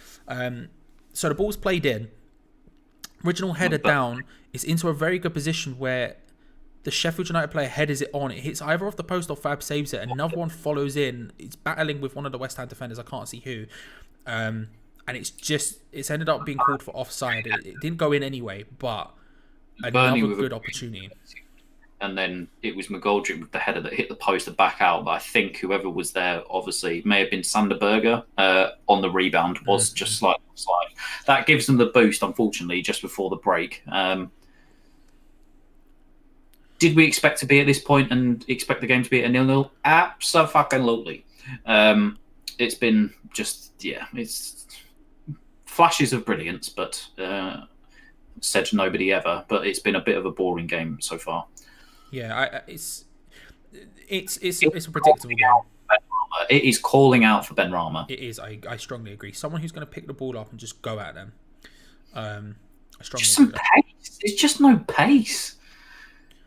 So the ball's played in, original header down, it's into a very good position where the Sheffield United player headers it on. It hits either off the post or Fab saves it. Another one follows in. It's battling with one of the West Ham defenders. I can't see who. And it's ended up being called for offside. It didn't go in anyway, but another good opportunity. And then it was McGoldrick with the header that hit the post and back out. But I think whoever was there, obviously, may have been Sander Berger on the rebound, was just slightly offside. That gives them the boost, unfortunately, just before the break. Did we expect to be at this point and expect the game to be at a 0-0? Absolutely. It's been just, it's flashes of brilliance, but said nobody ever. But it's been a bit of a boring game so far. Yeah, it's a predictable game. It is calling out for Ben Rama. It is. I strongly agree. Someone who's going to pick the ball up and just go at them. I strongly just some agree. Pace. There's just no pace.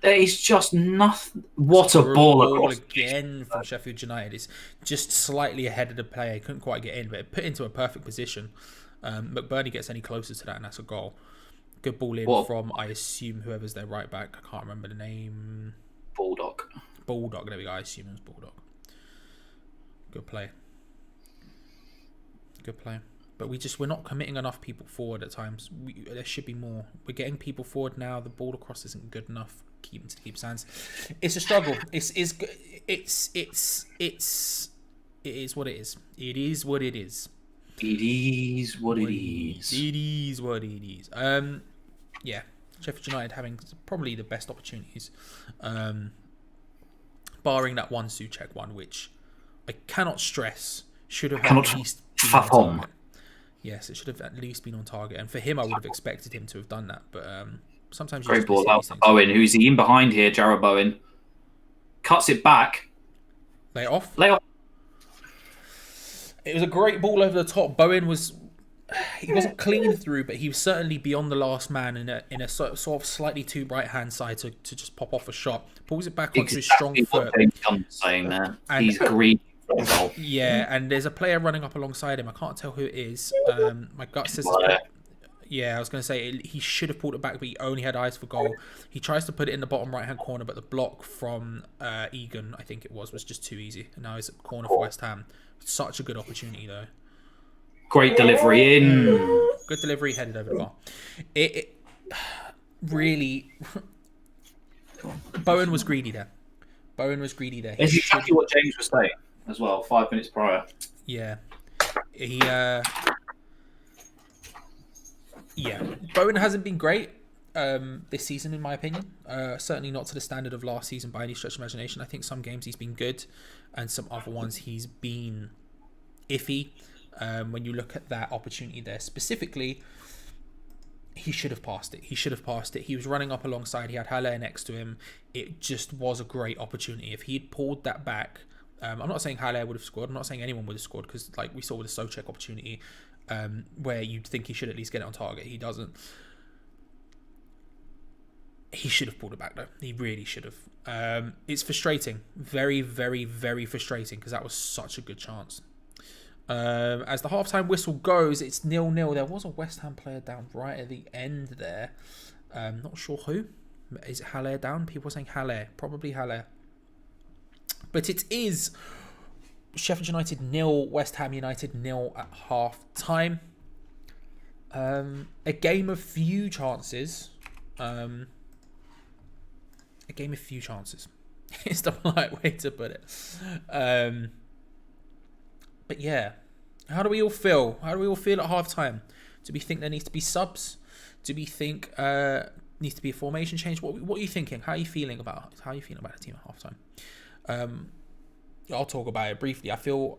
There is just nothing. What a ball again from Sheffield United. It's just slightly ahead of the player. He couldn't quite get in, but it put into a perfect position. McBurney gets any closer to that, and that's a goal. Good ball in from, I assume, whoever's their right back. I can't remember the name. Bulldog. There we go. I assume it was Bulldog. Good play. But we're not committing enough people forward at times. There should be more. We're getting people forward now. The ball across isn't good enough. Keep them to keep hands. It's a struggle. It is what it is. It is what it is. It is what it is. It is what it is. Yeah, Sheffield United having probably the best opportunities, barring that one Souček one, which I cannot stress should have at least been on target. Yes, it should have at least been on target, and for him, I would have expected him to have done that. But sometimes great ball out for Bowen. Who's he in behind here? Jarrod Bowen cuts it back. Lay off. It was a great ball over the top. Bowen he wasn't clean through, but he was certainly beyond the last man in a sort of slightly too right hand side to just pop off a shot. Pulls it back onto his strong foot. Saying that he's greedy. Yeah, and there's a player running up alongside him. I can't tell who it is. My gut says. Yeah, I was going to say he should have pulled it back, but he only had eyes for goal. He tries to put it in the bottom right hand corner, but the block from Egan, I think it was just too easy. And now he's at the corner for West Ham. Such a good opportunity though. Great delivery in. Good delivery, headed over the bar. It really. Bowen was greedy there. It's exactly what James was saying as well. 5 minutes prior. Yeah, Bowen hasn't been great this season, in my opinion. Certainly not to the standard of last season by any stretch of imagination. I think some games he's been good, and some other ones he's been iffy. When you look at that opportunity there specifically, he should have passed it. He was running up alongside. He had Haller next to him. It just was a great opportunity. If he had pulled that back I'm not saying Haller would have scored. I'm not saying anyone would have scored because, like we saw with the Souček opportunity, where you'd think he should at least get it on target. He doesn't. He should have pulled it back though. He really should have. It's frustrating, very, very, very frustrating because that was such a good chance. As the halftime whistle goes, it's 0-0. There was a West Ham player down right at the end there. Not sure who. Is it Haller down? People are saying Haller. Probably Haller. But it is Sheffield United 0, West Ham United 0 at half time. A game of few chances. A game of few chances. It's the polite way to put it. But yeah, how do we all feel? How do we all feel at half time? Do we think there needs to be subs? Do we think needs to be a formation change? What are you thinking? How are you feeling about the team at half time? I'll talk about it briefly. I feel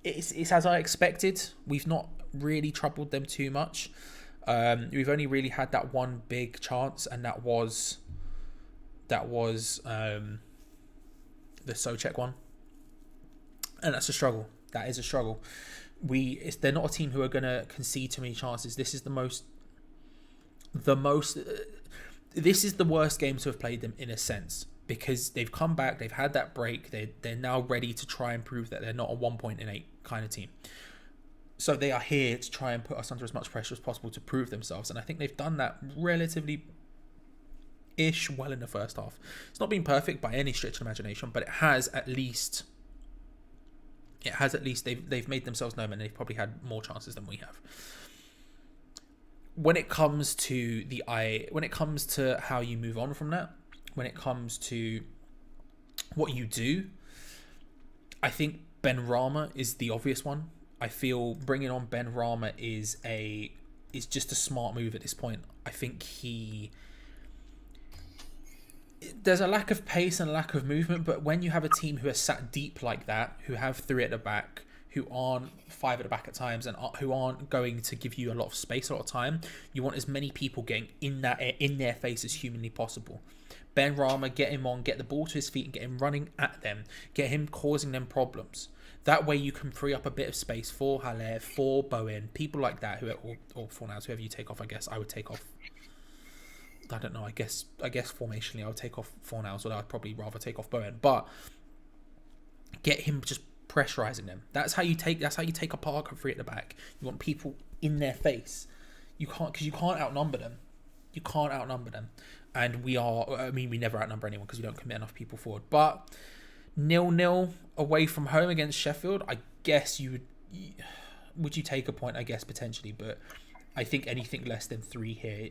it's as I expected. We've not really troubled them too much. We've only really had that one big chance, and that was the Souček one, and that's a struggle. That is a struggle. They're not a team who are going to concede too many chances. This is this is the worst game to have played them in a sense, because they've come back, they've had that break, they're now ready to try and prove that they're not a 1 point in 8 kind of team. So they are here to try and put us under as much pressure as possible to prove themselves, and I think they've done that relatively well in the first half. It's not been perfect by any stretch of imagination, but it has at least they've made themselves known, and they've probably had more chances than we have. When it comes to how you move on from that, when it comes to what you do, I think Ben Rama is the obvious one. I feel bringing on Ben Rama is just a smart move at this point. I think there's a lack of pace and a lack of movement, but when you have a team who are sat deep like that, who have 3 at the back, who aren't 5 at the back at times, and who aren't going to give you a lot of space a lot of time, you want as many people getting in their face as humanly possible. Ben Rama, get him on, get the ball to his feet and get him running at them, get him causing them problems. That way you can free up a bit of space for Haller, for Bowen, people like that, or Fornals, whoever you take off. I guess I would take off, I don't know, I guess formationally I would take off Fornals, or I'd probably rather take off Bowen, but get him just pressurizing them. That's how you take a Parker free at the back. You want people in their face. You can't outnumber them. And we never outnumber anyone because we don't commit enough people forward. But 0-0 away from home against Sheffield, I guess would you take a point? I guess potentially, but I think anything less than 3 here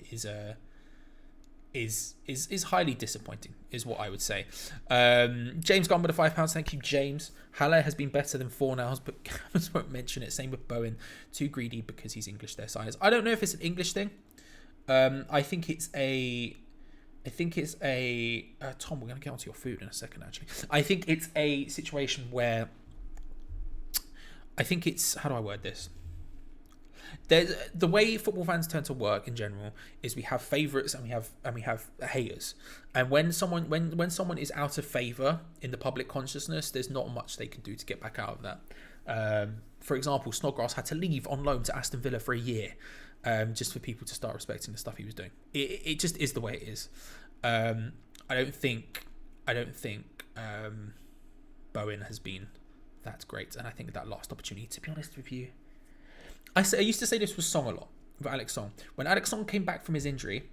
is highly disappointing, is what I would say. James gone with the £5. Thank you, James. Haller has been better than Fornals, but I just won't mention it. Same with Bowen. Too greedy because he's English, their size. I don't know if it's an English thing. I think it's a Tom, we're going to get onto your food in a second, actually. I think it's a situation where how do I word this? There's the way football fans tend to work in general is we have favourites and we have haters, and when someone is out of favour in the public consciousness, there's not much they can do to get back out of that. For example, Snodgrass had to leave on loan to Aston Villa for a year, just for people to start respecting the stuff he was doing. It just is the way it is. I don't think Bowen has been that great, and I think that last opportunity, to be honest with you, I used to say this was Song a lot, with Alex Song. When Alex Song came back from his injury,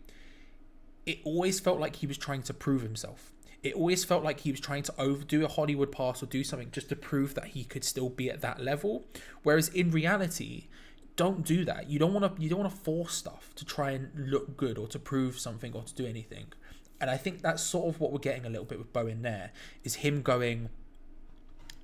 it always felt like he was trying to prove himself. It always felt like he was trying to overdo a Hollywood pass or do something just to prove that he could still be at that level. Whereas in reality, don't do that. You don't want to force stuff to try and look good or to prove something or to do anything. And I think that's sort of what we're getting a little bit with Bowen there, is him going,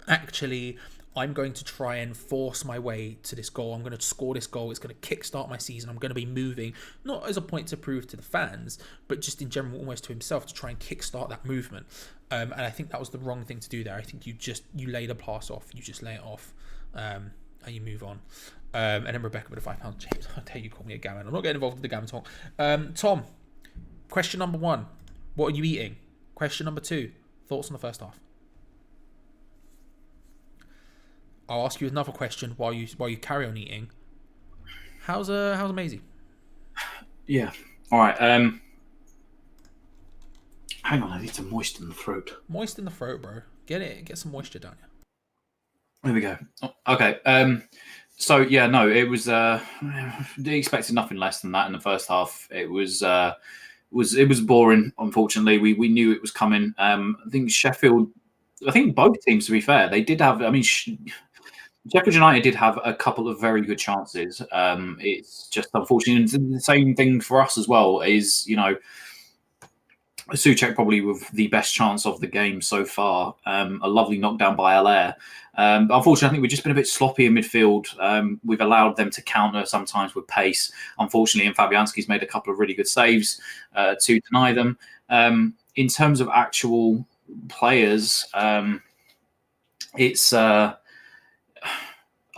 actually, I'm going to try and force my way to this goal. I'm going to score this goal. It's going to kickstart my season. I'm going to be moving, not as a point to prove to the fans, but just in general, almost to himself, to try and kickstart that movement. And I think that was the wrong thing to do there. I think you lay the pass off. You just lay it off, and you move on. And then Rebecca with a £5. James, I dare you call me a gammon. I'm not getting involved with the gammon talk. Tom, question number 1. What are you eating? Question number 2. Thoughts on the first half? I'll ask you another question while you carry on eating. How's Maisie? Yeah. All right. Hang on, I need to moisten the throat. Moist in the throat, bro. Get some moisture down here. There we go. Okay. So yeah, no, it was. They expected nothing less than that in the first half. It was boring. Unfortunately, we knew it was coming. I think Sheffield. I think both teams, to be fair, they did have. I mean, Sheffield United did have a couple of very good chances. It's just unfortunate. And the same thing for us as well. Is Souček probably with the best chance of the game so far. A lovely knockdown by Allaire. But unfortunately, I think we've just been a bit sloppy in midfield. We've allowed them to counter sometimes with pace. Unfortunately, and Fabianski's made a couple of really good saves to deny them. In terms of actual players, it's.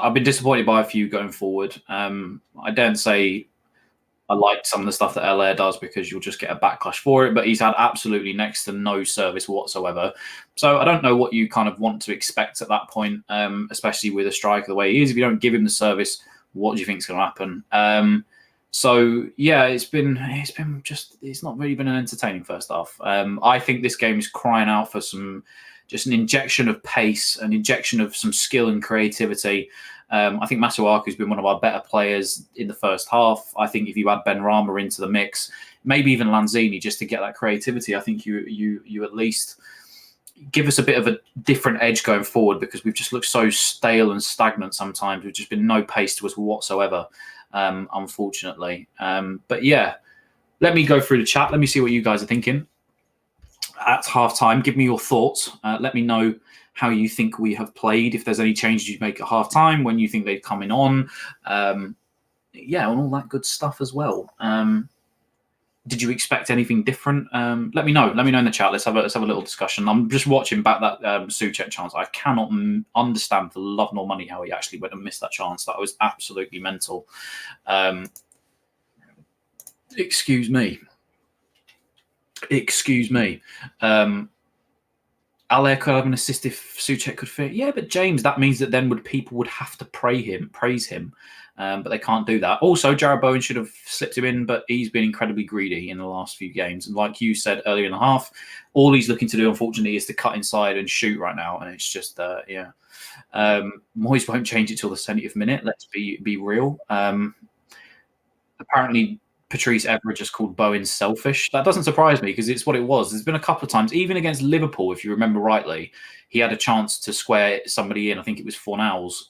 I've been disappointed by a few going forward. I don't say I like some of the stuff that Allaire does because you'll just get a backlash for it, but he's had absolutely next to no service whatsoever. So I don't know what you kind of want to expect at that point, especially with a striker the way he is. If you don't give him the service, what do you think is going to happen? So yeah, it's not really been an entertaining first half. I think this game is crying out for just an injection of pace, an injection of some skill and creativity. I think Masuaku's been one of our better players in the first half. I think if you add Ben Rama into the mix, maybe even Lanzini, just to get that creativity, I think you at least give us a bit of a different edge going forward, because we've just looked so stale and stagnant sometimes. There's just been no pace to us whatsoever, unfortunately. But yeah, let me go through the chat. Let me see what you guys are thinking at half-time. Give me your thoughts. Let me know how you think we have played, if there's any changes you'd make at half-time, when you think they'd come in on. Yeah, and all that good stuff as well. Did you expect anything different? Let me know. Let me know in the chat. Let's have a little discussion. I'm just watching back that Souček chance. I cannot understand for love nor money how he actually went and missed that chance. That was absolutely mental. Excuse me. Allaire could have an assist if Souček could fit. Yeah, but James, that means that then people would have to praise him. But they can't do that. Also, Jarrod Bowen should have slipped him in, but he's been incredibly greedy in the last few games. And like you said earlier in the half, all he's looking to do, unfortunately, is to cut inside and shoot right now. And it's just, Moyes won't change it till the 70th minute. Let's be real. Apparently, Patrice Evra just called Bowen selfish. That doesn't surprise me, because it's what it was. There's been a couple of times, even against Liverpool, if you remember rightly, he had a chance to square somebody in. I think it was Fornals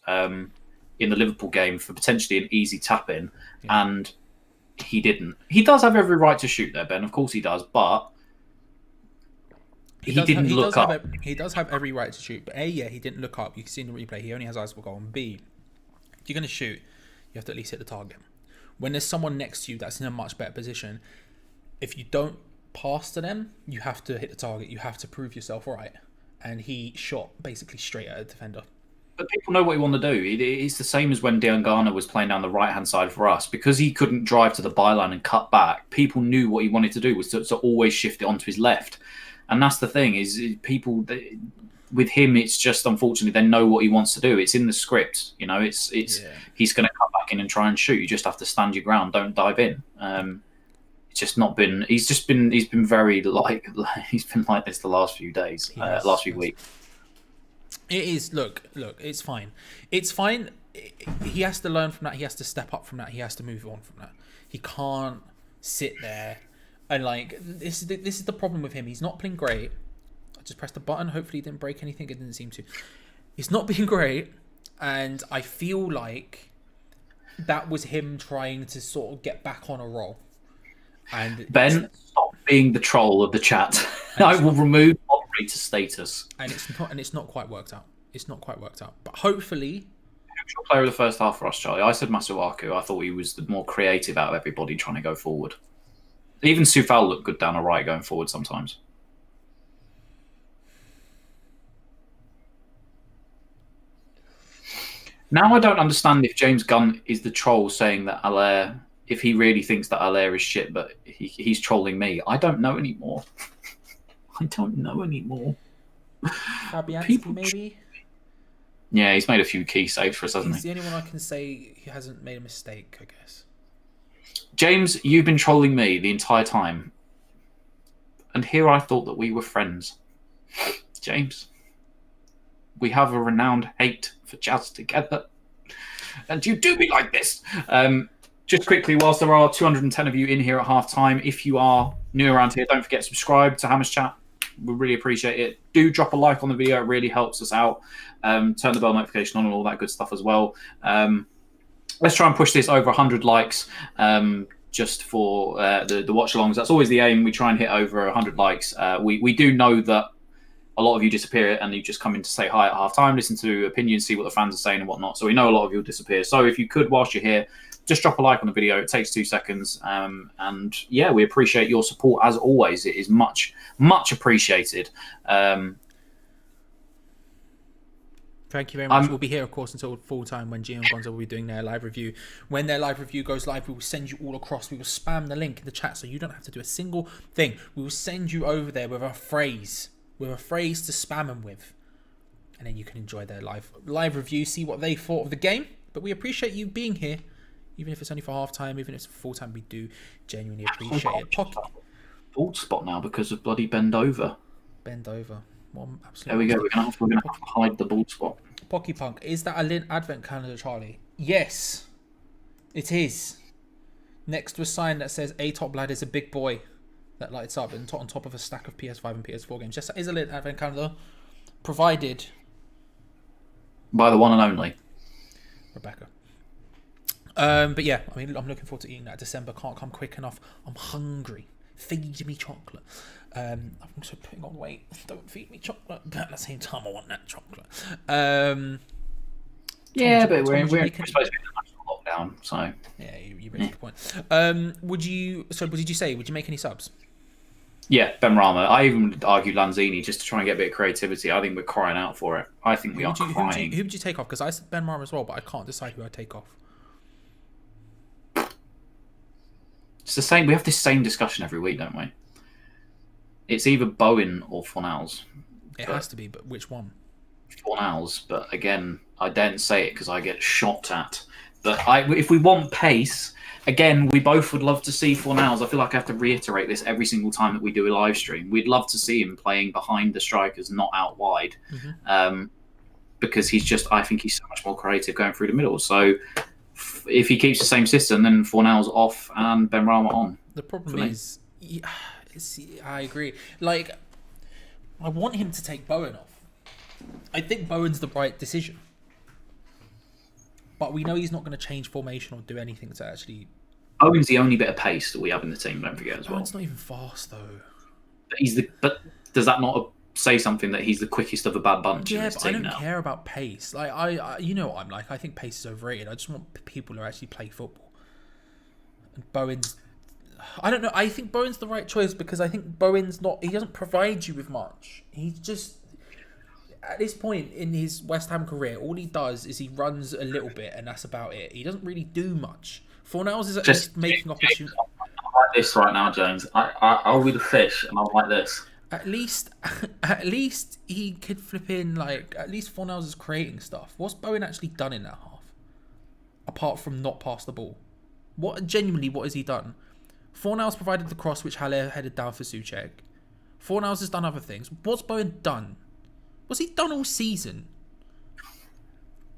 in the Liverpool game for potentially an easy tap-in, and he didn't. He does have every right to shoot there, Ben. Of course he does, but he didn't look up. He does have every right to shoot, but A, yeah, he didn't look up. You can see in the replay, he only has eyes for goal. And B, if you're going to shoot, you have to at least hit the target. When there's someone next to you that's in a much better position, if you don't pass to them, you have to hit the target. You have to prove yourself right. And he shot basically straight at a defender. But people know what he wanted to do. It's the same as when Diangana was playing down the right-hand side for us. Because he couldn't drive to the byline and cut back, people knew what he wanted to do was to always shift it onto his left. And that's the thing, is people... With him, it's just, unfortunately, they know what he wants to do. It's in the script, He's going to cut back in and try and shoot. You just have to stand your ground. Don't dive in. It's just not been. He's been very he's been like this the last few days, last few weeks. It is. Look. It's fine. It's fine. He has to learn from that. He has to step up from that. He has to move on from that. He can't sit there and this is the problem with him. He's not playing great. I just pressed the button. Hopefully he didn't break anything. It didn't seem to. It's not been great. And I feel like that was him trying to sort of get back on a roll. And Ben, stop being the troll of the chat. I will remove moderator status. And it's not quite worked out. It's not quite worked out. But hopefully... Who's your player of the first half for us, Charlie? I said Masuaku. I thought he was the more creative out of everybody trying to go forward. Even Soufal looked good down the right going forward sometimes. Now I don't understand if James Gunn is the troll saying that Allaire, if he really thinks that Allaire is shit, but he's trolling me. I don't know anymore. Fabianski, maybe? Yeah, he's made a few key saves for us, hasn't He's he? the only one I can say he hasn't made a mistake, I guess. James, you've been trolling me the entire time, and here I thought that we were friends. James, we have a renowned hate for Jazz together, and you do me like this. Just quickly, whilst there are 210 of you in here at half time, if you are new around here, don't forget to subscribe to Hammers Chat. We really appreciate it. Do drop a like on the video; it really helps us out. Turn the bell notification on and all that good stuff as well. Let's try and push this over 100 likes. Just for the watch alongs. That's always the aim. We try and hit over 100 likes. We do know that a lot of you disappear and you just come in to say hi at half time, listen to opinions, see what the fans are saying and whatnot. So we know a lot of you will disappear. So if you could, whilst you're here, just drop a like on the video. It takes 2 seconds. And yeah, we appreciate your support as always. It is much, much appreciated. Thank you very much. We'll be here, of course, until full time when Gio and Gonzo will be doing their live review. When their live review goes live, we will send you all across. We will spam the link in the chat so you don't have to do a single thing. We will send you over there with a phrase to spam them with. And then you can enjoy their live review, see what they thought of the game. But we appreciate you being here. Even if it's only for half time, even if it's for full time, we do genuinely appreciate it. Bald spot now because of bloody bend over. Bend over. Well, there we go. We're gonna have to hide the bald spot. Pocky Punk, is that a Lint Advent calendar, Charlie? Yes, it is. Next to a sign that says "A Top Lad is a big boy," that lights up and on top of a stack of PS5 and PS4 games. Yes, that is a Lint Advent calendar, provided by the one and only Rebecca. But yeah, I mean, I'm looking forward to eating that. December can't come quick enough. I'm hungry. Feed me chocolate. I'm also putting on weight. Don't feed me chocolate, but at the same time, I want that chocolate. Yeah, but we're supposed to be in a lockdown, so yeah, you raised the point. Would you say? Would you make any subs? Yeah, Ben Rama. I even argued Lanzini just to try and get a bit of creativity. I think we're crying out for it. I think we are crying. Who would you take off? Because I said Ben Rama as well, but I can't decide who I take off. It's the same. We have this same discussion every week, don't we? It's either Bowen or Fornals. It has to be, but which one? Fornals, but again, I don't say it because I get shot at. But if we want pace, again, we both would love to see Fornals. I feel like I have to reiterate this every single time that we do a live stream. We'd love to see him playing behind the strikers, not out wide, because I think he's so much more creative going through the middle. So if he keeps the same system, then Fornals off and Benrahma on. The problem is, I agree. Like, I want him to take Bowen off. I think Bowen's the right decision. But we know he's not going to change formation or do anything to actually... Bowen's the only bit of pace that we have in the team, don't forget as well. Bowen's not even fast, though. But does that not say something that he's the quickest of a bad bunch in this team now? I don't care about pace. Like, I you know what I'm like. I think pace is overrated. I just want people who actually play football. And Bowen's... I don't know. I think Bowen's the right choice because I think Bowen's not... He doesn't provide you with much. He's just... At this point in his West Ham career, all he does is he runs a little bit and that's about it. He doesn't really do much. Fornals is at least making opportunities. I'm like this right now, James. I'll be the fish and I'm like this. At least he could flip in, like, at least Fornals is creating stuff. What's Bowen actually done in that half? Apart from not pass the ball. What has he done? Fornals provided the cross which Haller headed down for Souček. Fornals has done other things. What's Bowen done? What's he done all season?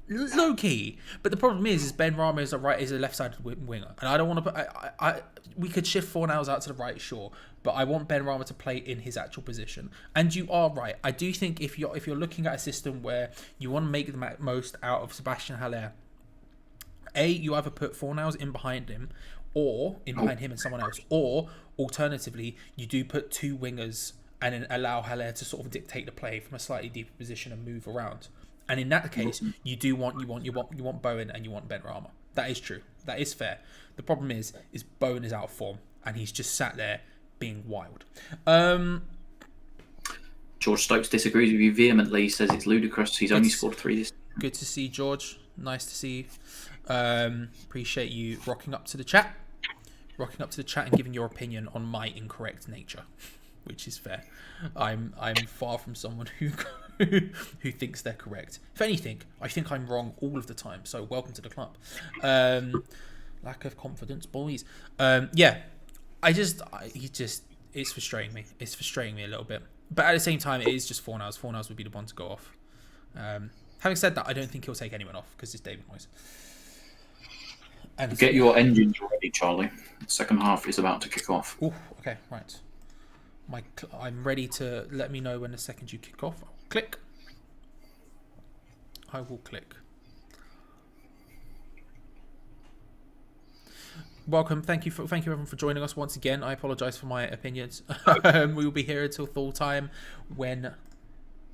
Low key. But the problem is Benrahma is a left-sided winger, and I don't want to put. We could shift Fornals out to the right, sure, but I want Benrahma to play in his actual position. And you are right. I do think if you're looking at a system where you want to make the most out of Sebastian Haller, you either put Fornals in behind him, or in behind him and someone else, or alternatively you do put two wingers and then allow Haller to sort of dictate the play from a slightly deeper position and move around. And in that case, you want Bowen and you want Benrahma. That is true. That is fair. The problem is Bowen is out of form and he's just sat there being wild. George Stokes disagrees with you vehemently. He says it's ludicrous. He's only scored 3 this. Good to see, George. Nice to see you. Appreciate you rocking up to the chat and giving your opinion on my incorrect nature. Which is fair. I'm far from someone who who thinks they're correct. If anything, I think I'm wrong all of the time. So welcome to the club. Lack of confidence, boys. Yeah, it's frustrating me. It's frustrating me a little bit. But at the same time, it is just Fornals. Fornals would be the one to go off. Having said that, I don't think he'll take anyone off because it's David Moyes. And get your engines ready, Charlie. The second half is about to kick off. Ooh, okay, right. I'm ready to let me know when the second you kick off. I'll click. I will click. Welcome. Thank you everyone for joining us once again. I apologise for my opinions. We will be here until full time when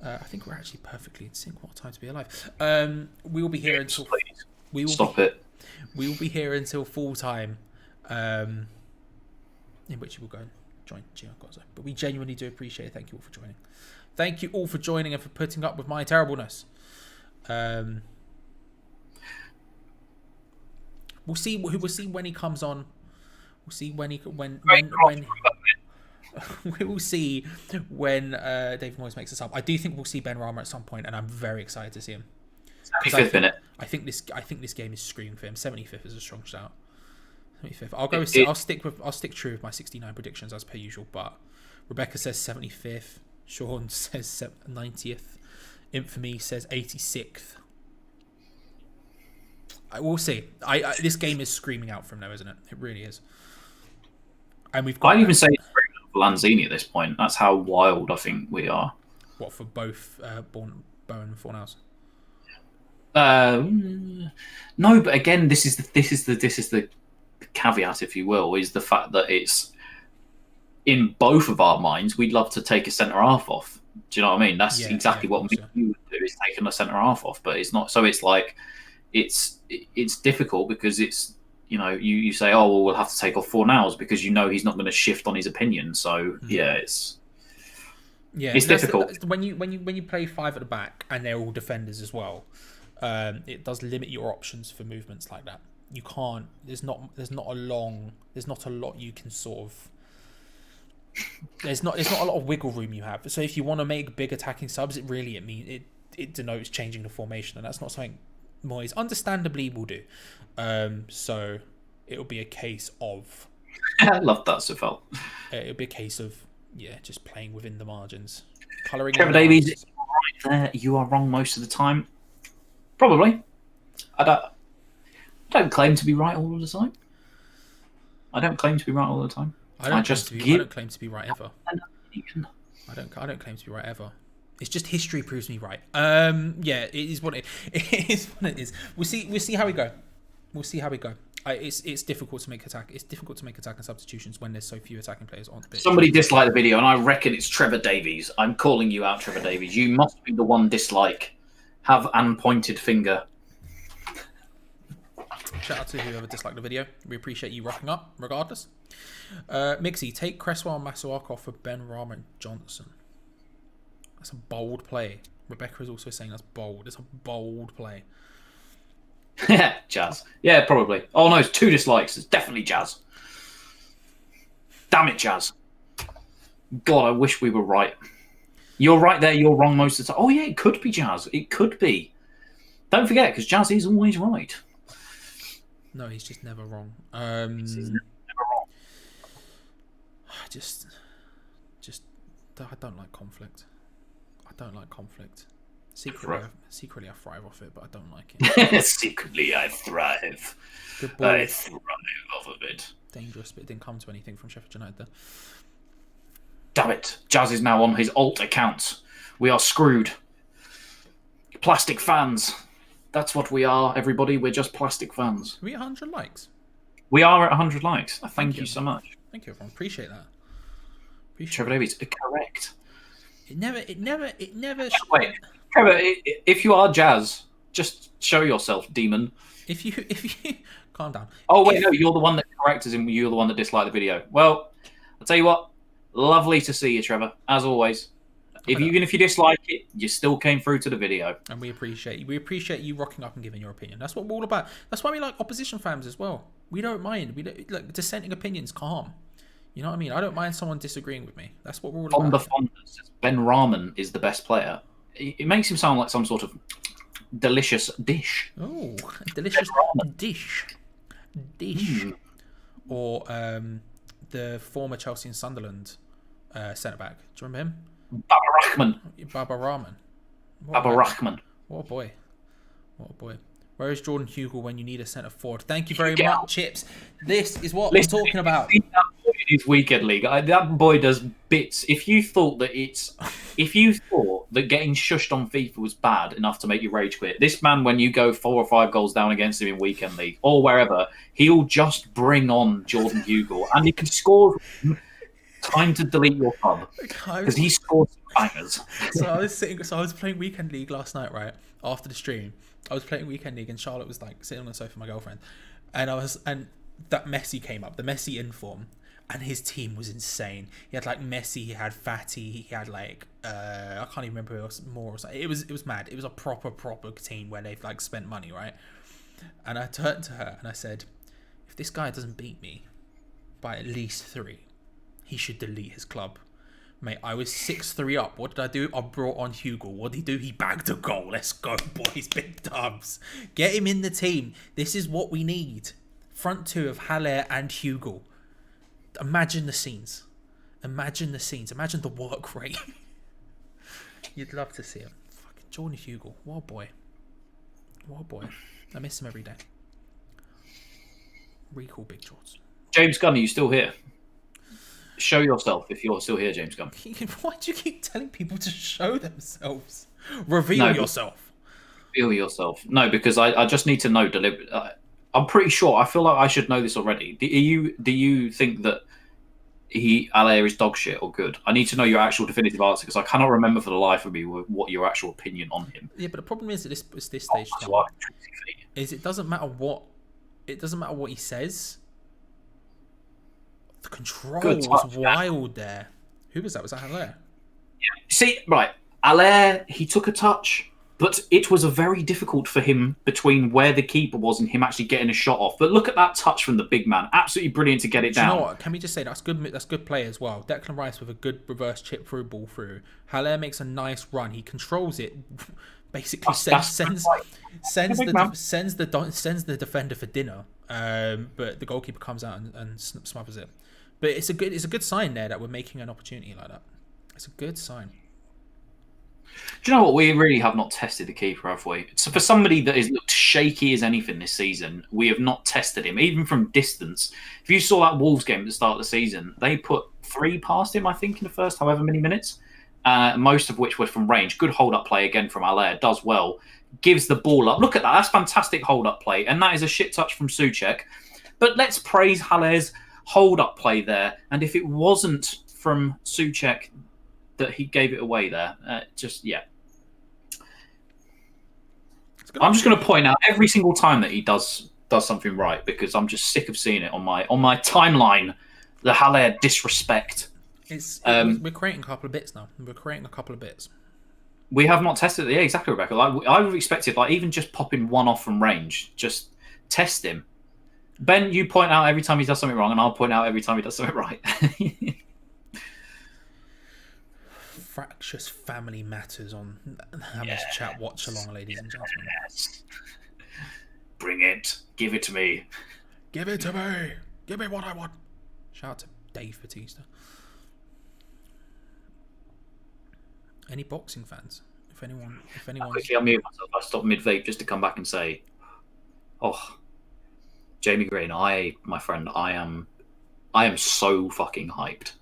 I think we're actually perfectly in sync. What time to be alive? We will be here until we will stop it. We will be here until full time, in which you will go and join Giancozo. But we genuinely do appreciate it. Thank you all for joining. Thank you all for joining and for putting up with my terribleness. We'll see when he comes on. We'll see when we will see when David Moyes makes us up. I do think we'll see Ben Rama at some point, and I'm very excited to see him. 75th minute. I think this game is screaming for him. 75th is a strong shout. 75th. I'll stick true with my 69 predictions as per usual. But Rebecca says 75th. Sean says 90th. Infamy says 86th. We'll see. This game is screaming out from now, isn't it? It really is. And we've got. I'd even say it's Lanzini at this point. That's how wild I think we are. What for both Bowen and Fornals? No, but again, this is the caveat, if you will, is the fact that it's in both of our minds. We'd love to take a centre half off. Do you know what I mean? That's exactly what we would do, is taking a centre half off. But it's not. So it's like it's difficult because it's, you know, you say, oh well, we'll have to take off Fornals because you know he's not going to shift on his opinion. So it's difficult when you play five at the back and they're all defenders as well. It does limit your options for movements like that. You can't. There's not a lot you can sort of. There's not a lot of wiggle room you have. So if you want to make big attacking subs, it denotes changing the formation, and that's not something Moyes understandably will do. So it'll be a case of. I love that, Sofel. It'll be a case of just playing within the margins, colouring. Trevor Davies, right there. You are wrong most of the time. Probably. I don't claim to be right all the time. I don't claim to be right all the time. I don't claim to be right ever. I don't claim to be right ever. It's just history proves me right. It is what it is. What it is. We'll see how we go. It's difficult to make attack. It's difficult to make attacking substitutions when there's so few attacking players on the pitch. Somebody disliked the video, and I reckon it's Trevor Davies. I'm calling you out, Trevor Davies. You must be the one dislike. Have an pointed finger. Shout out to whoever disliked the video. We appreciate you rocking up, regardless. Mixie, take Cresswell and Masuaku off for Ben Rama and Johnson. That's a bold play. Rebecca is also saying that's bold. It's a bold play. Yeah, Jazz. Yeah, probably. Oh no, it's 2 dislikes. It's definitely Jazz. Damn it, Jazz. God, I wish we were right. You're right there. You're wrong most of the time. Oh yeah, it could be Jazz. It could be. Don't forget, because Jazz is always right. No, he's just never wrong. He's never wrong. I don't like conflict. Secretly, I thrive off it, but I don't like it. Secretly, I thrive. Good ball. I thrive off of it. Dangerous, but it didn't come to anything from Sheffield United there. Damn it. Jazz is now on his alt account. We are screwed. Plastic fans. That's what we are, everybody. We're just plastic fans. Are we at 100 likes? We are at 100 likes. Thank you so much. Thank you, everyone. Appreciate that. Trevor Davies, correct. It never. Wait, Trevor, if you are Jazz, just show yourself, demon. If you calm down. Oh wait, no, you're the one that corrected him. You're the one that disliked the video. Well, I'll tell you what. Lovely to see you, Trevor. As always. Even if you dislike it, you still came through to the video. And we appreciate you. We appreciate you rocking up and giving your opinion. That's what we're all about. That's why we like opposition fans as well. We don't mind. We don't like dissenting opinions. Calm. You know what I mean? I don't mind someone disagreeing with me. That's what we're all about. On the Fonda says Ben Rahman is the best player. it makes him sound like some sort of delicious dish. Oh, delicious dish. Or the former Chelsea and Sunderland centre back. Do you remember him? Baba Rahman. Baba Rahman. Baba Rahman. What a boy. What a boy. Where is Jordan Hugill when you need a centre forward? Thank you very much, Chips. This is what I'm talking about. In his weekend league, that boy does bits. If you thought that getting shushed on FIFA was bad enough to make you rage quit, this man, when you go 4 or 5 goals down against him in weekend league or wherever, he'll just bring on Jordan Hugill, and he can score. Time to delete your club because he scored some bangers. So I was playing weekend league last night, right after the stream. I was playing weekend league, and Charlotte was like sitting on the sofa with my girlfriend, and that Messi came up, the Messi inform, and his team was insane. He had like Messi, he had Fati, he had like I can't even remember who else more. It was mad. It was a proper team where they've like spent money, right? And I turned to her and I said, if this guy doesn't beat me by at least 3, he should delete his club. Mate, I was 6-3 up. What did I do? I brought on Hugill. What did he do? He bagged a goal. Let's go, boys. Big dubs. Get him in the team. This is what we need. Front 2 of Haller and Hugill. Imagine the scenes. Imagine the work rate. You'd love to see him. Fucking Jordan Hugill. What a boy. I miss him every day. Recall Big George. James Gunn, are you still here? Show yourself if you're still here, James Gunn. Why do you keep telling people to show themselves? Reveal yourself. Reveal yourself. No, because I just need to know. I'm pretty sure. I feel like I should know this already. Do you think that Allaire is dog shit or good? I need to know your actual definitive answer because I cannot remember for the life of me what your actual opinion on him. Yeah, but the problem is at this stage, Tom, is it doesn't matter what he says. The control was wild there. Who was that? Was that Haller? Yeah. See, right. Allaire, he took a touch, but it was a very difficult for him between where the keeper was and him actually getting a shot off. But look at that touch from the big man. Absolutely brilliant to get it down. You know what? Can we just say that's good? That's good play as well. Declan Rice with a good reverse chip through ball through. Haller makes a nice run. He controls it. Basically, sends the defender for dinner. But the goalkeeper comes out and smothers it. But it's a good sign there that we're making an opportunity like that. It's a good sign. Do you know what? We really have not tested the keeper, have we? So for somebody that has looked shaky as anything this season, we have not tested him, even from distance. If you saw that Wolves game at the start of the season, they put 3 past him, I think, in the first however many minutes, most of which were from range. Good hold-up play again from Allaire. Does well. Gives the ball up. Look at that. That's fantastic hold-up play. And that is a shit touch from Souček. But let's praise Haller's hold-up play there. And if it wasn't from Souček that he gave it away there, I'm just going to point out every single time that he does something right because I'm just sick of seeing it on my timeline. The Haller disrespect. We're creating a couple of bits now. We have not tested it. Yeah, exactly, Rebecca. Like I would have expected, like even just popping one off from range, just test him. Ben, you point out every time he does something wrong, and I'll point out every time he does something right. Fractious family matters on Hammer's chat watch along, ladies and gentlemen. Yes. Bring it. Give it to me. Give it to me. Give me what I want. Shout out to Dave Batista. Any boxing fans? If anyone, quickly, I mute myself. I stopped mid-vape just to come back and say, "Oh, Jamie Green, my friend, I am so fucking hyped.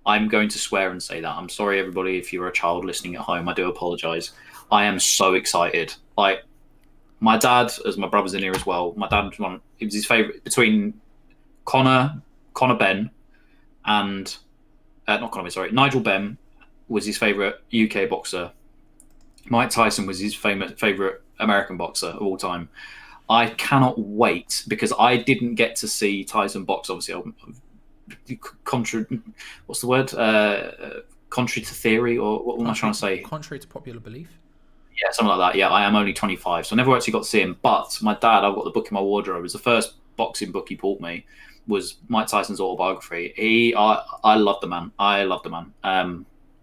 I'm going to swear and say that. I'm sorry, everybody, if you're a child listening at home. I do apologise. I am so excited. Like my dad, as my brother's in here as well. My dad it was his favourite between Conor Ben, and not Conor Ben. Sorry, Nigel Benn was his favourite UK boxer. Mike Tyson was his favourite American boxer of all time. I cannot wait because I didn't get to see Tyson box. Obviously, what's the word? Contrary to theory, or what am I trying to say? Contrary to popular belief. Yeah, something like that. Yeah, I am only 25, so I never actually got to see him. But my dad, I've got the book in my wardrobe. It was the first boxing book he bought me. Was Mike Tyson's autobiography. I love the man.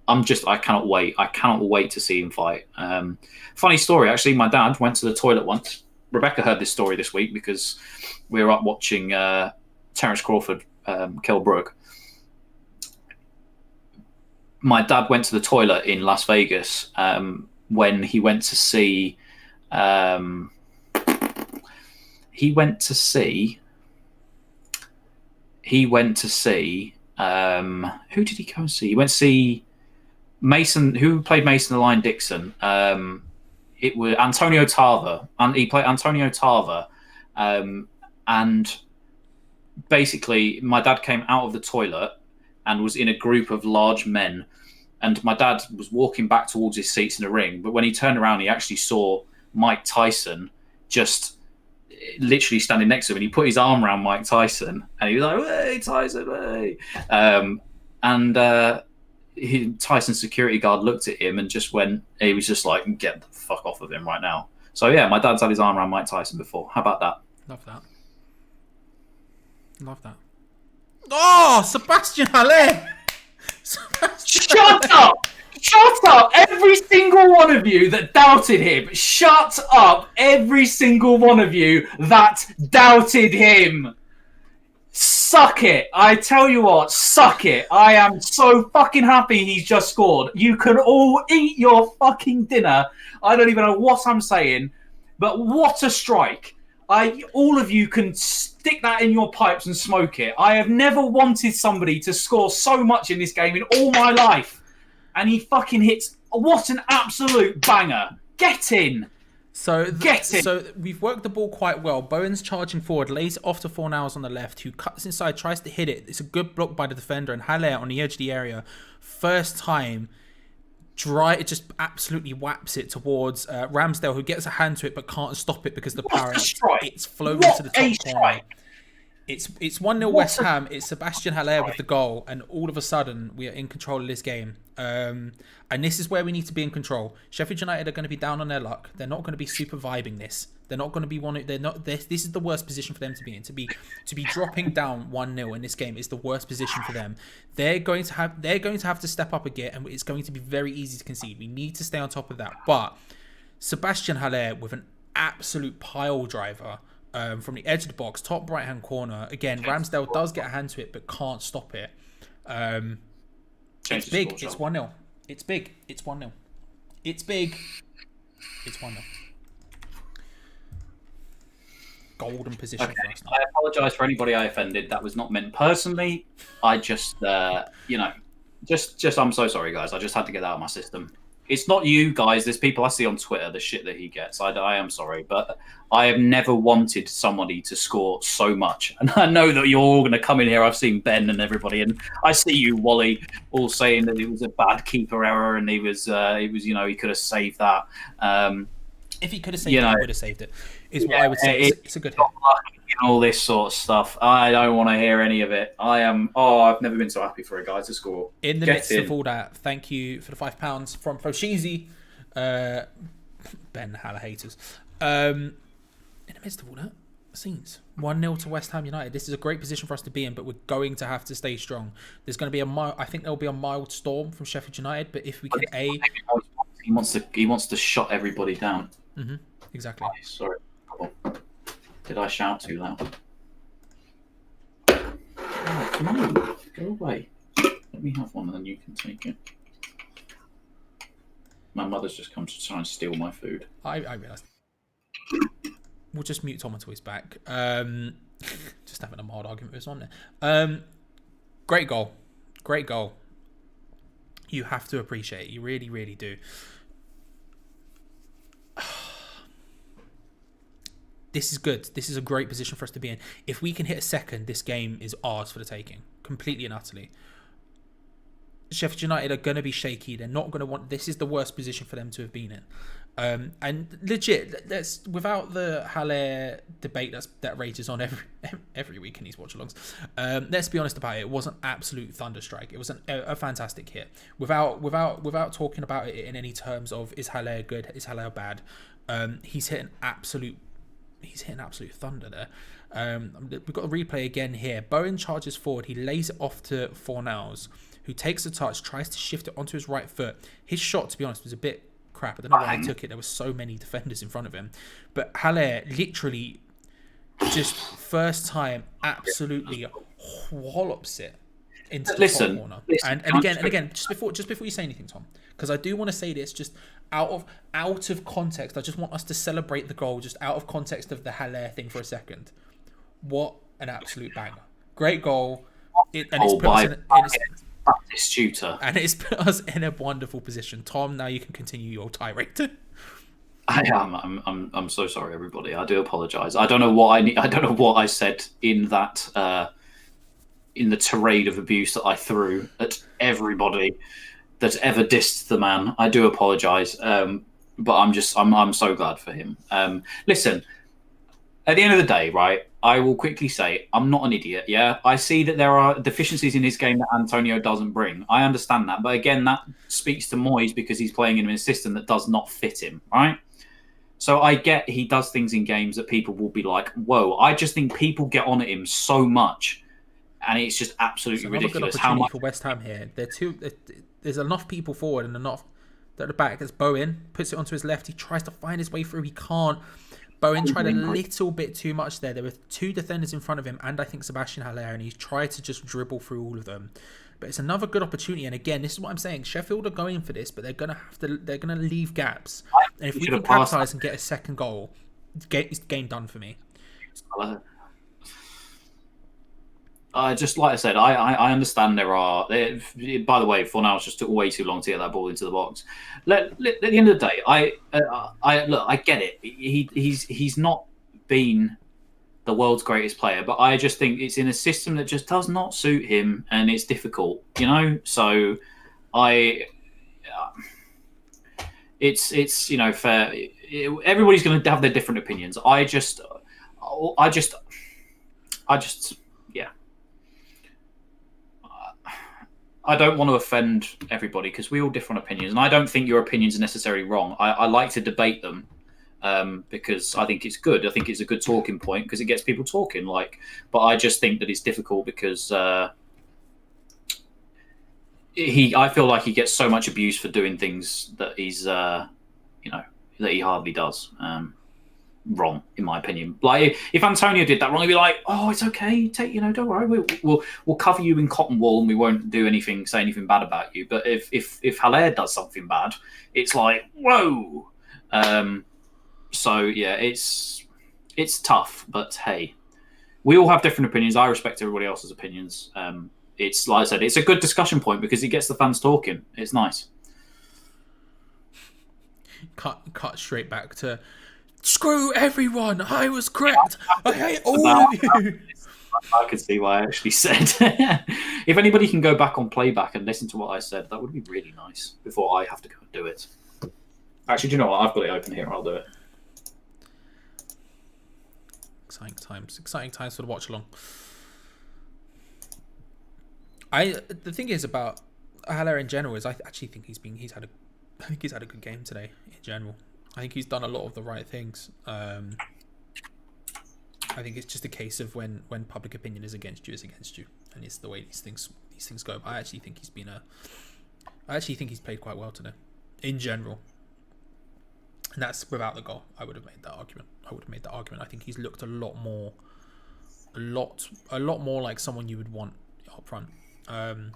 I cannot wait. I cannot wait to see him fight. Funny story, actually. My dad went to the toilet once. Rebecca heard this story this week because we were up watching Terence Crawford Kell Brook. My dad went to the toilet in Las Vegas when he went to see. He went to see. Who did he go and see? He went to see Mason, who played Mason the Lion Dixon. It was Antonio Tarver, and he played Antonio Tarver. And basically, my dad came out of the toilet and was in a group of large men. And my dad was walking back towards his seats in the ring, but when he turned around, he actually saw Mike Tyson just literally standing next to him, and he put his arm around Mike Tyson, and he was like, "Hey, Tyson, hey!" Tyson's security guard looked at him and just went. He was just like, "Get the fuck off of him right now." So yeah, my dad's had his arm around Mike Tyson before. How about that? Love that. Love that. Oh, Sebastian Halle! Shut up! Shut up! Every single one of you that doubted him. Shut up! Every single one of you that doubted him. Suck it! I tell you what, suck it! I am so fucking happy he's just scored. You can all eat your fucking dinner. I don't even know what I'm saying, but what a strike! All of you can stick that in your pipes and smoke it. I have never wanted somebody to score so much in this game in all my life. And he fucking hits. What an absolute banger. Get in. So we've worked the ball quite well. Bowen's charging forward, lays it off to Fornals on the left, who cuts inside, tries to hit it. It's a good block by the defender, and Halle on the edge of the area. First time, it just absolutely whaps it towards Ramsdale, who gets a hand to it but can't stop it because the power. It's flown to the top corner. It's 1-0 West Ham. It's Sebastian Haller with the goal, and all of a sudden we are in control of this game. And this is where we need to be in control. Sheffield United are going to be down on their luck. They're not going to be super vibing this. They're not going to be one. They're not. This is the worst position for them to be in. To be dropping down 1-0 in this game is the worst position for them. They're going to have to step up again, and it's going to be very easy to concede. We need to stay on top of that. But Sebastian Haller with an absolute pile driver. From the edge of the box, top right hand corner. Again, Ramsdale does get a hand to it, but can't stop it. It's big. It's 1-0. It's big. It's 1-0. It's big. It's 1-0. Golden position for us now. I apologise for anybody I offended. That was not meant personally. I just, just I'm so sorry, guys. I just had to get that out of my system. It's not you guys. There's people I see on Twitter, the shit that he gets. I am sorry, but I have never wanted somebody to score so much. And I know that you're all going to come in here. I've seen Ben and everybody, and I see you, Wally, all saying that it was a bad keeper error, and he was, he could have saved that. If he could have saved it, he would have saved it. Is what I would say. It's a good hit. All this sort of stuff. I don't want to hear any of it. I've never been so happy for a guy to score. In the midst of all that, thank you for the £5 from Foshizi. Ben Haller haters. In the midst of all that, scenes 1-0 to West Ham United. This is a great position for us to be in, but we're going to have to stay strong. There's going to be I think there'll be a mild storm from Sheffield United, but if we can he wants to shut everybody down. Mm-hmm. Exactly. Oh, sorry. Did I shout too loud? Oh, come on, go away. Let me have one and then you can take it. My mother's just come to try and steal my food. I realised. We'll just mute Tom until he's back. Just having a mild argument with his mum there. Great goal. Great goal. You have to appreciate it. You really, really do. This is good. This is a great position for us to be in. If we can hit a second, this game is ours for the taking. Completely and utterly. Sheffield United are going to be shaky. They're not going to want... This is the worst position for them to have been in. And legit, without the Haller debate that rages on every week in these watch-alongs, let's be honest about it. It was an absolute thunderstrike. It was a fantastic hit. Without talking about it in any terms of is Haller good, is Haller bad, he's hit an absolute thunder there. We've got a replay again here. Bowen charges forward. He lays it off to Fornals, who takes a touch, tries to shift it onto his right foot. His shot, to be honest, was a bit crap. I don't know why he took it. There were so many defenders in front of him. But Haller literally just first time absolutely wallops it into the top corner. And again, just before you say anything, Tom, because I do want to say this just out of context. I just want us to celebrate the goal just out of context of the Haller thing for a second. What an absolute banger. Great goal. It's put us in a wonderful position. Tom, now you can continue your tirade. I'm so sorry, everybody. I do apologise. I don't know what I don't know what I said in that in the tirade of abuse that I threw at everybody that ever dissed the man. I do apologise. But I'm so glad for him. Listen, at the end of the day, right, I will quickly say I'm not an idiot, yeah? I see that there are deficiencies in his game that Antonio doesn't bring. I understand that. But again, that speaks to Moyes because he's playing in a system that does not fit him, right? So I get he does things in games that people will be like, whoa. I just think people get on at him so much, and it's just absolutely ridiculous. How much for West Ham here? There's enough people forward and enough at the back. There's Bowen, puts it onto his left. He tries to find his way through. He can't. Bowen tried a little bit too much there. There were two defenders in front of him, and I think Sebastian Haller, and he tried to just dribble through all of them. But it's another good opportunity. And again, this is what I'm saying. Sheffield are going for this, but they're gonna leave gaps. And if we can capitalise and get a second goal, it's game done for me. Just like I said, I understand there are. By the way, Fornals just took way too long to get that ball into the box. At the end of the day, I get it. He's not been the world's greatest player, but I just think it's in a system that just does not suit him, and it's difficult, you know. So, it's fair. Everybody's going to have their different opinions. Yeah. I don't want to offend everybody because we all different opinions, and I don't think your opinions are necessarily wrong. I like to debate them because I think it's good. I think it's a good talking point because it gets people talking. But I just think that it's difficult because I feel like he gets so much abuse for doing things that he's that he hardly does. Wrong, in my opinion. Like if Antonio did that wrong, he'd be like, "Oh, it's okay. Don't worry. We'll cover you in cotton wool, and we won't say anything bad about you." But if Haller does something bad, it's like, whoa. So yeah, it's tough. But hey, we all have different opinions. I respect everybody else's opinions. It's like I said, it's a good discussion point because it gets the fans talking. It's nice. Cut straight back to. Screw everyone! I was correct! I hate all of you! I can see what I actually said. If anybody can go back on playback and listen to what I said, that would be really nice before I have to go and do it. Actually, do you know what? I've got it open here. I'll do it. Exciting times for the watch along. The thing is about Haller in general is I actually think he's had a good game today in general. I think he's done a lot of the right things. I think it's just a case of when public opinion is against you, and it's the way these things go. But I actually think he's played quite well today, in general. And that's without the goal. I would have made that argument. I think he's looked a lot more like someone you would want up front. And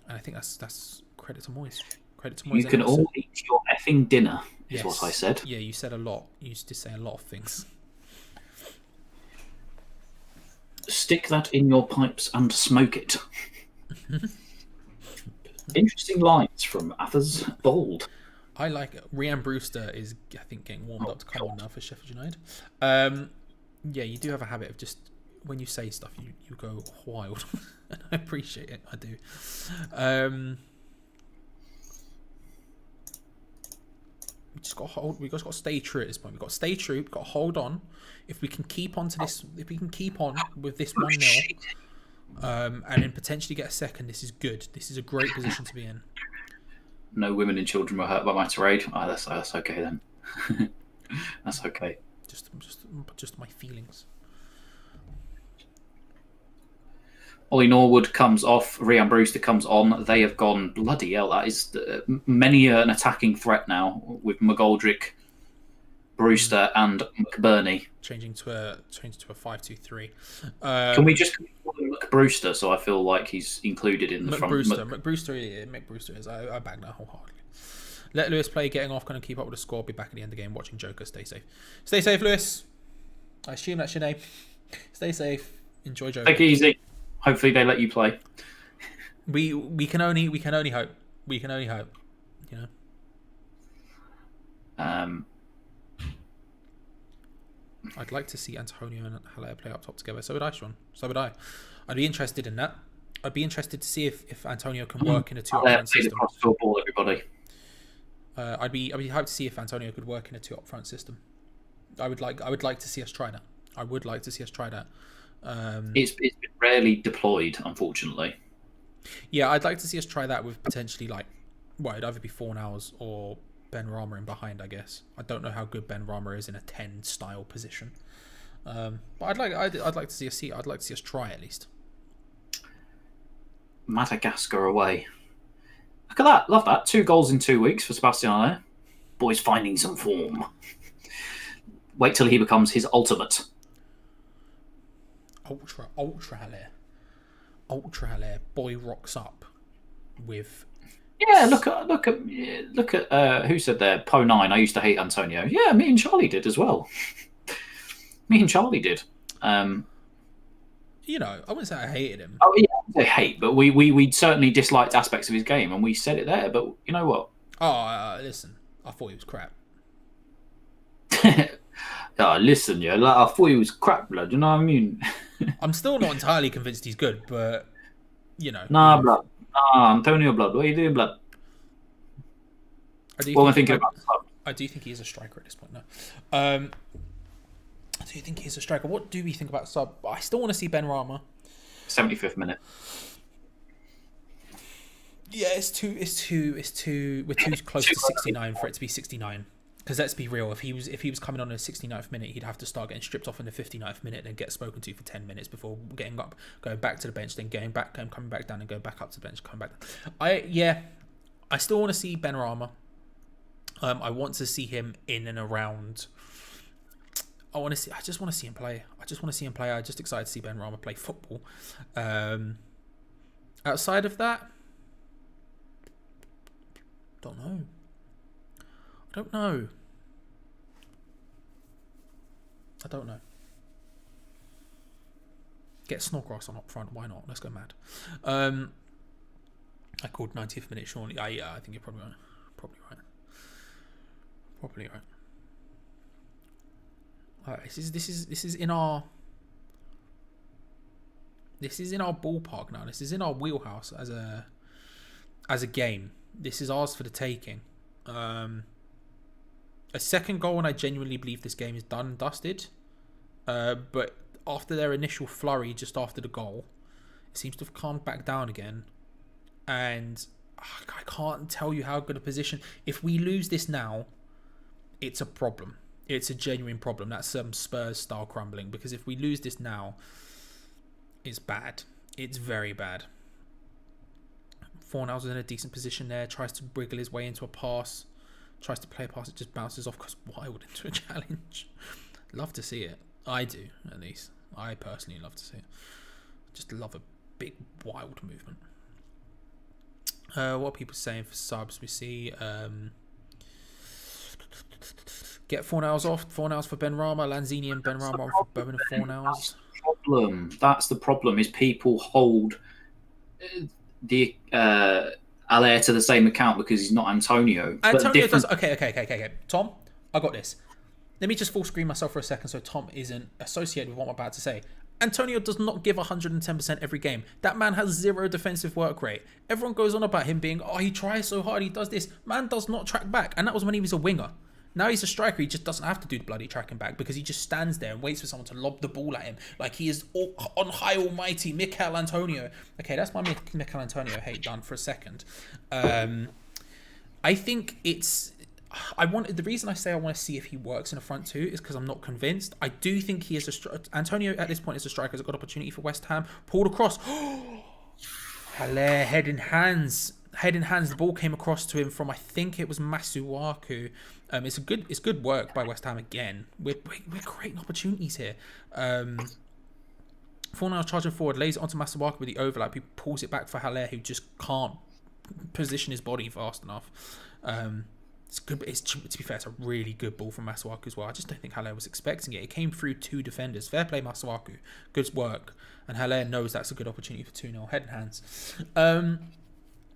I think that's credit to Moyes. You can all eat your effing dinner, is what I said. Yeah, you said a lot. You used to say a lot of things. Stick that in your pipes and smoke it. Interesting lines from Athers Bold. I like it. Rhian Brewster is, I think, getting warmed up to come on now for Sheffield United. Yeah, you do have a habit of just, when you say stuff, you go wild. And I appreciate it. I do. We just got to hold. We just got to stay true at this point. We've got to stay true. We've got to hold on. If we can keep on to this, if we can keep on with this 1-0, and then potentially get a second, this is good. This is a great position to be in. No women and children were hurt by my tirade. Oh, that's okay then. That's okay. Just my feelings. Ollie Norwood comes off, Rhian Brewster comes on. They have gone, bloody hell, that is many an attacking threat now with McGoldrick, Brewster, and McBurney. Changing to a 5-2-3. Can we just call him McBrewster so I feel like he's included in the front? McBrewster is. I back that wholeheartedly. Let Lewis play, getting off, going to keep up with the score. Be back at the end of the game watching Joker. Stay safe. Stay safe, Lewis. I assume that's your name. Stay safe. Enjoy Joker. Take it easy. Hopefully they let you play. We can only hope. We can only hope. You know. I'd like to see Antonio and Haller play up top together. So would I, Sean. So would I. I'd be interested in that. I'd be interested to see if Antonio can work in a 2 up front system. Ball, everybody. I'd be hyped to see if Antonio could work in a 2 up front system. I would like to see us try that. I would like to see us try that. It's been rarely deployed, unfortunately. Yeah, I'd like to see us try that with potentially it'd either be Fornals or Ben Rama in behind, I guess. I don't know how good Ben Rama is in a 10 style position. But I'd like to see us I'd like to see us try at least. Madagascar away. Look at that. Love that. 2 goals in 2 weeks for Sebastian Haller. Boy's finding some form. Wait till he becomes his ultimate. Ultra Haller. Boy rocks up with. Yeah, look at who said there? Po9. I used to hate Antonio. Yeah, me and Charlie did as well. Me and Charlie did. You know, I wouldn't say I hated him. Oh yeah, I hate, but we certainly disliked aspects of his game, and we said it there. But you know what? Oh, listen, I thought he was crap. Listen, yeah, I thought he was crap, blood. You know what I mean? I'm still not entirely convinced he's good, but you know. Nah, blood. Nah, Antonio, blood. What are you doing, blood? I do think he is a striker at this point. No, I do think he's a striker. What do we think about sub? I still want to see Ben Rama. 75th minute. Yeah, it's too. We're too close to 69 for it to be 69. Because let's be real, if he was coming on in the 69th minute, he'd have to start getting stripped off in the 59th minute and get spoken to for 10 minutes before getting up, going back to the bench, then going back, coming back down, and going back up to the bench, coming back down. I still want to see Ben Rama. I want to see him in and around. I just want to see him play. I'm just excited to see Ben Rama play football. Outside of that, don't know. I don't know. Get Snodgrass on up front. Why not? Let's go mad. I called 90th minute, Sean. Yeah, I think you're probably right. Probably right. Alright, this is in our ballpark now. This is in our wheelhouse as a game. This is ours for the taking. A second goal, and I genuinely believe this game is done and dusted. But after their initial flurry just after the goal, it seems to have calmed back down again. And I can't tell you how good a position. If we lose this now, it's a problem. It's a genuine problem. That's some Spurs-style crumbling. Because if we lose this now, it's bad. It's very bad. Fornals is in a decent position there. Tries to wriggle his way into a pass. Tries to play a pass. It just bounces off because wild into a challenge. Love to see it. I do, at least. I personally love to see it. Just love a big, wild movement. What are people saying for subs? We see... get Fornals off. Fornals for Ben Rama. Lanzini and Ben Rama for Bowen and Fornals. That's the problem, is people hold the Allaire to the same account because he's not Antonio. Antonio does... Okay. Tom, I got this. Let me just full screen myself for a second so Tom isn't associated with what I'm about to say. Antonio does not give 110% every game. That man has 0 defensive work rate. Everyone goes on about him being, he tries so hard, he does this. Man does not track back. And that was when he was a winger. Now he's a striker, he just doesn't have to do the bloody tracking back because he just stands there and waits for someone to lob the ball at him. Like he is on high almighty Mikel Antonio. Okay, that's my Mikel Antonio hate done for a second. I think The reason I say I want to see if he works in a front two is because I'm not convinced. I do think he is Antonio at this point is a striker. Has a good opportunity for West Ham. Pulled across. Haller, head in hands. The ball came across to him from, I think it was Masuaku. It's good work by West Ham again. We're creating opportunities here. 4-now charging forward, lays it onto Masuaku with the overlap. He pulls it back for Haller, who just can't position his body fast enough. It's good. To be fair, it's a really good ball from Masuaku as well. I just don't think Haller was expecting it. It came through 2 defenders. Fair play, Masuaku. Good work. And Haller knows that's a good opportunity for 2-0. Head and hands.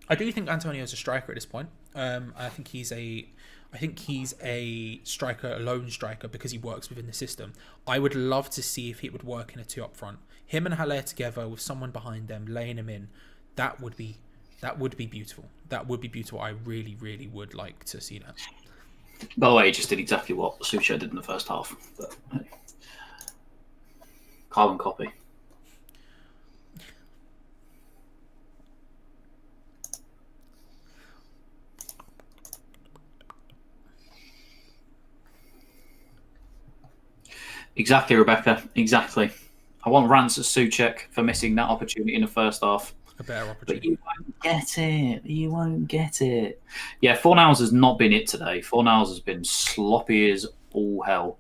I do think Antonio is a striker at this point. I think he's a striker, a lone striker, because he works within the system. I would love to see if it would work in a 2 up front. Him and Haller together with someone behind them, laying him in. That would be beautiful. That would be beautiful. I really, really would like to see that. By the way, he just did exactly what Sucho did in the first half. But, hey. Carbon copy. Exactly, Rebecca. Exactly. I want rants at Souček for missing that opportunity in the first half. A better opportunity. But you won't get it. You won't get it. Yeah, Fornals has not been it today. Fornals has been sloppy as all hell.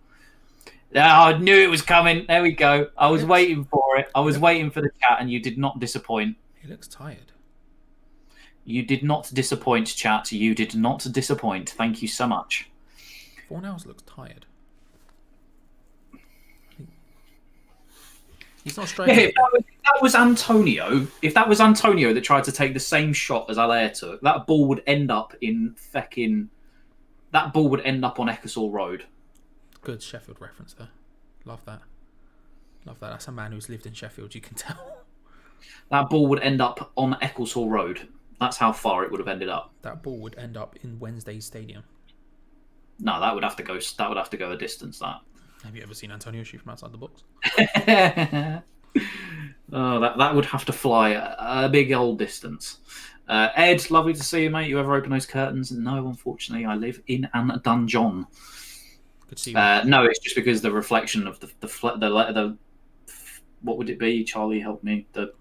Oh, I knew it was coming. There we go. I was waiting for it. I was waiting for the chat, and you did not disappoint. He looks tired. You did not disappoint, chat. You did not disappoint. Thank you so much. Fornals looks tired. He's not straight. Yeah, if that was Antonio, that tried to take the same shot as Haller took, that ball would end up on Ecclesall Road. Good Sheffield reference there. Love that. That's a man who's lived in Sheffield, you can tell. That ball would end up on Ecclesall Road. That's how far it would have ended up. That ball would end up in Wednesday's stadium. No, that would have to go a distance, that. Have you ever seen Antonio shoot from outside the box? Oh, that would have to fly a big old distance. Ed, lovely to see you, mate. You ever open those curtains? No, unfortunately, I live in an dungeon. Good to see you. No, it's just because the reflection of the what would it be? Charlie, help me. The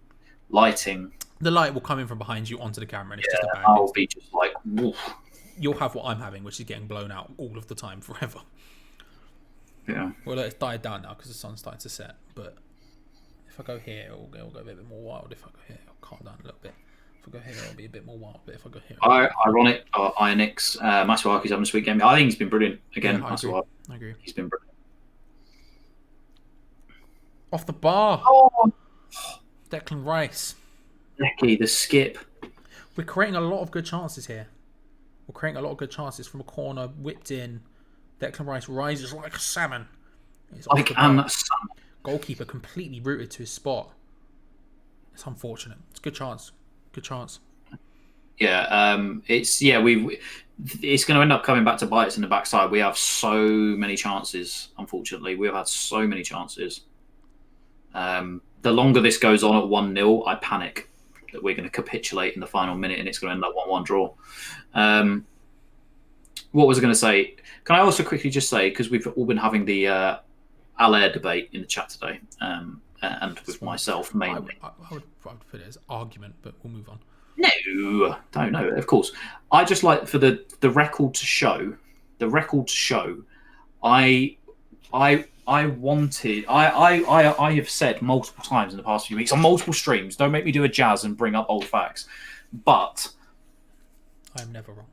lighting. The light will come in from behind you onto the camera, and it's just a bad. I'll be just like, woof. You'll have what I'm having, which is getting blown out all of the time forever. Yeah. Well, it's died down now because the sun's starting to set. But if I go here, it'll go a bit more wild. If I go here, it'll calm down a little bit. If I go here, it'll be a bit more wild. But if I go here, ironic. Ionix, Masuaku's having a sweet game. I think he's been brilliant again. Yeah, I agree. He's been brilliant. Off the bar. Oh. Declan Rice. Lecky, the skip. We're creating a lot of good chances here. We're creating a lot of good chances from a corner, whipped in. Declan Rice rises like a salmon. Like a salmon. Goalkeeper completely rooted to his spot. It's unfortunate. It's a good chance. Good chance. Yeah, it's going to end up coming back to bite us in the backside. We have so many chances. Unfortunately, we have had so many chances. The longer this goes on at 1-0, I panic that we're going to capitulate in the final minute and it's going to end up 1-1 draw. What was I going to say? Can I also quickly just say, because we've all been having the Haller debate in the chat today, and with myself mainly. I would put it as argument, but we'll move on. No, don't know. Of course, I just like for the record to show. I have said multiple times in the past few weeks on multiple streams. Don't make me do a jazz and bring up old facts, but I am never wrong.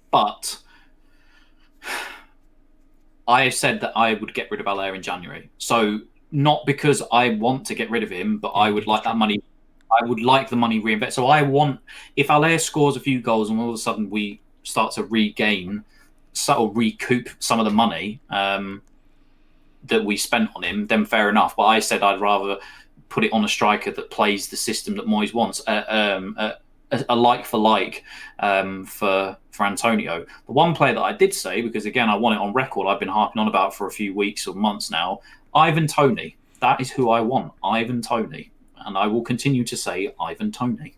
But I have said that I would get rid of Haller in January. So not because I want to get rid of him, but I would like that money. I would like the money reinvested. So I want, if Haller scores a few goals and all of a sudden we start to recoup some of the money that we spent on him, then fair enough. But I said I'd rather put it on a striker that plays the system that Moyes wants. A like for like for Antonio. The one player that I did say, because again I want it on record, I've been harping on about for a few weeks or months now, Ivan Toney. That is who I want, Ivan Toney, and I will continue to say Ivan Toney.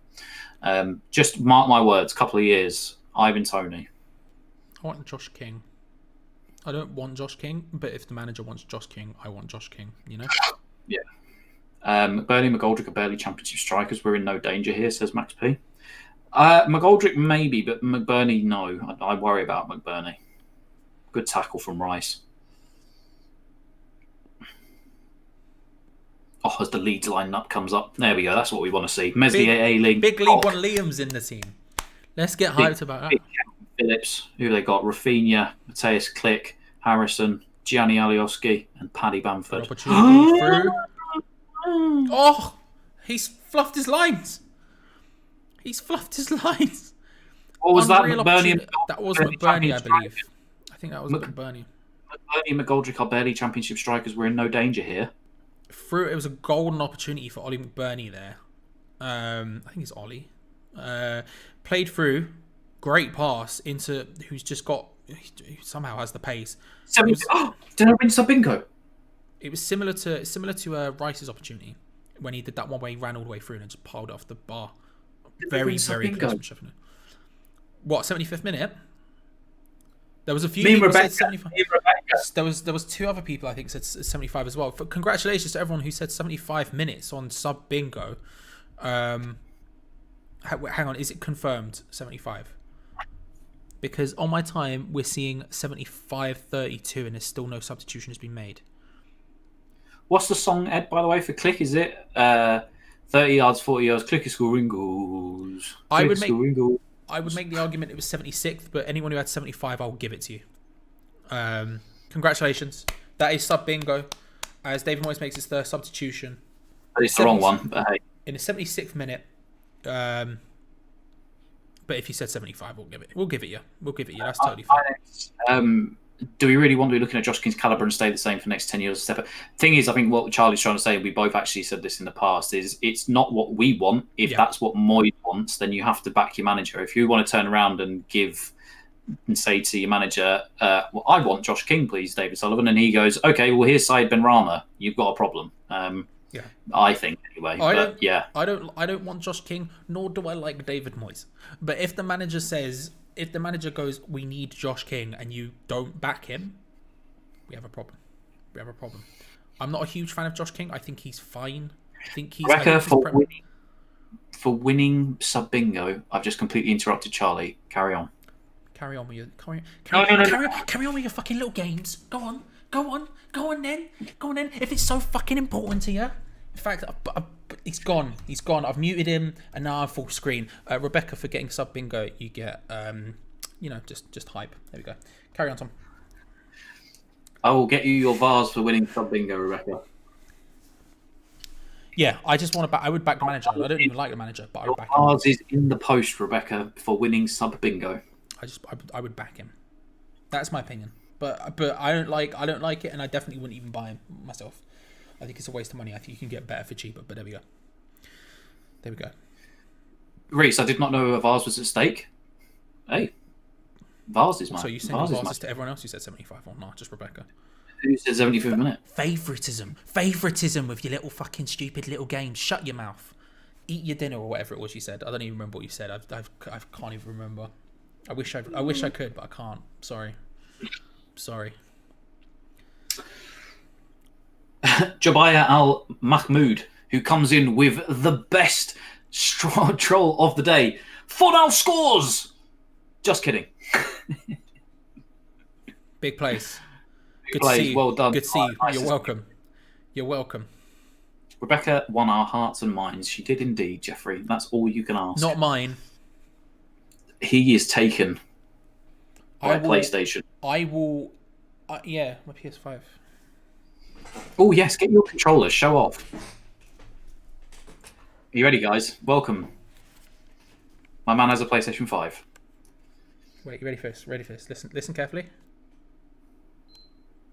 Just mark my words, couple of years, Ivan Toney. I want Josh King. I don't want Josh King, but if the manager wants Josh King, I want Josh King, you know? Yeah. McBurney, McGoldrick are barely championship strikers. We're in no danger here, says Max P. McGoldrick maybe, but McBurney no. I worry about McBurney. Good tackle from Rice. Oh, as the Leeds lineup comes up. There we go. That's what we want to see. Meslier, Ayling. Big League One Liam's in the team. Let's get hyped about that. Phillips, who they got? Rafinha, Mateus Click, Harrison, Gianni Alioski, and Paddy Bamford. Opportunity through. Oh, he's fluffed his lines. He's fluffed his lines. What was that? Unreal McBurney. opportunity. That was McBurney, I believe. I think that was McBurney. McBurney and McGoldrick are barely championship strikers. We're in no danger here. Through, it was a golden opportunity for Ollie McBurney there. I think it's Ollie. Played through, great pass into who's just got, who somehow has the pace. Did I win Sabinko? It was similar to Rice's opportunity when he did that one where he ran all the way through and just piled it off the bar. Very close from Sheffield. What, 75th minute? There was a few people said 75. There was two other people I think said 75 as well. Congratulations to everyone who said 75 minutes on sub bingo. Hang on, is it confirmed 75? Because on my time we're seeing 75-32 and there's still no substitution has been made. What's the song, Ed, by the way, for Click? Is it 30 yards, 40 yards, Click is scoring goals? I would make the argument it was 76th, but anyone who had 75, I'll give it to you. Congratulations. That is sub bingo. As David Moyes makes his third substitution. It's the wrong one, but hey. In the 76th minute. But if you said 75, we'll give it you. That's totally fine. Do we really want to be looking at Josh King's calibre and stay the same for the next 10 years? Thing is, I think what Charlie's trying to say, we both actually said this in the past, is it's not what we want. If that's what Moyes wants, then you have to back your manager. If you want to turn around and say to your manager, well, I want Josh King, please, David Sullivan, and he goes, okay, well, here's Said Benrahma. You've got a problem. I think anyway. I don't want Josh King, nor do I like David Moyes. But if the manager goes, we need Josh King, and you don't back him, we have a problem. I'm not a huge fan of Josh King. I think he's fine. I think he's for winning sub bingo. I've just completely interrupted Charlie. Carry on. Carry on with your fucking little games. Go on then. If it's so fucking important to you. In fact, he's gone. I've muted him, and now I'm full screen. Rebecca, for getting sub bingo, you get, just hype. There we go. Carry on, Tom. I will get you your vase for winning sub bingo, Rebecca. Yeah, I just want to back. I would back the manager. I don't even like the manager, but I would back him. Vase is in the post, Rebecca, for winning sub bingo. I would back him. That's my opinion. But I don't like it, and I definitely wouldn't even buy him myself. I think it's a waste of money. I think you can get better for cheaper, but there we go. Reece, I did not know a vase was at stake. Hey, vase is mine. So you send vases to everyone else who said 75 or not, just Rebecca? Who said 75 minute? Favoritism with your little fucking stupid little games. Shut your mouth. Eat your dinner or whatever it was you said. I don't even remember what you said. I can't even remember. I wish I could, but I can't. Sorry. Jabaya Al Mahmoud, who comes in with the best troll of the day. Fodal scores! Just kidding. Big place. Good to see you. Well done. Good to see you. You're welcome. Rebecca won our hearts and minds. She did indeed, Jeffrey. That's all you can ask. Not mine. He is taken by PlayStation. My PS5. Oh, yes, get your controller. Show off. Are you ready, guys? Welcome. My man has a PlayStation 5. Wait, you ready for this? Listen carefully.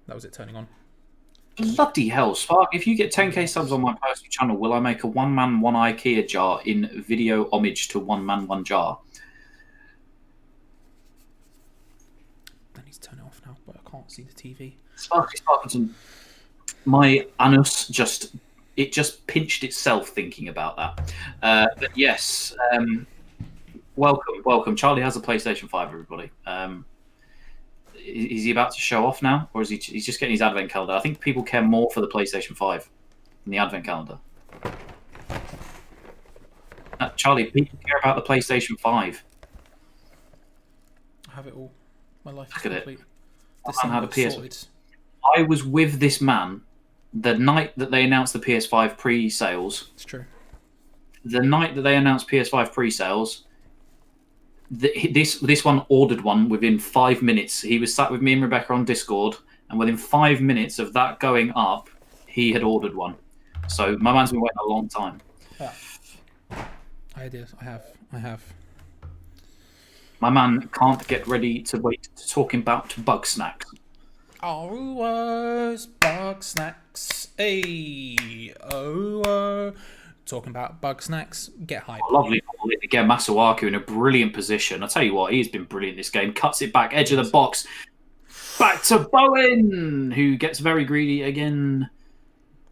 That was it turning on. Bloody hell, Spark. If you get 10k subs on my personal channel, will I make a one man, one IKEA jar in video homage to one man, one jar? I need to turn it off now, but I can't see the TV. Sparkinson, my anus just pinched itself thinking about that. But yes, welcome. Charlie has a PlayStation 5, everybody. Is he about to show off now, or is he's just getting his advent calendar? I think people care more for the PlayStation 5 than the advent calendar. Charlie, people care about the PlayStation 5. I have it all. My life is Look at complete. it. This I thing had a looks PS. sorted. I was with this man the night that they announced the PS5 pre-sales. It's true. The night that they announced PS5 pre-sales, this one ordered one within 5 minutes. He was sat with me and Rebecca on Discord, and within 5 minutes of that going up, he had ordered one. So my man's been waiting a long time. Yeah. I did. I have. My man can't get ready to wait to talking about bug snacks. Oh, bug snacks. Hey, talking about bug snacks. Get hype. Lovely ball in again. Masuaku in a brilliant position. I tell you what, he's been brilliant this game. Cuts it back, edge of the box. Back to Bowen, who gets very greedy again.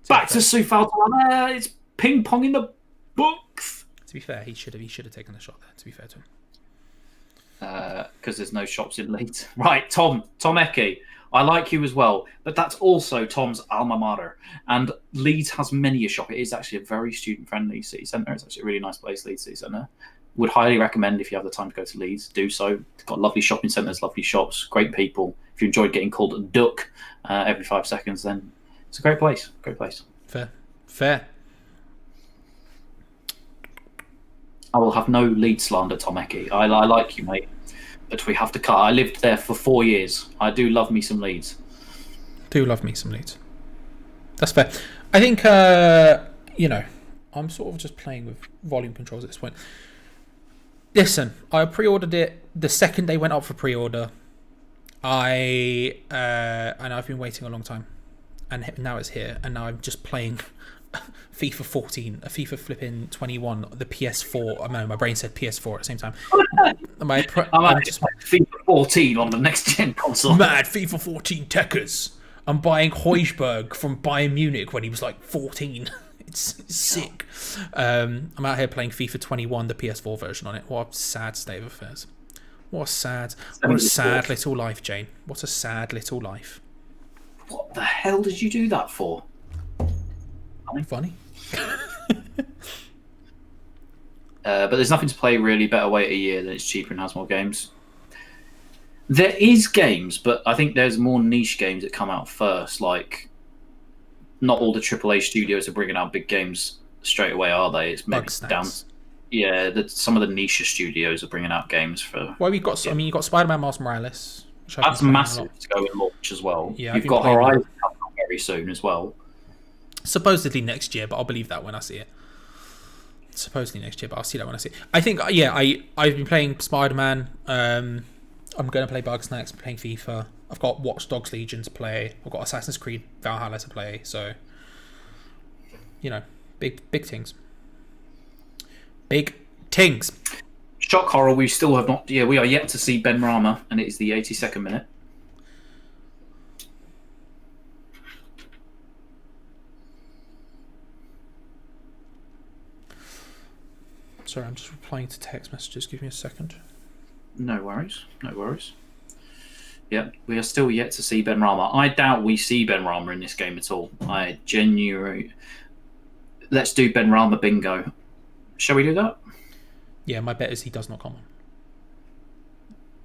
Back to Sufal. It's ping pong in the books. To be fair, he should have taken the shot there. To be fair to him. Because there's no shops in Leeds. Right, Tom Eke. I like you as well, but that's also Tom's alma mater. And Leeds has many a shop. It is actually a very student-friendly city centre. It's actually a really nice place, Leeds City Centre. Would highly recommend if you have the time to go to Leeds, do so. It's got lovely shopping centres, lovely shops, great people. If you enjoyed getting called a duck every 5 seconds, then it's a great place. Great place. Fair. I will have no Leeds slander, Tom Eke. I like you, mate. But we have to cut. I lived there for 4 years. I do love me some Leeds. That's fair. I think, I'm sort of just playing with volume controls at this point. Listen, I pre-ordered it the second they went up for pre-order. And I've been waiting a long time. And now it's here. And now I'm just playing FIFA 14, a FIFA flipping 21, the PS4. I know my brain said PS4 at the same time. I'm just FIFA 14 on the next gen console. Mad FIFA 14 techers. I'm buying Højbjerg from Bayern Munich when he was like 14. It's sick. I'm out here playing FIFA 21, the PS4 version on it. What a sad state of affairs. What a sad little life, Jane. What a sad little life. What the hell did you do that for? Funny. But there's nothing to play really. Better wait a year, then it's cheaper and has more games. There is games, but I think there's more niche games that come out first. Like, not all the AAA studios are bringing out big games straight away, are they? It's maybe down. Yeah, some of the niche studios are bringing out games for. Well, you've got Spider-Man Miles Morales. That's massive to go in launch as well. Yeah, you've got Horizon coming out very soon as well. Supposedly next year, but I'll believe that when I see it. Supposedly next year, but I'll see that when I see it. I think, I've been playing Spider-Man. I'm going to play Bugsnax, playing FIFA. I've got Watch Dogs Legion to play. I've got Assassin's Creed Valhalla to play. So, big things. Big things. Shock horror, we still have not... Yeah, we are yet to see Ben Rama, and it is the 82nd minute. Sorry, I'm just replying to text messages. Give me a second. No worries. Yeah, we are still yet to see Ben Rama. I doubt we see Ben Rama in this game at all. I genuinely... Let's do Ben Rama bingo. Shall we do that? Yeah, my bet is he does not come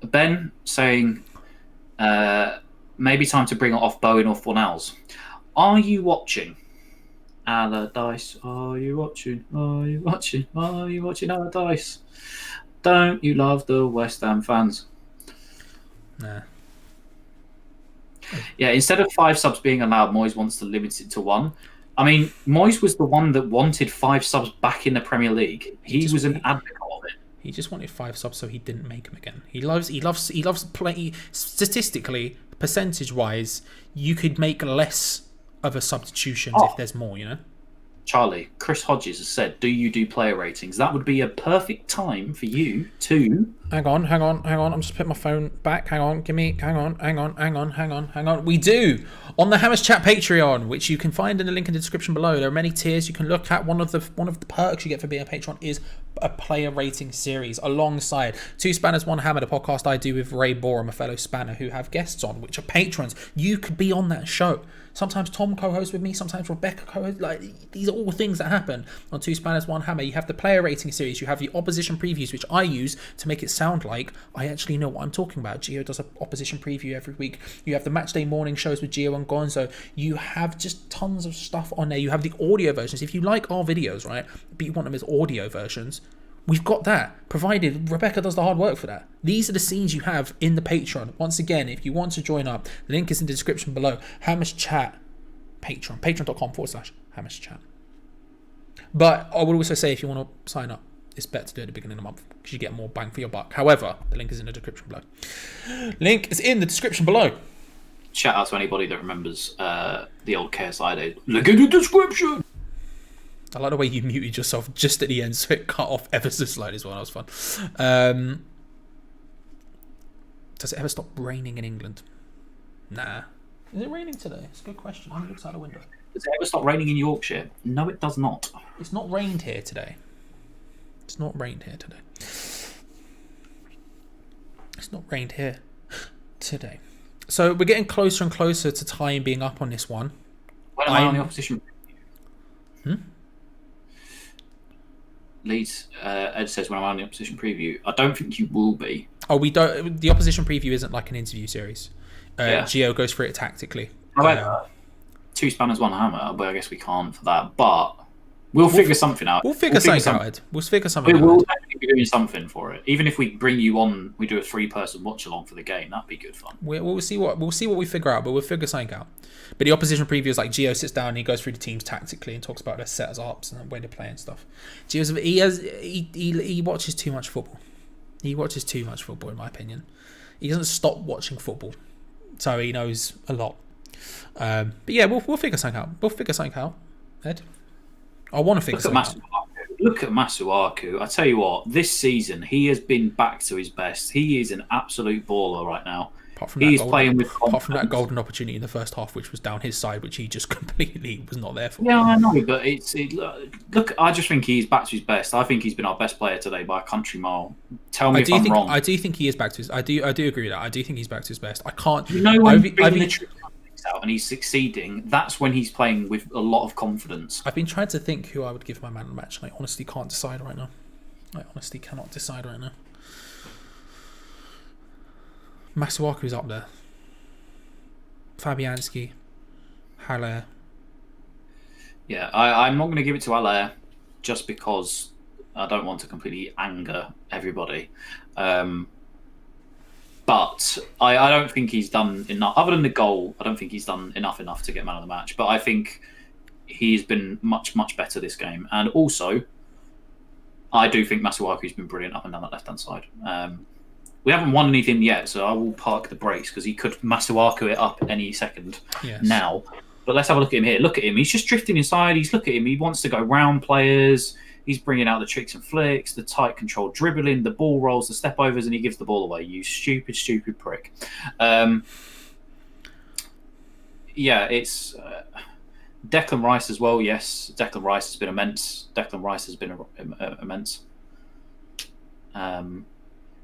on. Ben saying, maybe time to bring it off Bowen or Fornals. Are you watching Allardyce? Are you watching? Are you watching? Are you watching Allardyce? Don't you love the West Ham fans? Nah. Yeah, instead of 5 subs being allowed, Moyes wants to limit it to 1. I mean, Moyes was the one that wanted 5 subs back in the Premier League. He was an advocate of it. He just wanted 5 subs so he didn't make them again. He loves playing. Statistically, percentage-wise, you could make less of a substitution if there's more. Charlie, Chris Hodges has said, "Do you do player ratings?" That would be a perfect time for you to. Hang on. I'm just putting my phone back. Hang on. We do on the Hammers Chat Patreon, which you can find in the link in the description below. There are many tiers you can look at. One of the perks you get for being a patron is a player rating series alongside Two Spanners, One Hammer, the podcast I do with Ray Borum, a fellow spanner, who have guests on, which are patrons. You could be on that show. Sometimes Tom co-hosts with me, sometimes Rebecca co-hosts. Like, these are all things that happen on Two Spanners, One Hammer. You have the player rating series, you have the opposition previews, which I use to make it sound like I actually know what I'm talking about. Gio does an opposition preview every week. You have the matchday morning shows with Gio and Gonzo. You have just tons of stuff on there. You have the audio versions. If you like our videos, right, but you want them as audio versions, we've got that, provided Rebecca does the hard work for that. These are the scenes you have in the Patreon. Once again, if you want to join up, the link is in the description below. Hammers Chat Patreon, patreon.com/Hammers Chat. But I would also say, if you want to sign up, it's better to do it at the beginning of the month because you get more bang for your buck. However, the link is in the description below. Link is in the description below. Shout out to anybody that remembers the old KSI days. Look in the description. I like the way you muted yourself just at the end, so it cut off ever so slightly as well. That was fun. Does it ever stop raining in England? Nah. Is it raining today? It's a good question. I haven't looked out the window. Does it ever stop raining in Yorkshire? No, it does not. It's not rained here today. It's not rained here today. So we're getting closer and closer to time being up on this one. When am I on the opposition? Leeds, Ed says, when I'm on the opposition preview. I don't think you will be. Oh, we don't. The opposition preview isn't like an interview series. Gio goes through it tactically. However, Two Spanners, One Hammer. But I guess we can't for that. But we'll figure something out. We'll figure something out, Ed. We'll figure something out. We'll definitely be doing something for it. Even if we bring you on, we do a 3-person watch along for the game. That'd be good fun. We'll see what we figure out, but we'll figure something out. But the opposition preview is like Gio sits down and he goes through the teams tactically and talks about their setters ups and the way they play and stuff. He watches too much football. He watches too much football, in my opinion. He doesn't stop watching football, so he knows a lot. But yeah, we'll figure something out. We'll figure something out, Ed. I want to figure something out. Look at Masuaku. I tell you what, this season he has been back to his best. He is an absolute baller right now. Apart from that golden opportunity in the first half, which was down his side, which he just completely was not there for. Yeah, I know, but look. I just think he's back to his best. I think he's been our best player today by a country mile. Tell me if I'm wrong. I do think he is back to his. I do agree with that. I do think he's back to his best. I can't. When out and he's succeeding, that's when he's playing with a lot of confidence. I've been trying to think who I would give my man of the match, and I honestly can't decide right now. I honestly cannot decide right now. Masuaku's up there. Fabianski, Haller. Yeah, I'm not going to give it to Haller just because I don't want to completely anger everybody. But I don't think he's done enough. Other than the goal, I don't think he's done enough to get man of the match. But I think he's been much better this game. And also, I do think Masuaku's been brilliant up and down that left-hand side. We haven't won anything yet, so I will park the brakes because he could Masuaku it up any second now. But let's have a look at him here. Look at him. He's just drifting inside. Look at him. He wants to go round players. He's bringing out the tricks and flicks, the tight control dribbling, the ball rolls, the step overs, and he gives the ball away. You stupid prick. Yeah, it's Declan Rice as well. Yes, Declan Rice has been immense.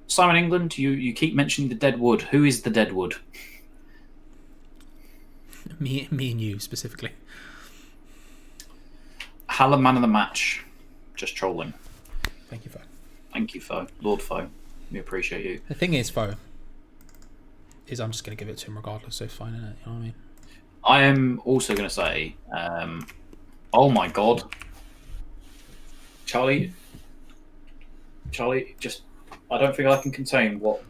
Simon England, you keep mentioning the dead wood. Who is the dead wood? Me and you specifically. Haller man of the match. Just trolling. Thank you, Fo. Thank you, Fo. Lord Fo. We appreciate you. The thing is, Fo, is I'm just going to give it to him regardless, so it's fine, isn't it? You know what I mean? I am also going to say, oh my God. Charlie, just, I don't think I can contain what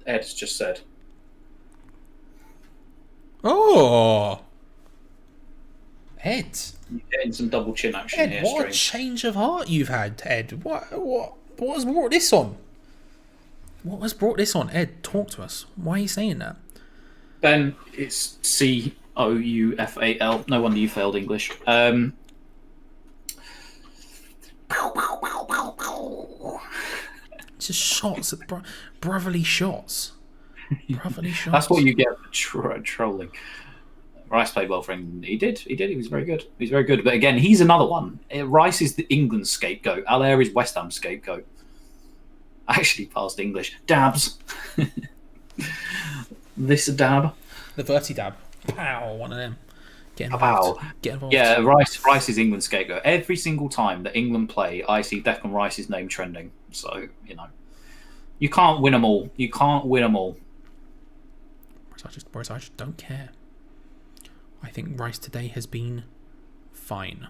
Ed's just said. Oh! Ed. You're getting some double chin action Ed, here. What a change of heart you've had, Ed. What has brought this on? What has brought this on? Ed, talk to us. Why are you saying that? Ben, it's COUFAL. No wonder you failed English. It's just shots, brotherly shots. Brotherly shots. That's what you get for trolling. Rice played well for England. He did. He was very good. He's very good. But again, he's another one. Rice is the England scapegoat. Allaire is West Ham scapegoat. I actually passed English. Dabs. This a dab. The Verti dab. Pow, one of them. Get Pow. involved. Get involved. Yeah, Rice is England scapegoat. Every single time that England play, I see Declan Rice's name trending. So, you can't win them all. You can't win them all. Whereas I just don't care. I think Rice today has been fine.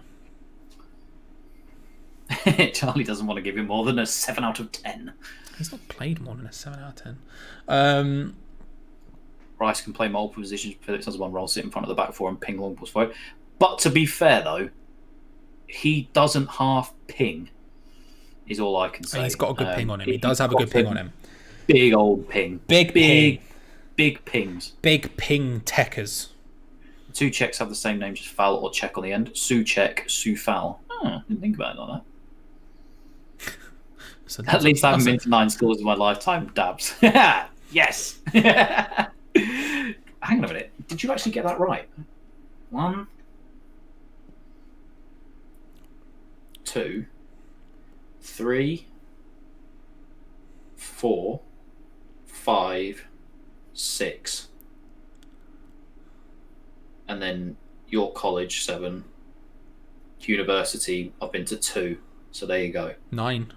Charlie doesn't want to give him more than a 7 out of 10. He's not played more than a 7 out of 10. Rice can play multiple positions. Phillips has one role, sit in front of the back four and ping long balls forward. But to be fair, though, he doesn't half ping, is all I can say. He's got a good ping on him. He does have a good ping on him. Big old ping. Big pings. Big ping techers. Two Czechs have the same name, just Fal or Czech on the end. Souček, Soufal. Oh, didn't think about it like that. So at least I haven't been to 9 schools in my lifetime, Dabs. Yes. Hang on a minute. Did you actually get that right? 1, 2, 3, 4, 5, 6. And then York College 7. University up into 2. So there you go. 9.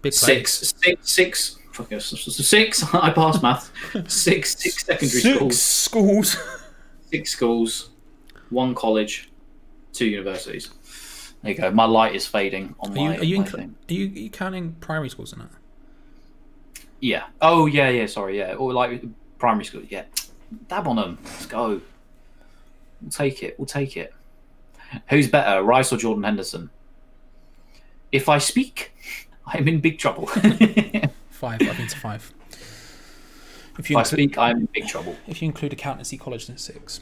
Big 6. Fucking 6. I passed maths. 6 secondary schools. 6 schools. 1 college. 2 universities. There you go. My light is fading on my thing. Are you counting primary schools in that? Yeah. Oh yeah. Sorry. Yeah. Or like primary school. Yeah. Dab on them. Let's go. We'll take it. Who's better, Rice or Jordan Henderson? If I speak, I'm in big trouble. 5. I've been to 5. If I speak, I'm in big trouble. If you include accountancy college, then 6.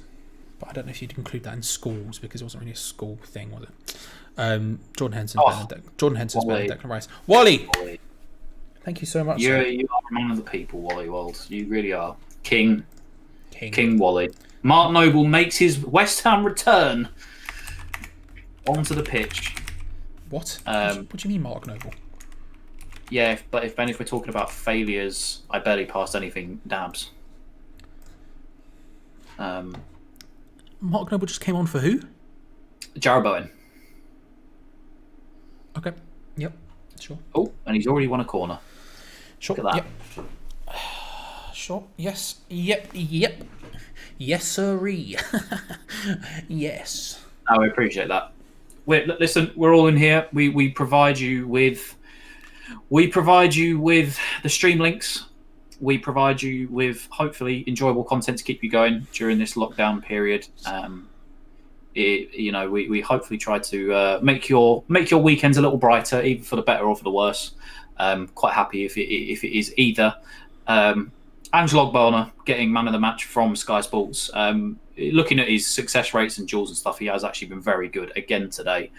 But I don't know if you'd include that in schools because it wasn't really a school thing, was it? Jordan Henson's better than Declan Rice. Wally! Thank you so much. You are a man of the people, Wally Wold. You really are. King Wally. Mark Noble makes his West Ham return onto the pitch. What? What do you mean, Mark Noble? Yeah, but if we're talking about failures, I barely passed anything. Dabs. Mark Noble just came on for who? Jarrod Bowen. Okay. Yep. Sure. Oh, and he's already won a corner. Sure. Look at that. Yep. Sure. Yes. Yep. Yes, sirree. Yes. I appreciate that. Listen, we're all in here. We provide you with the stream links. We provide you with hopefully enjoyable content to keep you going during this lockdown period. We hopefully try to make your weekends a little brighter, either for the better or for the worse. Quite happy if it is either. Angelo Ogbonna getting man of the match from Sky Sports. Looking at his success rates and duels and stuff, he has actually been very good again today.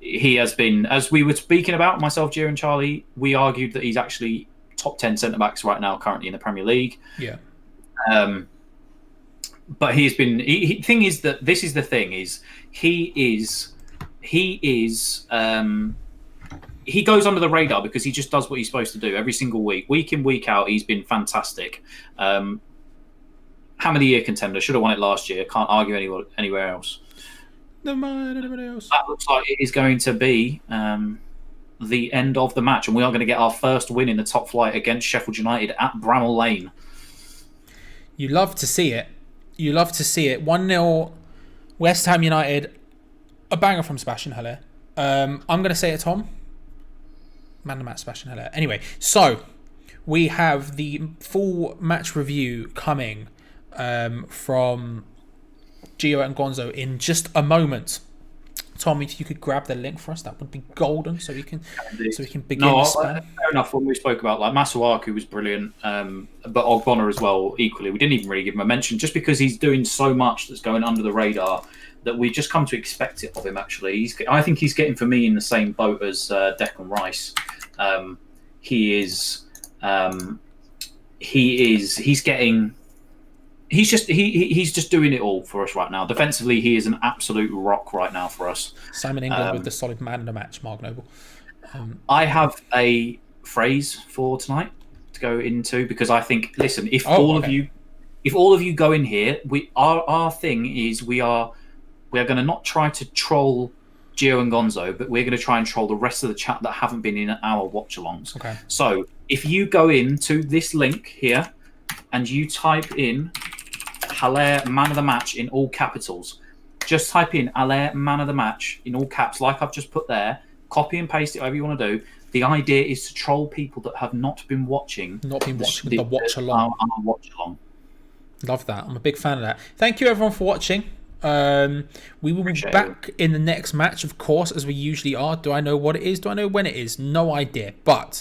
He has been, as we were speaking about, myself, Gia and Charlie, we argued that he's actually top 10 centre-backs right now currently in the Premier League. Yeah. But he's been... thing is that this is the thing, is he goes under the radar because he just does what he's supposed to do every single week. Week in, week out, he's been fantastic. Ham of the Year contender. Should have won it last year. Can't argue anywhere else. Never mind anybody else. That looks like it is going to be the end of the match, and we are going to get our first win in the top flight against Sheffield United at Bramall Lane. You love to see it. 1-0 West Ham United. A banger from Sebastian Haller. I'm going to say it, Tom. Man of the match, Sebastian Haller. Anyway, so we have the full match review coming from Gio and Gonzo in just a moment. Tom, if you could grab the link for us, that would be golden. So we can begin No, the spam. fair enough. When we spoke about like Masuaku was brilliant, but Ogbonna as well. Equally, we didn't even really give him a mention, just because he's doing so much that's going under the radar that we just come to expect it of him. Actually, I think he's getting for me in the same boat as Declan Rice. He is. He's getting. He's just doing it all for us right now. Defensively, he is an absolute rock right now for us. Simon England with the solid man of the match, Mark Noble. I have a phrase for tonight to go into, because I think, listen, if all of you go in here, our thing is we are going to not try to troll Gio and Gonzo, but we're going to try and troll the rest of the chat that haven't been in our watch-alongs. Okay. So if you go into this link here and you type in Haller man of the match in all capitals, just type in Haller man of the match in all caps, like I've just put there. Copy and paste it, whatever you want to do. The idea is to troll people that have not been watching. The watch along. Our watch along. Love that. I'm a big fan of that. Thank you everyone for watching. We will be back in the next match, of course, as we usually are. Do I know what it is? Do I know when it is? No idea. But